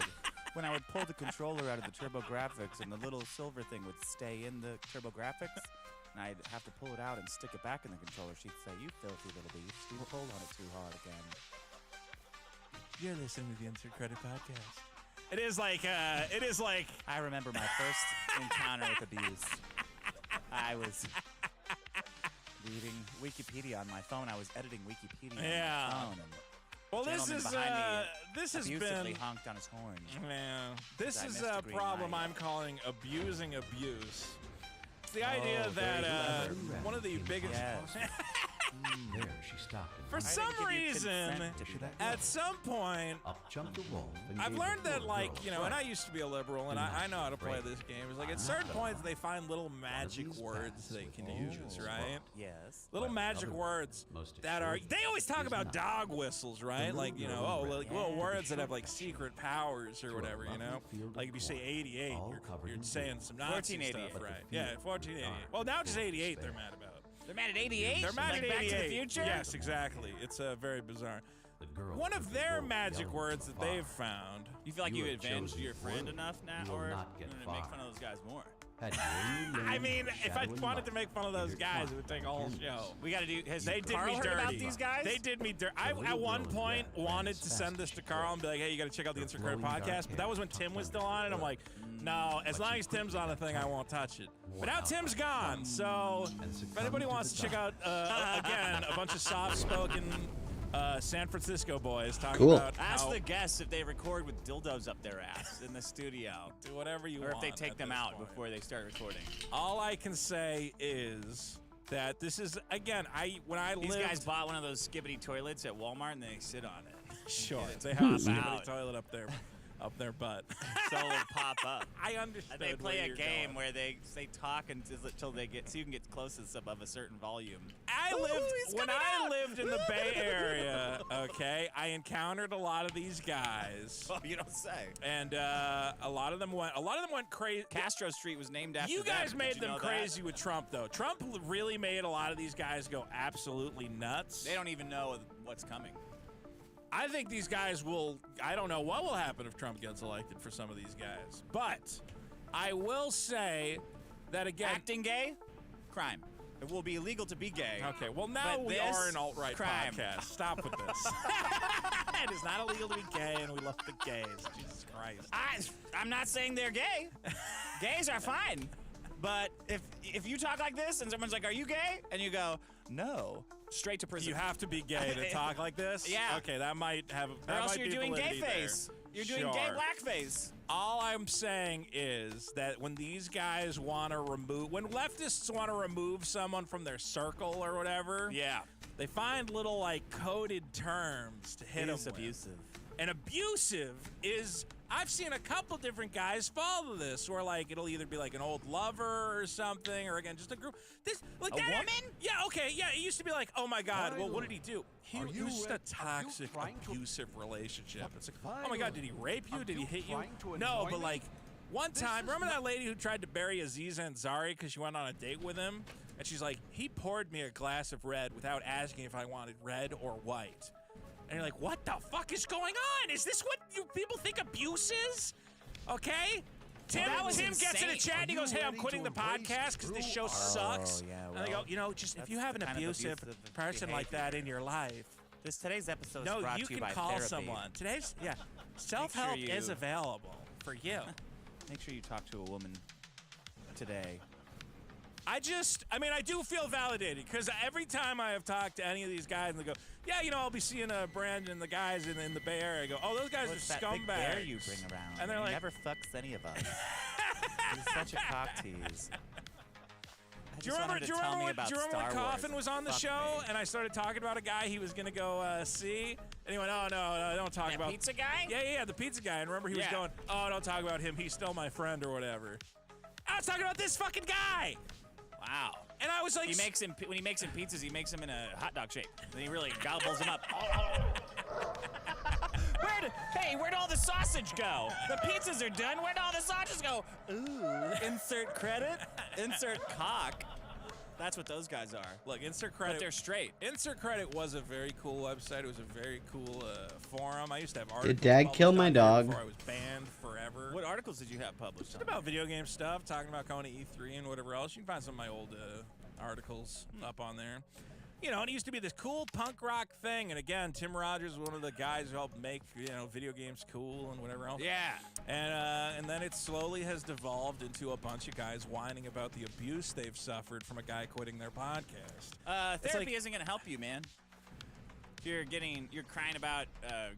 when I would pull the controller out of the TurboGrafx and the little silver thing would stay in the TurboGrafx, and I'd have to pull it out and stick it back in the controller. She'd say, "You filthy little beast, you pulled on it too hard again." You're listening to the Insert Credit Podcast. It is like I remember my first encounter with abuse. I was reading Wikipedia on my phone. I was editing Wikipedia Yeah. on my phone. And Well, the this gentleman is behind me this has abusively been honked on his horn. Yeah, this I is missed a a green problem light. I'm calling abusing abuse. It's the idea very that clever. one of the biggest. Yes. There she stopped. For some reason, at some point, Up jumped the wolf. and I've gave learned the that, poor like, girl you know, and I used to be a liberal, and I know how to play this game. It's like at certain points, they find little magic words they can use, right? Yes. Little magic words that are. They always talk about dog whistles, right? Like, you know, like little words that have like secret powers or whatever, you know? Like if you say 88, you're saying some Nazi 1488. stuff, right? Yeah, 1488. Well, now just 88 they're mad about. They're mad at 88? They're mad Like at 88. Back to the Future? Yes, exactly. It's very bizarre. One of their magic words that they've found. You feel like you avenged your friend enough now, or make fun of those guys more? I mean, if I wanted to make fun of those guys, it would take a whole show. We got to do. Has They did Carl me heard dirty. about these guys? They did me dirty. I at one point wanted to send this to Carl and be like, "Hey, you got to check out the Insert Credit Podcast." But that was when Tim was still on it. I'm like, no, as long as Tim's on a thing, I won't touch it. But now Tim's gone, so if anybody wants to check out again a bunch of soft-spoken San Francisco boys talking about Ask how the guests if they record with dildos up their ass in the studio. Do whatever you or want. if they take at them this out point. before they start recording. All I can say is that this is again. When I These lived, guys bought one of those skibbity toilets at Walmart and they sit on it. Sure, And they it have a pops skibbity out. toilet up their butt. So it'll pop up. I understand. They play where a you're game going. where they talk until they get so you can get closest above a certain volume. When I lived in the Bay Area, okay, I encountered a lot of these guys. Oh, you don't say. And a lot of them went crazy. Castro Street was named after You guys them. made Did you them know that? crazy with Trump, though. Trump really made a lot of these guys go absolutely nuts. They don't even know what's coming. I think these guys will. I don't know what will happen if Trump gets elected for some of these guys, but I will say that again. Acting gay, crime. It will be illegal to be gay. Okay, well now But we this, are an alt-right crime. podcast. Stop with this. It is not illegal to be gay, and we love the gays. Jesus Christ. I'm not saying they're gay. Gays are fine. But if you talk like this and someone's like, "Are you gay?" and you go, "No," straight to prison. You have to be gay to talk like this? Yeah. Okay, that might have. Or That else might you're be doing gay validity there. face. You're doing gay Sure. blackface. All I'm saying is that when these guys want to when leftists want to remove someone from their circle or whatever, yeah, they find little like coded terms to hit them It's abusive. with. And abusive is. I've seen a couple different guys follow this, where like it'll either be like an old lover or something, or again just a group. This like A that, woman? Yeah, okay, yeah. It used to be like, oh my God, well, what did he do? He was just a toxic, abusive relationship. It's like, oh my God, did he rape you? Did he hit you? No, but like one time, remember that lady who tried to bury Aziza Ansari because she went on a date with him, and she's like, he poured me a glass of red without asking if I wanted red or white. And you're like, what the fuck is going on? Is this what you people think abuse is? Okay? Tim gets in the chat and he goes, hey, I'm quitting the podcast because this show sucks. yeah, And I go, you know, just if you have an abusive person like that in your life, Today's episode is no, brought you to you can by call therapy. someone. Self-help you- is available for you. Make sure you talk to a woman today. I do feel validated because every time I have talked to any of these guys and they go, yeah, you know, I'll be seeing Brandon and the guys in the Bay Area. I go, oh, those guys What's are that big scumbags. bear you bring around? And they're he like, never fucks any of us. He's such a cock tease. Do you remember when Coffin was on the show and I started talking about a guy he was gonna go see, and he went, "Oh no, don't talk about pizza guy." Yeah, the pizza guy. And remember he was going, "Oh, don't talk about him. He's still my friend or whatever." I was talking about this fucking guy. Wow. And I was like, when he makes him pizzas, he makes them in a hot dog shape. Then he really gobbles them up. Where'd all the sausage go? The pizzas are done. Where'd all the sausages go? Ooh, insert credit, insert cock. That's what those guys are. Look, Insert Credit. But they're straight. Insert Credit was a very cool website. It was a very cool forum. I used to have articles. Did Dad kill my dog? Before I was banned forever. What articles did you have published? Just about video game stuff, talking about going to E3 and whatever else. You can find some of my old articles up on there. You know, and it used to be this cool punk rock thing. And again, Tim Rogers was one of the guys who helped make, you know, video games cool and whatever else. Yeah. And then it slowly has devolved into a bunch of guys whining about the abuse they've suffered from a guy quitting their podcast. Therapy isn't going to help you, man. You're crying about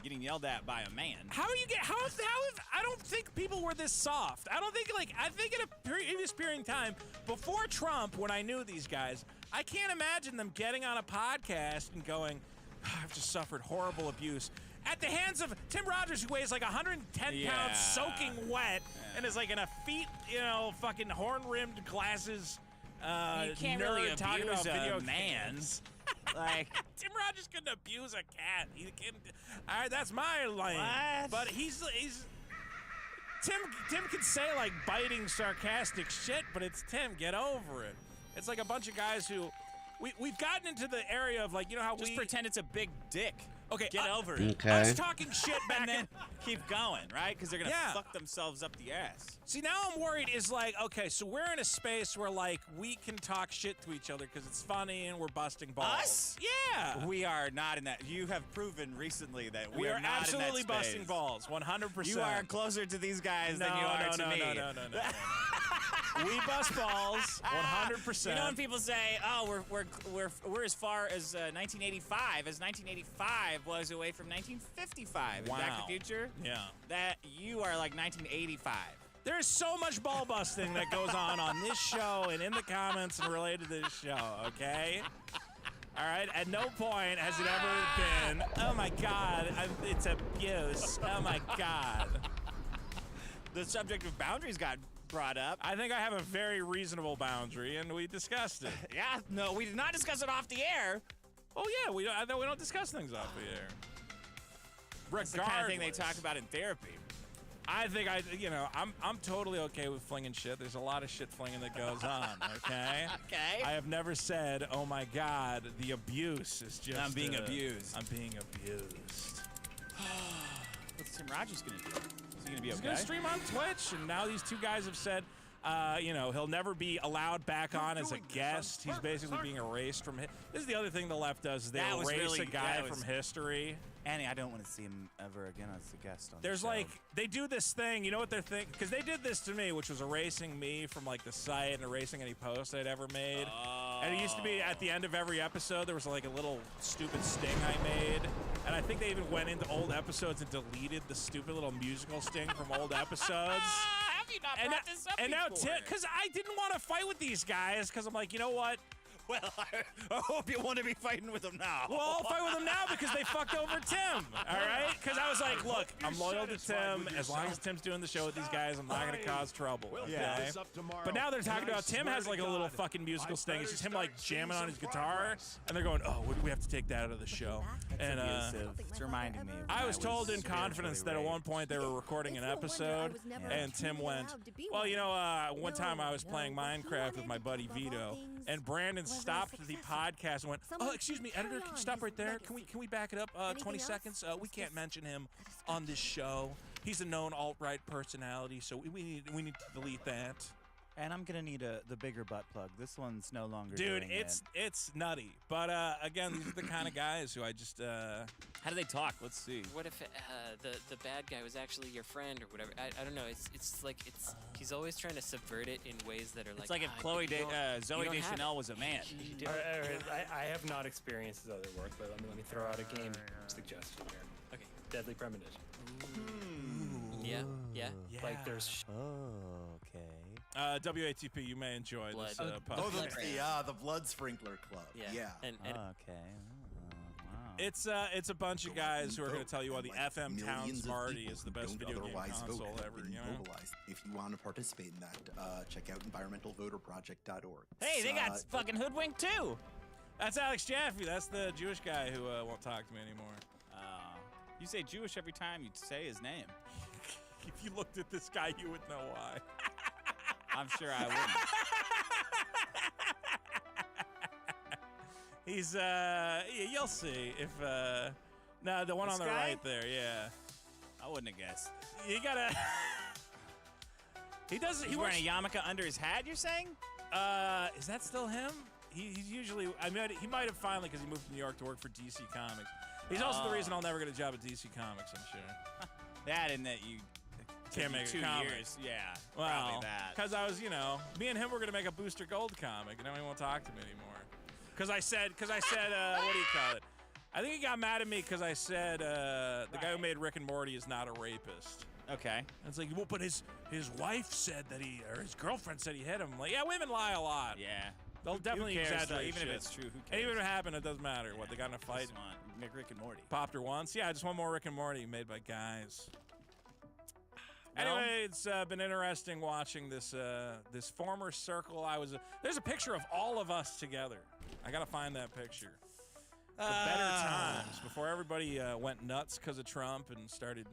getting yelled at by a man. I don't think people were this soft. I think in a previous period of time, before Trump, when I knew these guys, I can't imagine them getting on a podcast and going, I've just suffered horrible abuse at the hands of Tim Rogers, who weighs like 110 pounds, soaking wet, and is like in a fucking horn-rimmed glasses. You can't really talking abuse about video a man. Like Tim Rogers couldn't abuse a cat. He can. All right, that's my lane. What? But he's Tim can say like biting, sarcastic shit, but it's Tim. Get over it. It's like a bunch of guys who we've gotten into the area of like, you know how just pretend it's a big dick. Okay, get over it. Okay. Us talking shit back and then keep going, right? Because they're gonna Yeah. fuck themselves up the ass. See, now I'm worried is like, okay, so we're in a space where like we can talk shit to each other because it's funny and we're busting balls. Us? Yeah. We are not in that. You have proven recently that we are not absolutely in that busting space. balls, 100%. You are closer to these guys than you are to me. No. We bust balls, 100%. You know when people say, "Oh, we're as far as 1985 as 1985 was away from 1955." Wow. In Back to the Future. Yeah. That you are like 1985. There's so much ball busting that goes on this show and in the comments and related to this show, okay? All right? At no point has it ever been, oh my God, it's abuse. Oh my God. The subject of boundaries got brought up. I think I have a very reasonable boundary, and we discussed it. Yeah, no, we did not discuss it off the air. Oh, yeah, we don't discuss things off the air. That's the kind of thing they talk about in therapy. I think I'm totally okay with flinging shit. There's a lot of shit flinging that goes on, okay? Okay. I have never said, oh my God, the abuse is just... I'm being abused. I'm being abused. What's Tim Rogers gonna do? Is he gonna be okay? He's gonna stream on Twitch, and now these two guys have said, he'll never be allowed back on as a guest. He's basically being erased from... This is the other thing the left does, is they erase a guy from history. Annie, I don't want to see him ever again as a guest on There's the show. like, they do this thing, you know what they're thinking? Because they did this to me, which was erasing me from like the site and erasing any post I'd ever made. And it used to be at the end of every episode, there was like a little stupid sting I made. And I think they even went into old episodes and deleted the stupid little musical sting from old episodes. Have you not brought this up And now, before? because I didn't want to fight with these guys, because I'm like, you know what? Well, I hope you want to be fighting with them now. Well, I'll fight with them now because they fucked over Tim, all right? Because I was like, look, I'm loyal to Tim. As long as Tim's doing the show with these guys, I'm not going to cause trouble, okay? But now they're talking about Tim has like a little fucking musical sting. It's just him like jamming on his guitar, and they're going, oh, we have to take that out of the show. And it's reminding me of I was told in confidence that at one point they were recording an episode, and Tim went, well, one time I was playing Minecraft with my buddy Vito, and Brandon stopped the podcast and went, oh, excuse me, editor, can you stop right there? Can we back it up 20 seconds? We can't mention him on this show. He's a known alt-right personality, so we need to delete that. And I'm gonna need the bigger butt plug. This one's no longer. Dude, doing it's nutty. But again, these are the kind of guys who I just. How do they talk? Let's see. What if the bad guy was actually your friend or whatever? I don't know. It's like he's always trying to subvert it in ways that are like. It's like if Zoe Deschanel was a man. I have not experienced his other work, but let me throw out a game suggestion here. Okay. Deadly Premonition. Yeah. Like there's. Okay. WATP, you may enjoy this. The Blood Sprinkler Club. Yeah. And okay. Wow. It's a bunch of guys who are going to tell you why the FM Town Smarty is the best video game console ever. You know? If you want to participate in that, check out environmentalvoterproject.org. Hey, they got fucking hoodwinked too. That's Alex Jaffe. That's the Jewish guy who won't talk to me anymore. You say Jewish every time you say his name. If you looked at this guy, you would know why. I'm sure I wouldn't. He's you'll see if no, the one This on the guy? right there, yeah. I wouldn't have guessed. You gotta. He doesn't. He's wearing a yarmulke under his hat. You're saying? Is that still him? He's usually. I mean, he might have finally because he moved to New York to work for DC Comics. He's also the reason I'll never get a job at DC Comics. I'm sure. That and that you can't make 2 a comic. years. Yeah. Well, probably that. because I was, me and him were gonna make a Booster Gold comic, and then he won't talk to me anymore. Because I said, what do you call it? I think he got mad at me because I said the guy who made Rick and Morty is not a rapist. Okay. And it's like, well, but his wife said that his girlfriend said he hit him. I'm like, yeah, women lie a lot. Yeah. They'll definitely cares, exaggerate even shit. if it's true. Who cares? And even if it happened, it doesn't matter. What, they got in a fight? Just want Rick and Morty. Popped her once? Yeah, just one more Rick and Morty made by guys. Anyway, it's been interesting watching this former circle. There's a picture of all of us together. I gotta find that picture. The better times before everybody went nuts because of Trump and started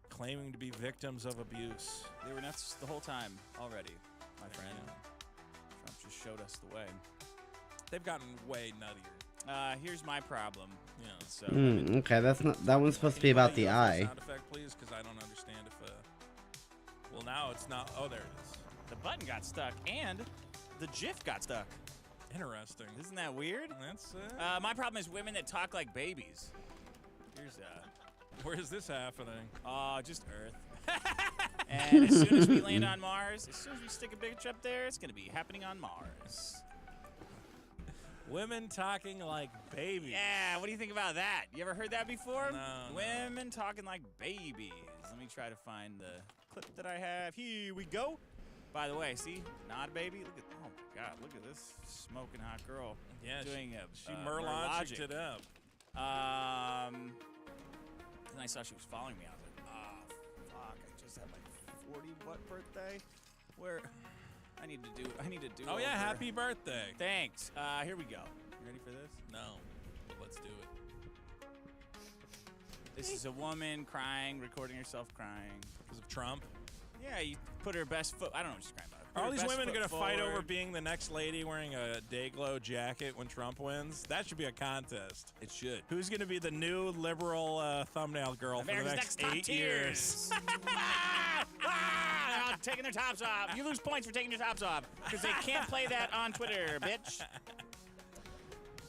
claiming to be victims of abuse. They were nuts the whole time already, my friend. Trump just showed us the way. They've gotten way nuttier. Here's my problem. Yeah. So. Okay, that one's supposed to be about the eye. Sound effect, please, because I don't understand if. Well, now it's not. Oh, there it is. The button got stuck, and the GIF got stuck. Interesting. Isn't that weird? That's. My problem is women that talk like babies. Here's Where's this happening? Just Earth. And as soon as we land on Mars, as soon as we stick a bitch up there, it's gonna be happening on Mars. Women talking like babies. Yeah, what do you think about that? You ever heard that before? No. Women talking like babies. Let me try to find the clip that I have. Here we go. By the way, see, not a baby. Look at, oh my God, look at this smoking hot girl. Yeah, doing she Merlogic it up. And I saw she was following me. I was like, oh fuck! I just had my 40 birthday. Where? I need to do. Oh yeah, happy birthday. Thanks. Here we go. You ready for this? No, but let's do it. This is a woman crying, recording herself crying because of Trump. Yeah, you put her best foot. I don't know what she's crying about. Are all these women going to fight over being the next lady wearing a Dayglow jacket when Trump wins? That should be a contest. It should. Who's going to be the new liberal thumbnail girl America's for the next top 8 tiers. years? Taking their tops off. You lose points for taking your tops off because they can't play that on Twitter, bitch.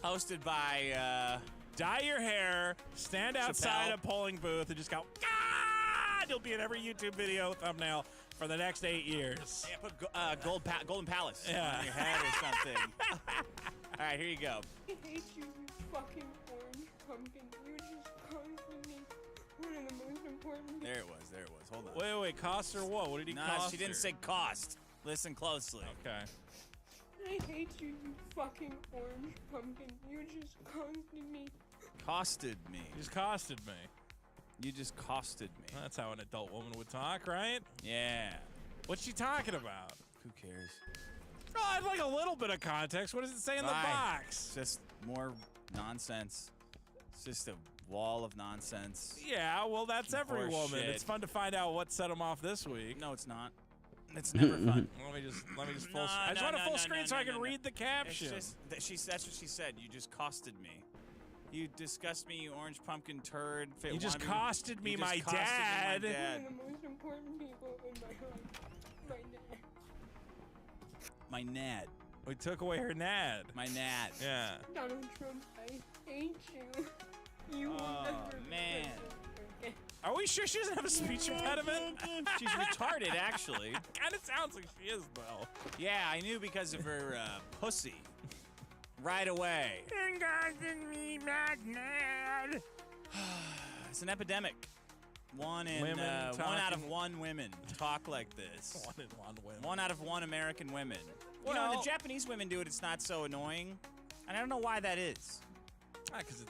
Hosted by Dye your hair, stand outside Chappelle. a polling booth, and just go, God! You'll be in every YouTube video thumbnail for the next 8 years. Yeah, put Golden Palace on Yeah. your head or something. All right, here you go. I hate you, you fucking orange pumpkin. You just caused me one of the most important. There it was. Hold on. Wait, cost her what? What did he Nah, cost she didn't her? say cost. Listen closely. Okay. I hate you, you fucking orange pumpkin. You just costed me. Costed me. You just costed me. You just costed me. That's how an adult woman would talk, right? Yeah. What's she talking about? Who cares? Oh, I'd like a little bit of context. What does it say in the Fine. box? Just more nonsense. It's just a wall of nonsense. Yeah, well, that's every Horse woman. shit. It's fun to find out what set them off this week. No, it's not. It's never fun. Let me just full. No, I just want a full screen no, so I no, can no. read the caption. It's just, that's what she said. You just costed me. You disgust me, you orange pumpkin turd. You just costed me You my just costed me, dad. my dad. One of the most important people in my life. My dad. My nad. We took away her nad. My nad. Yeah. Donald Trump, I hate you. You will never be man. president again. Are we sure she doesn't have a speech impediment? She's retarded, actually. Kind of sounds like she is, though. Yeah, I knew because of her pussy. Right away. It's an epidemic. One out of one women talk like this. One out of one American women. You know, when the Japanese women do it, it's not so annoying. And I don't know why that is. Because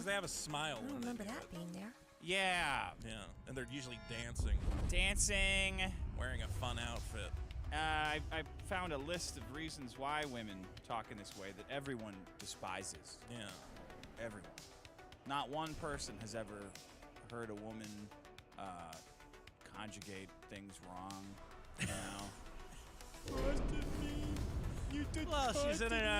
they have a smile. I don't remember that being there. Yeah. Yeah, and they're usually dancing. Dancing. Wearing a fun outfit. I found a list of reasons why women talk in this way that everyone despises. Yeah. Everyone. Not one person has ever heard a woman conjugate things wrong. You know? Well,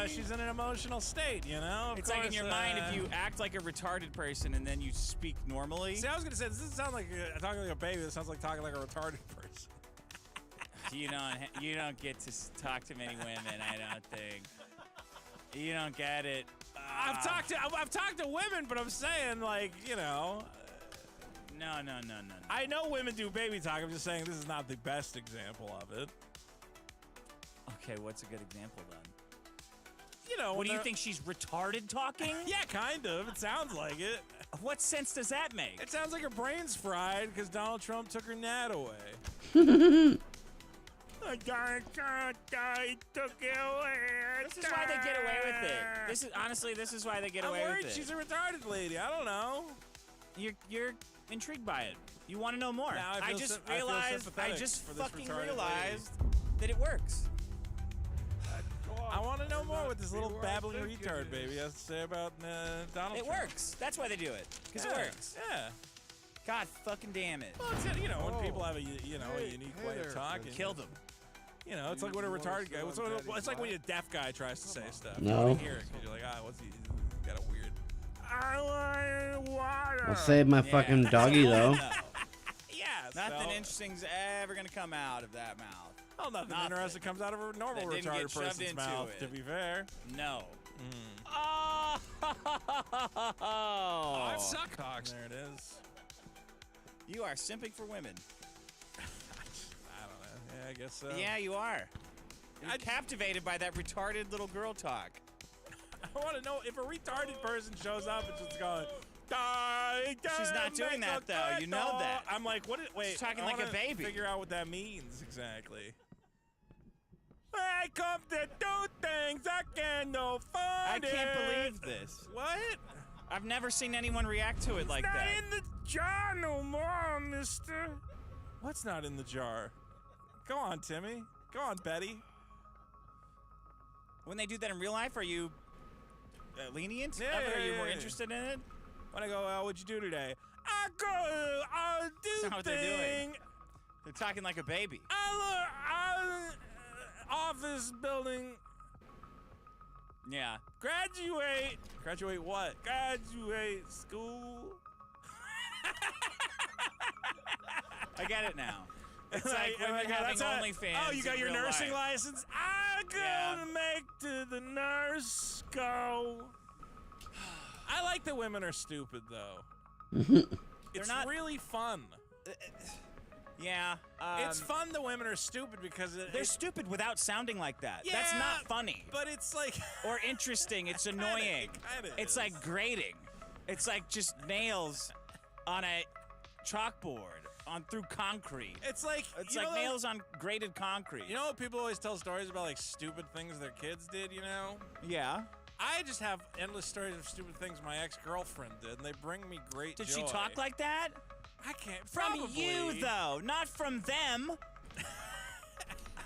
she's in an emotional state, you know. It's like in your mind, if you act like a retarded person and then you speak normally. See, I was gonna say, this doesn't sound like talking like a baby. This sounds like talking like a retarded person. You don't get to talk to many women. I don't think. You don't get it. I've talked to women, but I'm saying, like, you know. No. I know women do baby talk. I'm just saying this is not the best example of it. Okay, what's a good example then? You know, what do you think, she's retarded talking? Yeah, kind of. It sounds like it. What sense does that make? It sounds like her brain's fried because Donald Trump took her nad away. Donald Trump took it away. This is why they get away with it. This is why they get away I'm worried with it. she's a retarded lady. I don't know. You're intrigued by it. You want to know more. Now I just realized that it works. I want to know more what this little babbling retard baby has to say about Donald Trump. It works. That's why they do it. Because it works. Yeah. God fucking damn it. Well, it's, you know, when people have a unique way of talking. Killed him. You know, it's like when a retarded guy. It's like when a deaf guy tries to say stuff. No. You want to hear it because you're like, what's he got a weird. I want water. I'll save my fucking doggy though. Yeah. Nothing interesting's ever gonna come out of that mouth. Oh, nothing interesting comes out of a normal That didn't get retarded shoved person's into mouth. it. To be fair. No. Oh, Oh, suckhawks. There it is. You are simping for women. I don't know. Yeah, I guess so. Yeah, you are. You're captivated by that retarded little girl talk. I want to know if a retarded person shows up and just going, die, She's not doing that, though. You know that. I'm like, what? Wait, She's talking I like a wanna baby. Figure out what that means exactly. I come to do things I can't no fun. I can't believe this. What? I've never seen anyone react to it like not that. in the jar no more, mister. What's not in the jar? Go on, Timmy. Go on, Betty. When they do that in real life, are you lenient? Yeah, of it? Are you more yeah. interested in it? When I go, what'd you do today? I'll do That's not what they're doing. thing. They're talking like a baby. Office building. Yeah. Graduate. Graduate what? Graduate school. I get it now. It's like women having OnlyFans. Oh, you got in your real nursing life. license? I'm gonna make to the nurse go. I like that women are stupid, though. It's not really fun. Yeah. It's fun that women are stupid because they're stupid without sounding like that. Yeah, That's not funny. But it's like or interesting. It's annoying. Kinda It's is. like grating. It's like just nails on a chalkboard through concrete. It's like nails on grated concrete. You know what people always tell stories about, like stupid things their kids did. You know? Yeah. I just have endless stories of stupid things my ex-girlfriend did, and they bring me great joy. Did she talk like that? I can't. From Probably. you, though, not from them.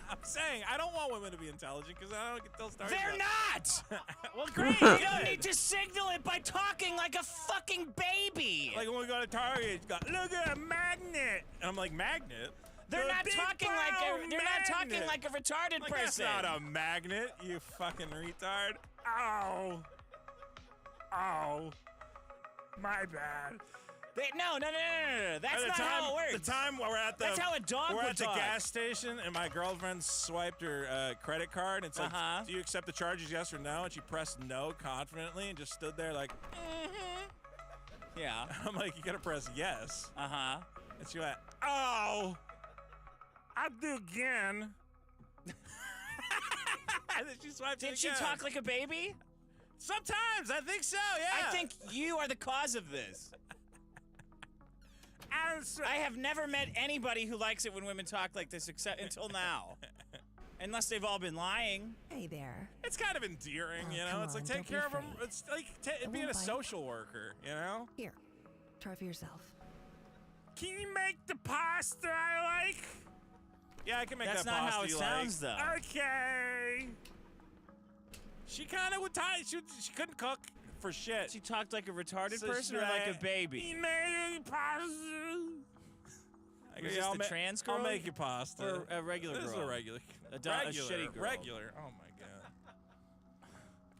I'm saying I don't want women to be intelligent because I don't get to tell stories. They're about not. Well, great. You don't need to signal it by talking like a fucking baby. Like when we go to Target, it's got, look at a magnet, and I'm like, magnet. They're The not big talking brown like they're not talking magnet. like a retarded Like, person. that's not a magnet, you fucking retard. Ow. Oh. My bad. No. That's not how it works. The time we're at the That's how a dog we're would at the talk. gas station, and my girlfriend swiped her credit card. And it's like, do you accept the charges, yes or no? And she pressed no confidently and just stood there like, Yeah. I'm like, you gotta press yes. Uh-huh. And she went, oh, I'll do again. And then she swiped it Did she again. talk like a baby? Sometimes, I think so, yeah. I think you are the cause of this. I have never met anybody who likes it when women talk like this except until now. Unless they've all been lying. Hey there. It's kind of endearing, you know? come It's like, on, take don't be care of them. afraid. It's like being won't a bite. social worker, you know? Here, try for yourself. Can you make the pasta I like? Yeah, I can make That's that not pasta how it you sounds, like. though. Okay. She kind of would tie. She couldn't cook for shit. She talked like a retarded So person or she's like a like, baby? "You made pasta." Was this the trans girl? I'll make you pasta. Or a regular This girl? is a regular. A regular. shitty girl. Regular. Oh my god.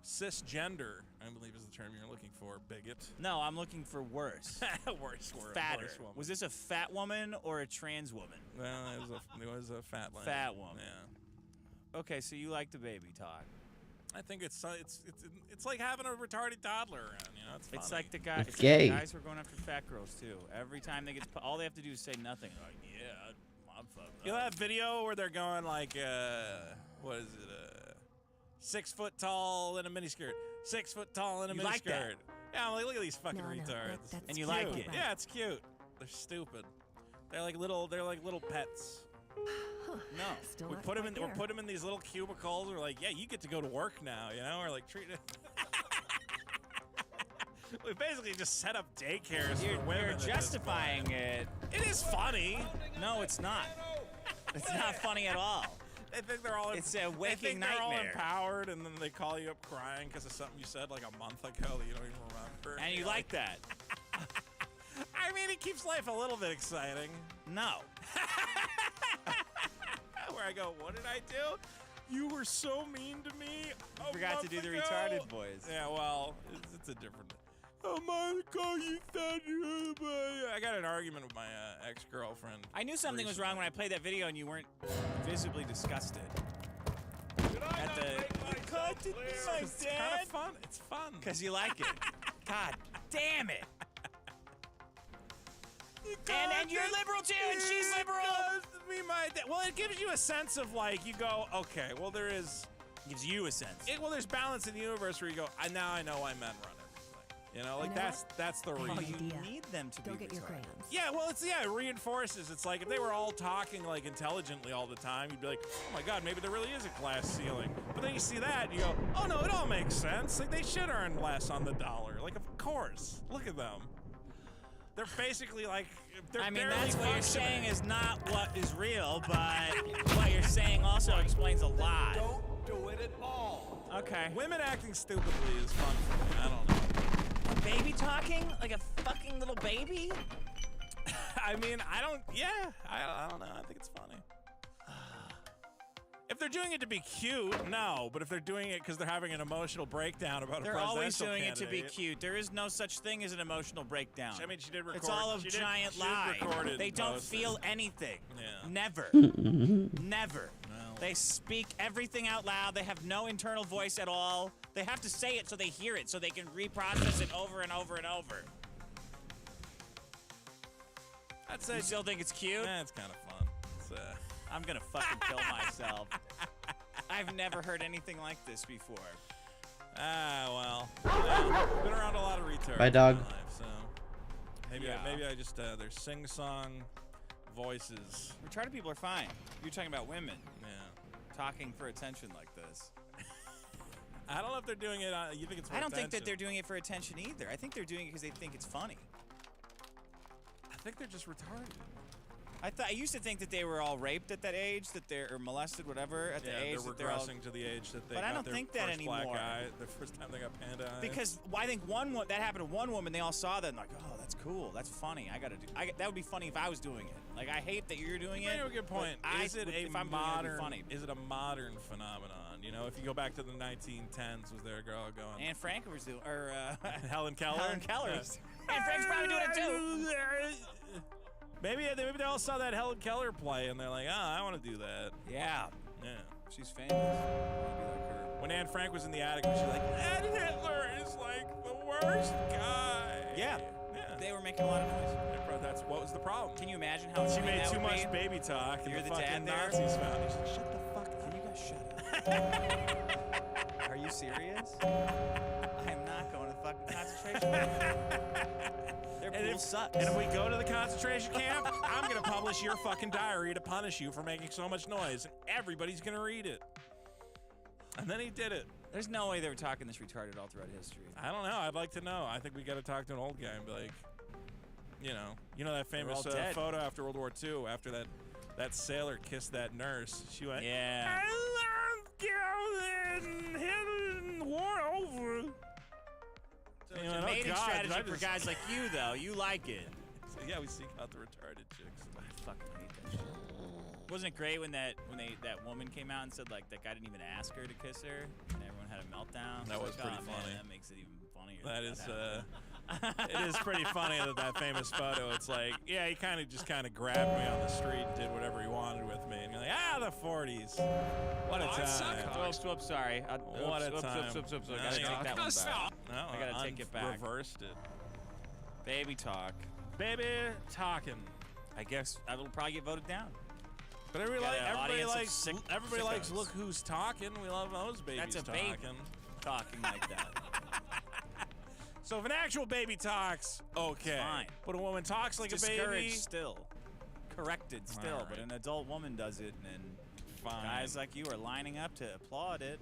Cisgender, I believe, is the term you're looking for. Bigot. No, I'm looking for worse. Worse. Fatter. Worse woman. Was this a fat woman or a trans woman? Well, it was a fat lady. Fat woman. Yeah. Okay, so you like the baby talk. I think it's like having a retarded toddler around. You know, it's funny. It's like the guys. It's gay. Like the guys who are going after fat girls too. Every time they get, all they have to do is say nothing. They're like, yeah, I'm fucked. You know that video where they're going like, what is it? 6 foot tall in a miniskirt. 6 foot tall in a You miniskirt. like that? Yeah, I'm like, look at these fucking No, retards. that's And you It's like cute. it? Yeah, it's cute. They're stupid. They're like little pets. No. Still We not put them quite in. there. We put them in these little cubicles. We're like, yeah, you get to go to work now. You know, or like treat it. We basically just set up daycares for women. You're at this justifying point. it. It is funny. No, it's not. It's not funny at all. They think they're all. It's a they waking think they're all nightmare. empowered, and then they call you up crying because of something you said like a month ago that you don't even remember. And you You're like that? I mean, it keeps life a little bit exciting. No. Where I go, what did I do? You were so mean to me. You forgot to do the retarded voice. Yeah, well, it's a different. Oh my God, you said you. I got in an argument with my ex-girlfriend. I knew something was wrong when I played that video and you weren't visibly disgusted. At the It's kind of fun. It's fun. Because you like it. God damn it. And you're liberal too, and she's liberal. Well, it gives you a sense of like, you go, okay, well, there is. Gives you a sense. Well, there's balance in the universe where you go, now I know why men run everything. You know, like You know that's the reason. You need them to Go be get your retarded. crayons. Yeah, well, it reinforces. It's like if they were all talking like intelligently all the time, you'd be like, oh my God, maybe there really is a glass ceiling. But then you see that, and you go, oh no, it all makes sense. Like they should earn less on the dollar. Like of course, look at them. They're basically like. I mean, barely that's what you're functioning. saying is not what is real, but what you're saying also explains a lot. Don't do it at all. Okay. Women acting stupidly is fun for me. I don't know. A baby talking like a fucking little baby? I mean, I don't know. I think it's funny. If they're doing it to be cute, no. But if they're doing it because they're having an emotional breakdown about a They're presidential always doing it to be candidate- cute. There is no such thing as an emotional breakdown. I mean, she did record. It's all a she did- giant she did lie. record it They and don't post it. feel anything. Yeah. Never. Never. They speak everything out loud. They have no internal voice at all. They have to say it so they hear it, so they can reprocess it over and over and over. I'd say You still think it's cute? it's kind of fun. It's, I'm gonna fucking kill myself. I've never heard anything like this before. Well, been around a lot of retards. Bye, dog. In my life, so maybe Yeah. maybe I just their sing-song voices. Retarded people are fine. You're talking about women Yeah. talking for attention like this. I don't know if they're doing it. You think it's? For I don't think that attention. they're doing it for attention either. I think they're doing it because they think it's funny. I think they're just retarded. I used to think that they were all raped at that age, that they're or molested, whatever, at the age they're that they're all. regressing to the age that they. But I got don't their think that first black anymore. eye, the first time they got panda eyes. Because I think that happened to one woman. They all saw that and like, oh, that's cool, that's funny. That would be funny if I was doing it. Like I hate that you're doing You it. bring up a good point. but Is it if a I'm modern? doing it, it'd be funny. Is it a modern phenomenon? You know, if you go back to the 1910s, was there a girl going? Anne Frank was doing, or Helen Keller. Helen Keller. Yeah. was- And Frank's probably doing it too. Maybe they all saw that Helen Keller play and they're like, oh, I want to do that. Yeah. Yeah. She's famous. I wanna be like her. When Anne Frank was in the attic, she's like, Ed Hitler is like the worst guy. Yeah. They were making a lot of noise. Yeah, bro, that's what was the problem. Can you imagine how She annoying made that too would much be? baby talk, and You're the the fucking dad there? Nazis found it. She's like, shut the fuck up. Can you guys shut up? Are you serious? I am not going to the fucking concentration camp. Their pool sucks. And if we go to the concentration camp, I'm gonna publish your fucking diary to punish you for making so much noise, and everybody's gonna read it. And then he did it. There's no way they were talking this retarded all throughout history. I don't know. I'd like to know. I think we got to talk to an old guy and be like, you know that famous all dead. photo after World War II, after that sailor kissed that nurse. She went, Yeah. I love you, and war over. So it's a mating strategy for guys like you, though. You like it. So, yeah, we seek out the retarded chicks. I fucking hate that shit. Wasn't it great when that woman came out and said like that guy didn't even ask her to kiss her and everyone had a meltdown? That was Like, pretty oh, man, funny. that makes it even funnier. That is, it is pretty funny that famous photo. It's like, yeah, he kind of grabbed me on the street and did whatever he wanted with me. And you're like, the 40s. What a time. Oops, sorry. What a time. I gotta take that one back. No, I gotta take it back. Reversed it. Baby talk. Baby talking. I guess I will probably get voted down. But everybody likes Look Who's Talking. We love those babies That's a talking. baby talking like that. So if an actual baby talks, okay. Fine. But a woman talks like a baby. Discouraged still. Corrected still. All right. But an adult woman does it, and Fine. guys like you are lining up to applaud it.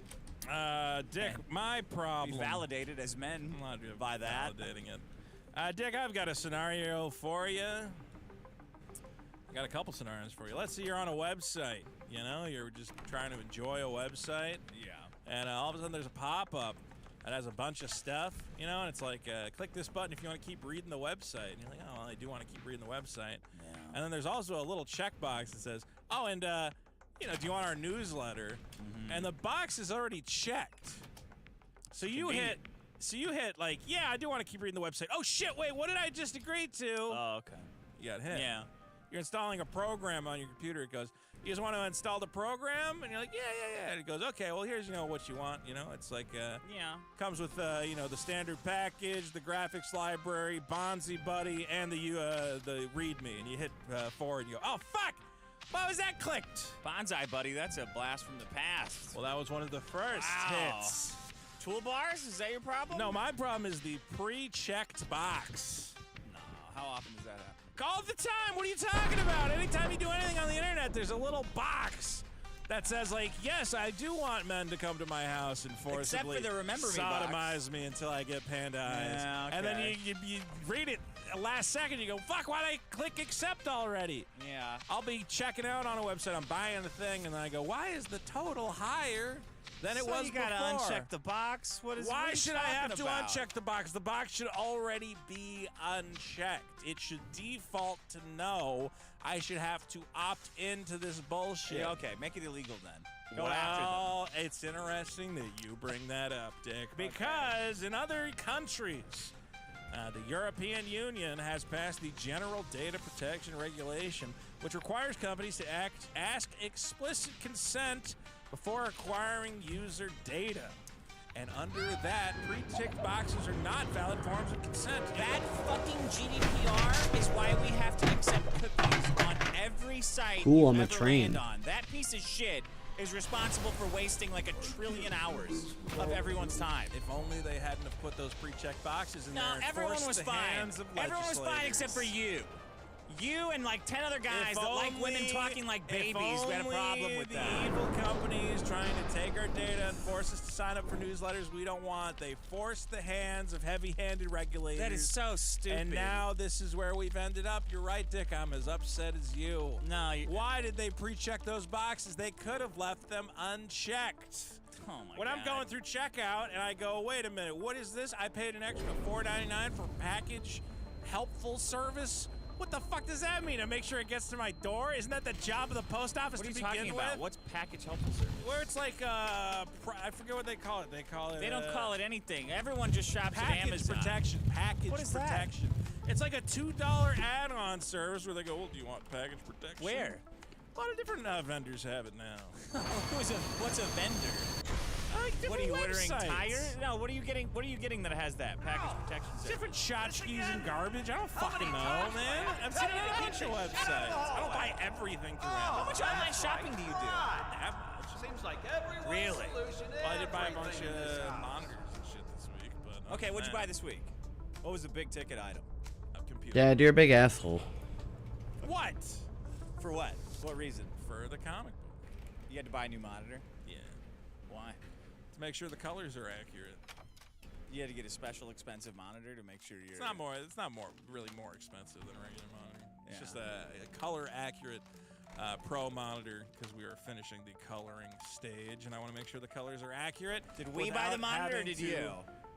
Dick, my problem. Be validated as men I'm not by that. validating it. Dick, I've got a scenario for you. I got a couple scenarios for you. Let's say you're on a website. You know, you're just trying to enjoy a website. Yeah. And all of a sudden there's a pop-up that has a bunch of stuff, you know, and it's like, click this button if you want to keep reading the website. And you're like, oh, well, I do want to keep reading the website. Yeah. And then there's also a little checkbox that says, oh, and, you know, do you want our newsletter? Mm-hmm. And the box is already checked. So you hit, like, yeah, I do want to keep reading the website. Oh, shit, wait, what did I just agree to? Oh, okay. You got hit. Yeah. You're installing a program on your computer. It goes, you just want to install the program? And you're like, yeah. And it goes, okay, well, here's, what you want. It's like, comes with, the standard package, the graphics library, Bonzi Buddy, and the README. And you hit forward and you go, oh, fuck! Why was that clicked? Bonsai Buddy, that's a blast from the past. Well, that was one of the first hits. Toolbars? Is that your problem? No, my problem is the pre-checked box. No, how often does that happen? All the time. What are you talking about? Anytime you do anything on the internet, there's a little box that says, like, yes, I do want men to come to my house and forcibly Except for the remember me sodomize box. me until I get panda eyes. Yeah, okay. And then you read it last second, you go, fuck, why'd I click accept already? Yeah. I'll be checking out on a website, I'm buying the thing, and then I go, why is the total higher than it was you gotta before? uncheck the box. Why should I have to about? uncheck the box? The box should already be unchecked. It should default to no. I should have to opt into this bullshit. Yeah, okay, make it illegal then. Go after them. Well, it's interesting that you bring that up, Dick, because in other countries, the European Union has passed the General Data Protection Regulation, which requires companies to ask explicit consent before acquiring user data. And under that, pre-ticked boxes are not valid forms of consent. That fucking GDPR is why we have to accept cookies on every site Cool, you I'm a ever train. land on. That piece of shit is responsible for wasting like 1 trillion hours of everyone's time. If only they hadn't have put those pre-checked boxes in there. No, and everyone forced was the fine. hands of Everyone was fine legislators. except for you. You and like 10 other guys If that like women only- talking like babies if who had a problem with the that. evil companies trying to take our data and force us to sign up for newsletters we don't want. They forced the hands of heavy-handed regulators. That is so stupid. And now this is where we've ended up. You're right, Dick. I'm as upset as you. No, Why did they pre-check those boxes? They could have left them unchecked. Oh my When God. I'm going through checkout and I go, wait a minute, what is this? I paid an extra $4.99 for package helpful service. What the fuck does that mean? To make sure it gets to my door? Isn't that the job of the post office What are to you begin talking with? about? What's package helpful service? Where it's like, I forget what they call it. They call it. They don't call it anything. Everyone just shops at package Amazon. protection. Package What is that? protection. It's like a $2 add-on service where they go, well, do you want package protection? Where? A lot of different vendors have it now. What's a vendor? What are you ordering? Tires? No. What are you getting? What are you getting that has that package protection service? Different tchotchkes and garbage. I don't fucking know, man. I've seen it on a bunch of websites. I don't buy everything through Amazon. How much online shopping do you do? Seems like everyone's Really? solution. Well, I did buy a bunch everything in this of house. monitors and shit this week, but Okay, what'd you buy this week? What was the big ticket item? A computer. Dad, you're a big asshole. What? For what? What reason? For the comic book. You had to buy a new monitor? Yeah. Why? To make sure the colors are accurate. You had to get a special expensive monitor to make sure you're. It's not really more expensive than a regular monitor. It's Yeah. just a color accurate pro monitor because we are finishing the coloring stage, and I want to make sure the colors are accurate. Did we buy the without monitor or having did you?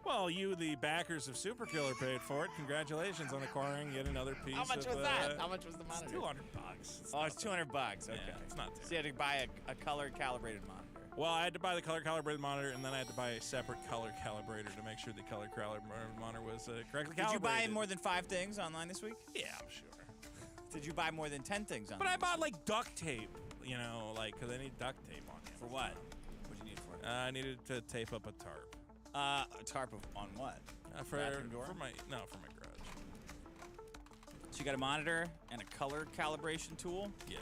Well, you, the backers of Super Killer, paid for it. Congratulations on acquiring yet another piece. How much of, was that? How much was the monitor? It's $200. Oh, it's $200. Okay. Yeah, it's not So you had to buy a color calibrated monitor. Well, I had to buy the color calibrated monitor, and then I had to buy a separate color calibrator to make sure the color calibrated monitor was correctly calibrated. Did you buy more than 5 things online this week? Yeah, I'm sure. Did you buy more than 10 things online? But I bought like duct tape, you know, like because I need duct tape on it. For what? What do you need for it? I needed to tape up a tarp. A tarp on what? For Bathroom door? my garage. So you got a monitor and a color calibration tool? Yes.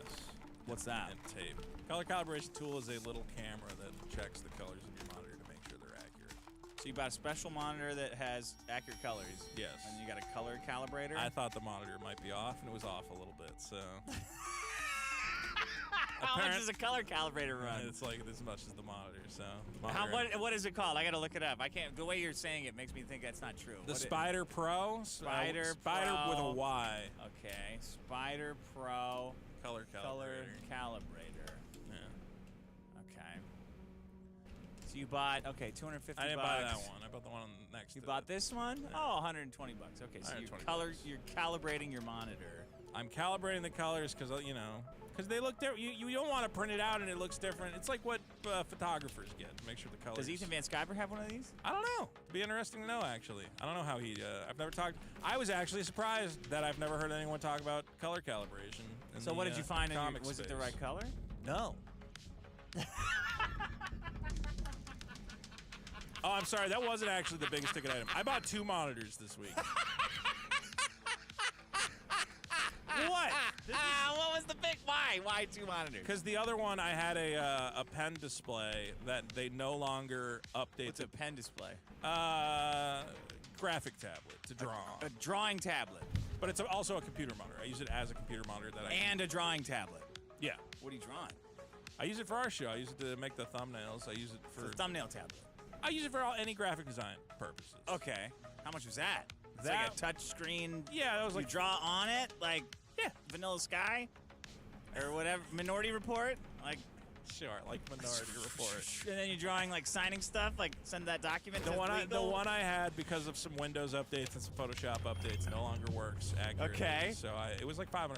What's that? And tape. Color calibration tool is a little camera that checks the colors of your monitor to make sure they're accurate. So you bought a special monitor that has accurate colors. Yes. And you got a color calibrator? I thought the monitor might be off, and it was off a little bit, so. How much does a color calibrator run? It's like as much as the monitor, so. What is it called? I gotta look it up. I can't. The way you're saying it makes me think that's not true. The Spider Pro. Spider Spider Pro. with a Y. Okay. Spider Pro. Color calibrator. Color calibrator. Yeah. Okay. So you bought $250. I didn't buy that one. I bought the one next to You bought it. this one? Yeah. Oh, $120. Okay, so you're calibrating your monitor. I'm calibrating the colors because because they look different. You don't want to print it out and it looks different. It's like what photographers get to make sure the colors. Does Ethan Van Sciver have one of these? I don't know. It'd be interesting to know, actually. I don't know how he. I've never talked. I was actually surprised that I've never heard anyone talk about color calibration. So what did you find? Was it the right color? No. Oh, I'm sorry. That wasn't actually the biggest ticket item. I bought 2 monitors this week. What? What was the big? Why? Why 2 monitors? Because the other one, I had a pen display that they no longer update. What's a pen display? Graphic tablet to draw on. A drawing tablet. But it's also a computer monitor. I use it as a computer monitor that And a drawing tablet. Yeah. What are you drawing? I use it for our show. I use it to make the thumbnails. I use it for It's a thumbnail tablet. I use it for any graphic design purposes. Okay. How much was that? It's That- like a touch screen. Yeah, that was You like draw on it, like Vanilla Sky, or whatever. Minority Report, like. Sure, like Minority Report. And then you're drawing like signing stuff, like send that document. The to one legal. I had because of some Windows updates and some Photoshop updates no longer works accurately. Okay. So it was like $500.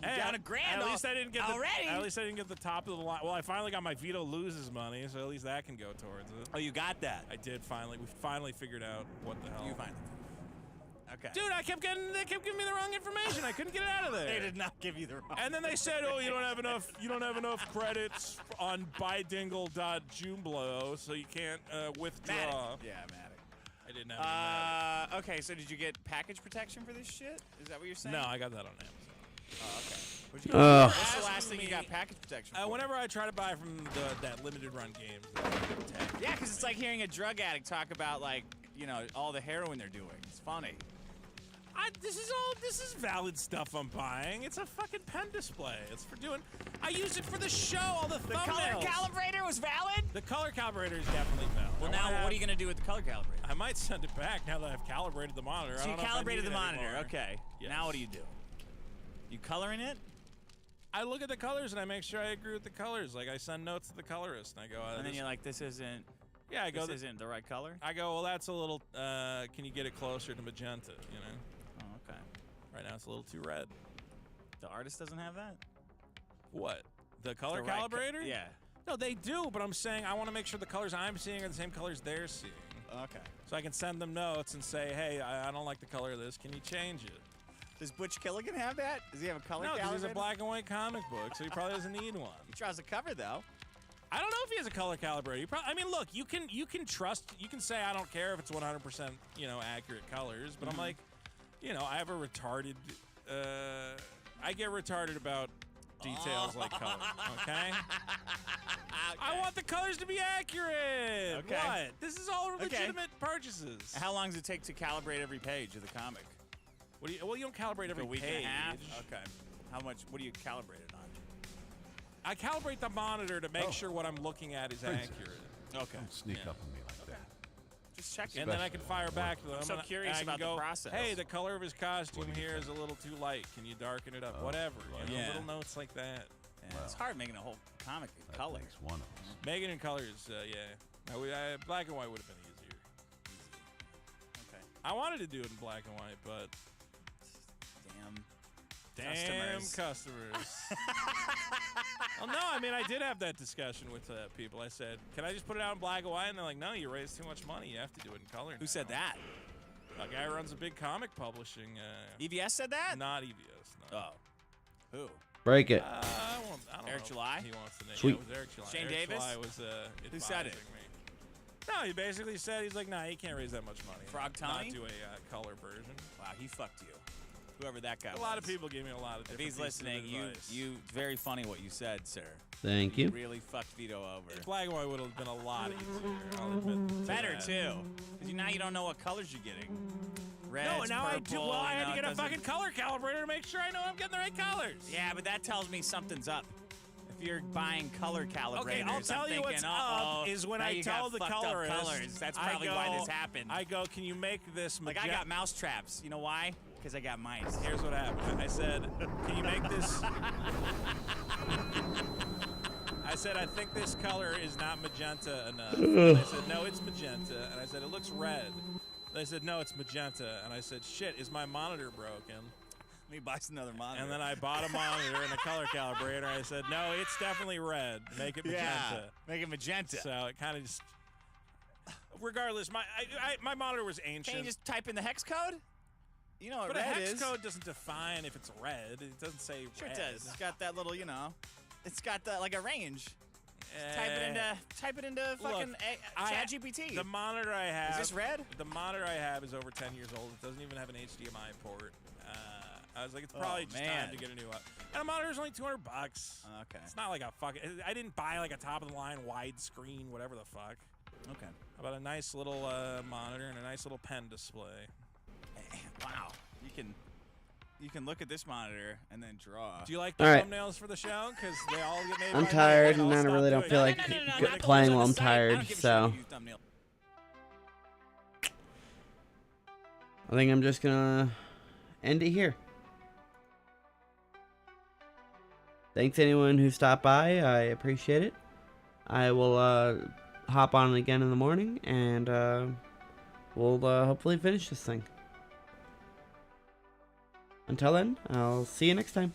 Hey, Down $1,000 At least I didn't get already. At least I didn't get the top of the line. Well, I finally got my Vito loses money, so at least that can go towards it. Oh, you got that? I did finally. We finally figured out what the hell. You finally. Okay. Dude, they kept giving me the wrong information. I couldn't get it out of there. They did not give you the wrong. And then they said, "Oh, you don't have enough credits on bidingle.joomla, so you can't withdraw." Matic. Yeah, Matic. I didn't have any Matic. Okay, so did you get package protection for this shit? Is that what you're saying? No, I got that on Amazon. Oh, okay. What'd you get? What's the Asking last thing you me- got package protection for? Whenever I try to buy from that limited run games. Yeah, because it's like hearing a drug addict talk about all the heroin they're doing. It's funny. This is valid stuff I'm buying. It's a fucking pen display. It's for doing. I use it for the show. All the The color thumbnails. calibrator was valid? The color calibrator is definitely valid. Well, now what are you going to do with the color calibrator? I might send it back now that I've calibrated the monitor. So I you don't know if I calibrated need the it monitor. anymore. Okay. Yes. Now what do? You coloring it? I look at the colors and I make sure I agree with the colors. Like I send notes to the colorist and I go. And then you're like, this isn't. Yeah, I go. This isn't the right color. I go. Well, that's a little. Can you get it closer to magenta? You know. Oh, okay. Right now it's a little too red. The artist doesn't have that. What? The color The right calibrator? yeah. No, they do, but I'm saying I want to make sure the colors I'm seeing are the same colors they're seeing. Okay. So I can send them notes and say, hey, I don't like the color of this. Can you change it? Does Butch Killigan have that? Does he have a color No, because calibrator? he's a black and white comic book, so he probably doesn't need one. He draws a cover though. I don't know if he has a color calibrator. I mean, look, you can trust. You can say I don't care if it's 100% accurate colors, but I'm like, I have a retarded. I get retarded about details like color. Okay? I want the colors to be accurate. Okay. What? This is all legitimate purchases. How long does it take to calibrate every page of the comic? Well, you don't calibrate every a week page. and a half. Okay. How much? What do you calibrate it on? I calibrate the monitor to make sure what I'm looking at is accurate. Okay. Don't sneak up on me like that. Just checking. And then I can fire back to them. I'm so and curious I can about go, the process. Hey, the color of his costume here is a little too light. Can you darken it up? Whatever. Yeah. Little notes like that. Yeah, it's hard making a whole comic in color. One of us. Making in colors, yeah. No, black and white would have been easier. Okay. I wanted to do it in black and white, but damn customers. Well, no, I mean, I did have that discussion with people. I said, can I just put it out in black and white? And they're like, no, you raise too much money. You have to do it in color. Who said that? A guy who runs a big comic publishing. EVS said that? Not EVS, no. Oh. Who? Break it. I don't Eric know July? if he wants to name. Sweet. Yeah, it was Eric July. Shane Eric Davis? July was Who said it? advising me. No, he basically said, he's like, nah, you can't raise that much money. Frog Tommy? Not do a color version. Wow, he fucked you. Whoever that guy was. A lot of people gave me a lot of If different he's listening, you very funny what you said, sir. Thank you. Really fucked Vito over. Black and white would have been a lot easier. I'll admit Better that. too, because now you don't know what colors you're getting. Reds, No, now I do. purple, Well, I you had to know, get it a doesn't- fucking color calibrator to make sure I know I'm getting the right colors. Yeah, but that tells me something's up. If you're buying color calibrators, Okay, I'll tell I'm you what's thinking, up is when now I you tell got the fucked up colorist, colors. That's I probably go- why this happened. I go, can you make this Like I got mouse traps. You know why? Because I got mice. Here's what happened. I said, can you make this? I said, I think this color is not magenta enough. And they said, no, it's magenta. And I said, it looks red. They said, no, it's magenta. And I said, shit, is my monitor broken? Let me buy another monitor. And then I bought a monitor and a color calibrator. I said, no, it's definitely red. Make it magenta. Yeah, make it magenta. So it kind of just. Regardless, my monitor was ancient. Can you just type in the hex code? You know what But red a hex is. code doesn't define if it's red. It doesn't say Sure red. it does. It's got that little, it's got that like a range. Type it into fucking ChatGPT. The monitor I have. Is this red? The monitor I have is over 10 years old. It doesn't even have an HDMI port. I was like, it's probably just time to get a new one. And a monitor's only $200. Okay. It's not like a fucking. I didn't buy like a top of the line widescreen, whatever the fuck. Okay. How about a nice little monitor and a nice little pen display? Wow. You can look at this monitor and then draw. Do you like the All right. thumbnails for the show? Because they all get made I'm by me, tired I'll and I stop really don't doing feel it. like playing while I'm tired, so I think I'm just gonna end it here. Thanks anyone who stopped by. I appreciate it. I will hop on again in the morning and we'll hopefully finish this thing. Until then, I'll see you next time.